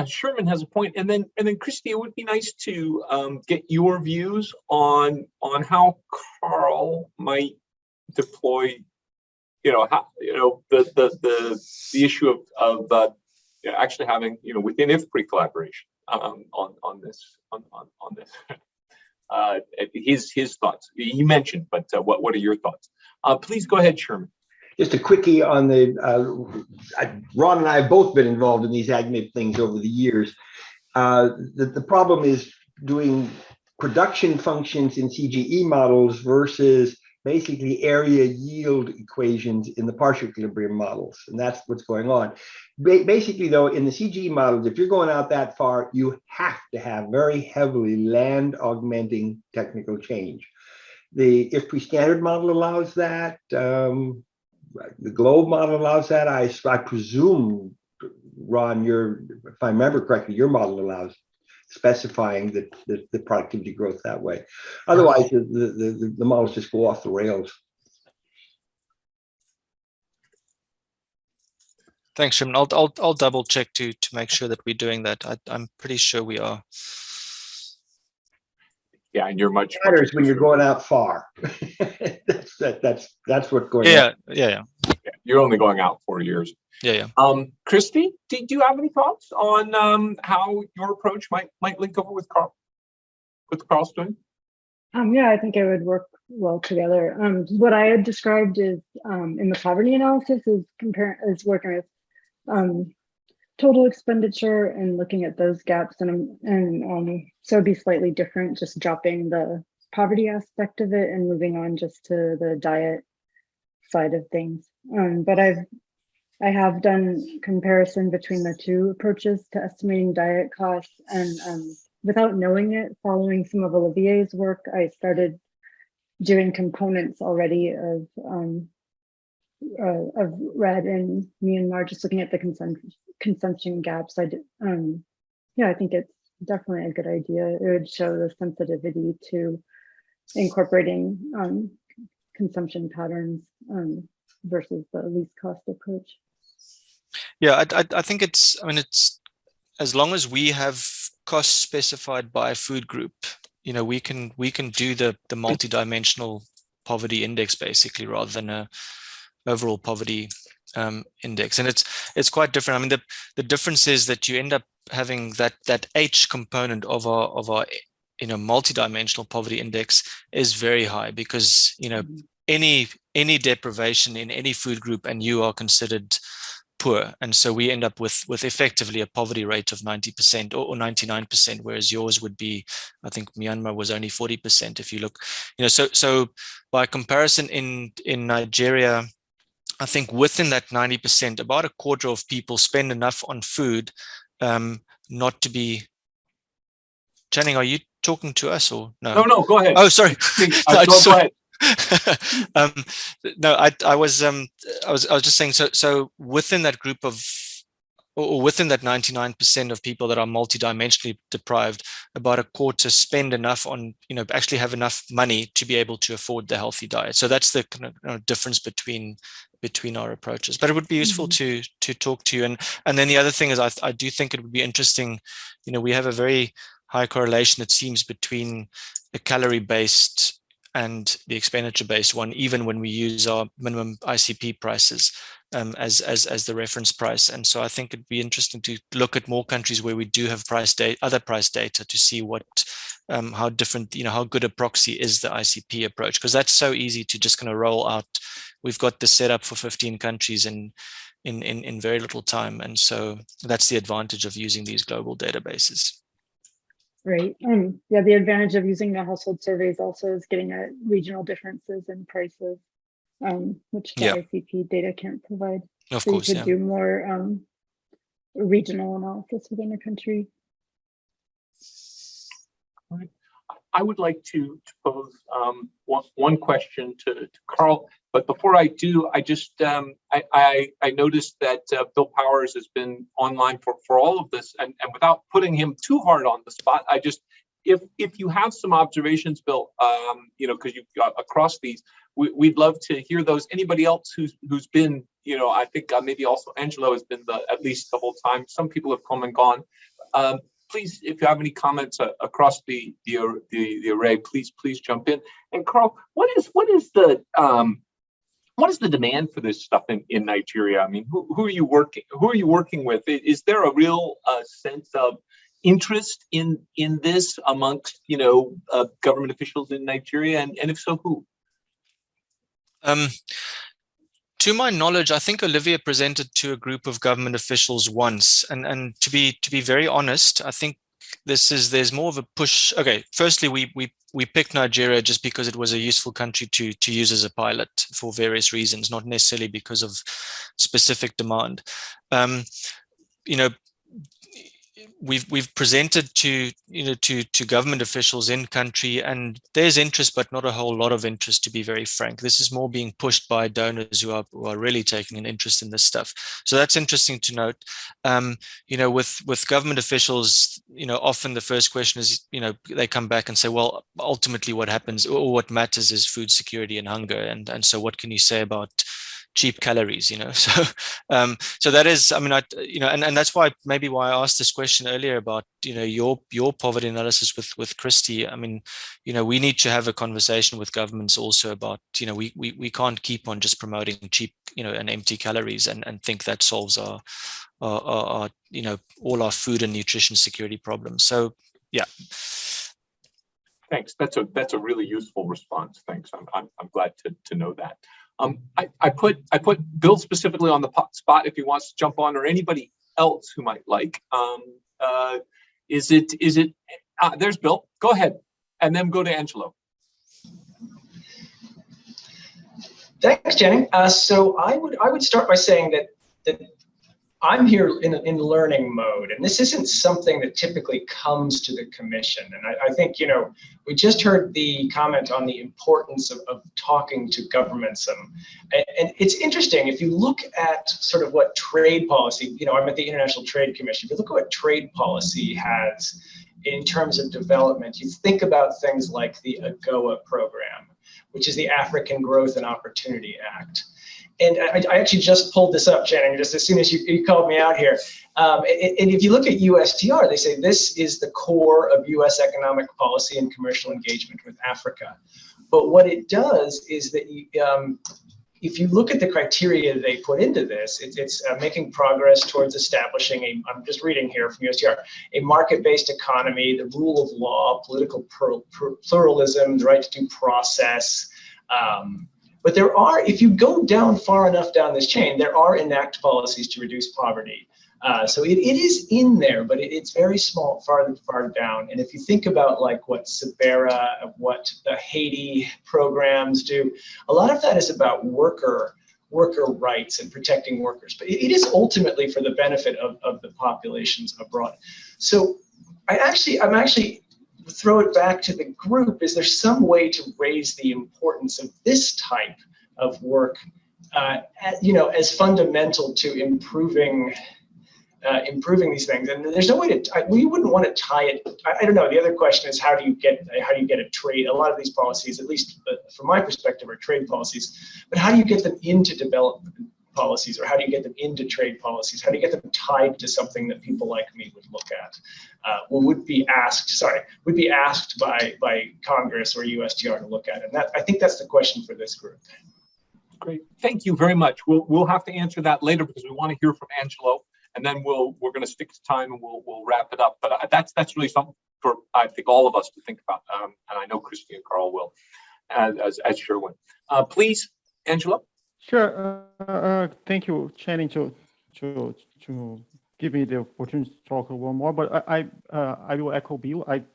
S1: Sherman has a point, and then Kristi, it would be nice to get your views on how Karl might deploy, the issue of actually having within IFPRI collaboration on this his thoughts. You mentioned, but what are your thoughts? Please go ahead, Sherman.
S7: Just a quickie on Ron and I have both been involved in these AgMIP things over the years. The problem is doing production functions in CGE models versus basically area yield equations in the partial equilibrium models, and that's what's going on. Basically, though, in the CG models, if you're going out that far, you have to have very heavily land augmenting technical change. The IFPRI standard model allows that. The GLOBE model allows that. I presume, Ron, if I remember correctly, your model allows specifying the productivity growth that way. Otherwise, the models just go off the rails.
S5: Thanks, Sherwin. I'll double check to make sure that we're doing that. I'm pretty sure we are.
S1: Yeah, and you're much
S7: matters when you're going out far. that's what's going on.
S5: Yeah.
S1: You're only going out 4 years.
S5: Yeah.
S1: Kristi, do you have any thoughts on how your approach might link over with Karl? What Karl's doing?
S2: Yeah, I think it would work well together. What I had described is in the poverty analysis is working with total expenditure and looking at those gaps, and so it'd be slightly different, just dropping the poverty aspect of it and moving on just to the diet side of things. But I have done comparison between the two approaches to estimating diet costs, and without knowing it, following some of Olivier's work, I started doing components already of RED in Myanmar, just looking at the consumption gaps. I think it's definitely a good idea. It would show the sensitivity to incorporating consumption patterns versus the least cost approach.
S5: Yeah, I think it's as long as we have costs specified by food group, we can do the multidimensional poverty index basically, rather than a overall poverty index. And it's quite different. The difference is that you end up having that H component of our multidimensional poverty index is very high, because any deprivation in any food group and you are considered poor, and so we end up with effectively a poverty rate of 90% or 99%, whereas yours would be, I think Myanmar was only 40%. If you look, so by comparison, in Nigeria, I think within that 90%, about a quarter of people spend enough on food not to be. Channing, are you talking to us or no?
S1: No, go ahead.
S5: Oh, sorry.
S1: Go ahead.
S5: No, I was just saying, so within that group of, or within that 99% of people that are multidimensionally deprived, about a quarter spend enough on, actually have enough money to be able to afford the healthy diet. So that's the kind of difference between our approaches. But it would be useful to talk to you. And then the other thing is, I do think it would be interesting. We have a very high correlation, it seems, between the calorie-based and the expenditure-based one, even when we use our minimum ICP prices as the reference price. And so I think it'd be interesting to look at more countries where we do have other price data, to see how different, how good a proxy is the ICP approach, because that's so easy to just kind of roll out. We've got this set up for 15 countries in very little time, and so that's the advantage of using these global databases.
S2: Right. Yeah, the advantage of using the household surveys also is getting at regional differences in prices, which the ICP data can't provide.
S5: Of
S2: so
S5: course,
S2: you could do more regional analysis within a country.
S1: I would like to pose one question to Karl, but before I do, I just I noticed that Bill Powers has been online for all of this, and without putting him too hard on the spot, I just, if you have some observations, Bill, because you've got across these, we'd love to hear those. Anybody else who's been, I think maybe also Angelo has been at least the whole time. Some people have come and gone. Please, if you have any comments across the array, please jump in. And Karl, what is the demand for this stuff in Nigeria? I mean, who are you working with? Is there a real sense of interest in this amongst government officials in Nigeria, and if so, who?
S5: To my knowledge, I think Olivier presented to a group of government officials once, and to be very honest, I think there's more of a push. Okay, firstly, we picked Nigeria just because it was a useful country to use as a pilot for various reasons, not necessarily because of specific demand. You know, we've presented to government officials in country, and there's interest, but not a whole lot of interest, to be very frank. This is more being pushed by donors who are really taking an interest in this stuff. So that's interesting to note. You know, with government officials, you know, often the first question is, you know, they come back and say, well, ultimately what happens or what matters is food security and hunger. And so what can you say about cheap calories, you know? So so that is, I mean, you know, and that's why I asked this question earlier about, you know, your poverty analysis with Kristi. I mean, you know, we need to have a conversation with governments also about, you know, we can't keep on just promoting cheap, you know, and empty calories and think that solves our you know, all our food and nutrition security problems. So yeah.
S1: Thanks. That's a really useful response. Thanks. I'm glad to know that. I put Bill specifically on the spot if he wants to jump on, or anybody else who might like. Is it? There's Bill. Go ahead, and then go to Angelo.
S10: Thanks, Jenny. So I would start by saying that I'm here in learning mode, and this isn't something that typically comes to the commission. And I think, you know, we just heard the comment on the importance of talking to governments. And it's interesting, if you look at sort of what trade policy, you know, I'm at the International Trade Commission. If you look at what trade policy has in terms of development, you think about things like the AGOA program, which is the African Growth and Opportunity Act. And I actually just pulled this up, Shannon, just as soon as you called me out here. And if you look at USTR, they say this is the core of US economic policy and commercial engagement with Africa. But what it does is that if you look at the criteria they put into this, it's making progress towards establishing I'm just reading here from USTR, a market-based economy, the rule of law, political pluralism, the right to due process. But there are, if you go down far enough down this chain, there are enact policies to reduce poverty. So it is in there, but it's very small, far down. And if you think about like what Sabera, what the Haiti programs do, a lot of that is about worker rights and protecting workers. But it is ultimately for the benefit of the populations abroad. So I'm actually throw it back to the group. Is there some way to raise the importance of this type of work, you know, as fundamental to improving these things? And there's no way to. We wouldn't want to tie it. I don't know. The other question is how do you get a trade? A lot of these policies, at least from my perspective, are trade policies. But how do you get them into development policies, or how do you get them into trade policies? How do you get them tied to something that people like me would look at, would be asked by Congress or USTR to look at? And I think that's the question for this group.
S1: Great, thank you very much. We'll have to answer that later because we want to hear from Angelo, and then we're going to stick to time and we'll wrap it up. But that's really something for I think all of us to think about, and I know Kristi and Karl will, as Sherwin. Please, Angelo.
S4: Sure. Thank you, Channing, to give me the opportunity to talk a little more. But I will echo Bill. I'm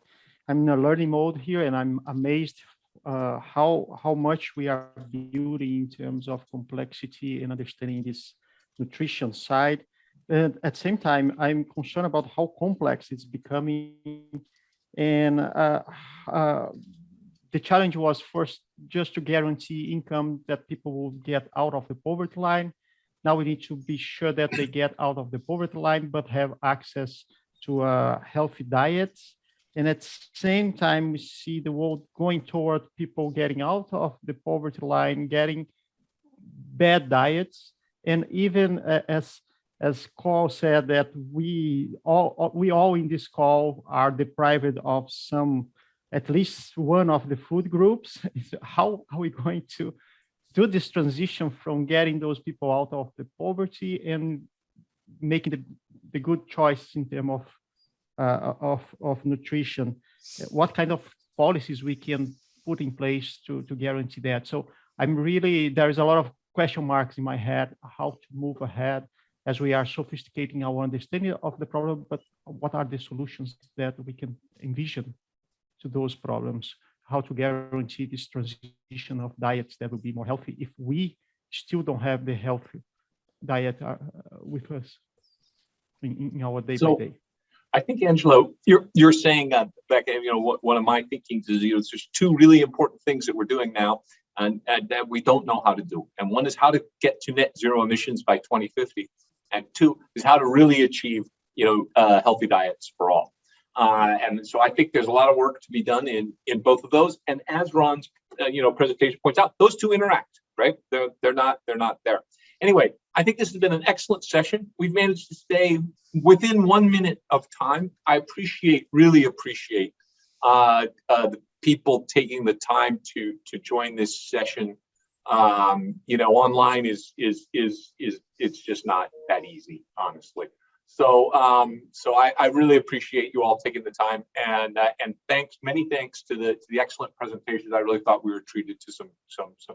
S4: in a learning mode here, and I'm amazed how much we are building in terms of complexity and understanding this nutrition side. And at the same time, I'm concerned about how complex it's becoming. And the challenge was first just to guarantee income that people will get out of the poverty line. Now we need to be sure that they get out of the poverty line, but have access to healthy diets. And at the same time, we see the world going toward people getting out of the poverty line, getting bad diets. And even as Karl said, that we all in this call are deprived of some, at least one of the food groups. How are we going to do this transition from getting those people out of the poverty and making the good choice in terms of nutrition? What kind of policies we can put in place to guarantee that? So there's a lot of question marks in my head, how to move ahead. as we are sophisticating our understanding of the problem, but what are the solutions that we can envision to those problems? How to guarantee this transition of diets that will be more healthy if we still don't have the healthy diet with us in our day by day.
S1: I think, Angelo, you're saying, Becca, one of my thinkings is, there's two really important things that we're doing now and that we don't know how to do. And one is how to get to net zero emissions by 2050. And two is how to really achieve, healthy diets for all. And so I think there's a lot of work to be done in both of those. And as Ron's, presentation points out, those two interact, right? They're not there. Anyway, I think this has been an excellent session. We've managed to stay within 1 minute of time. I really appreciate the people taking the time to join this session. Online is it's just not that easy, honestly. So I really appreciate you all taking the time, and many thanks to the excellent presentations. I really thought we were treated to some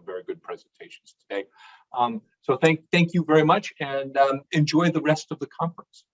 S1: very good presentations today. So thank you very much, and enjoy the rest of the conference.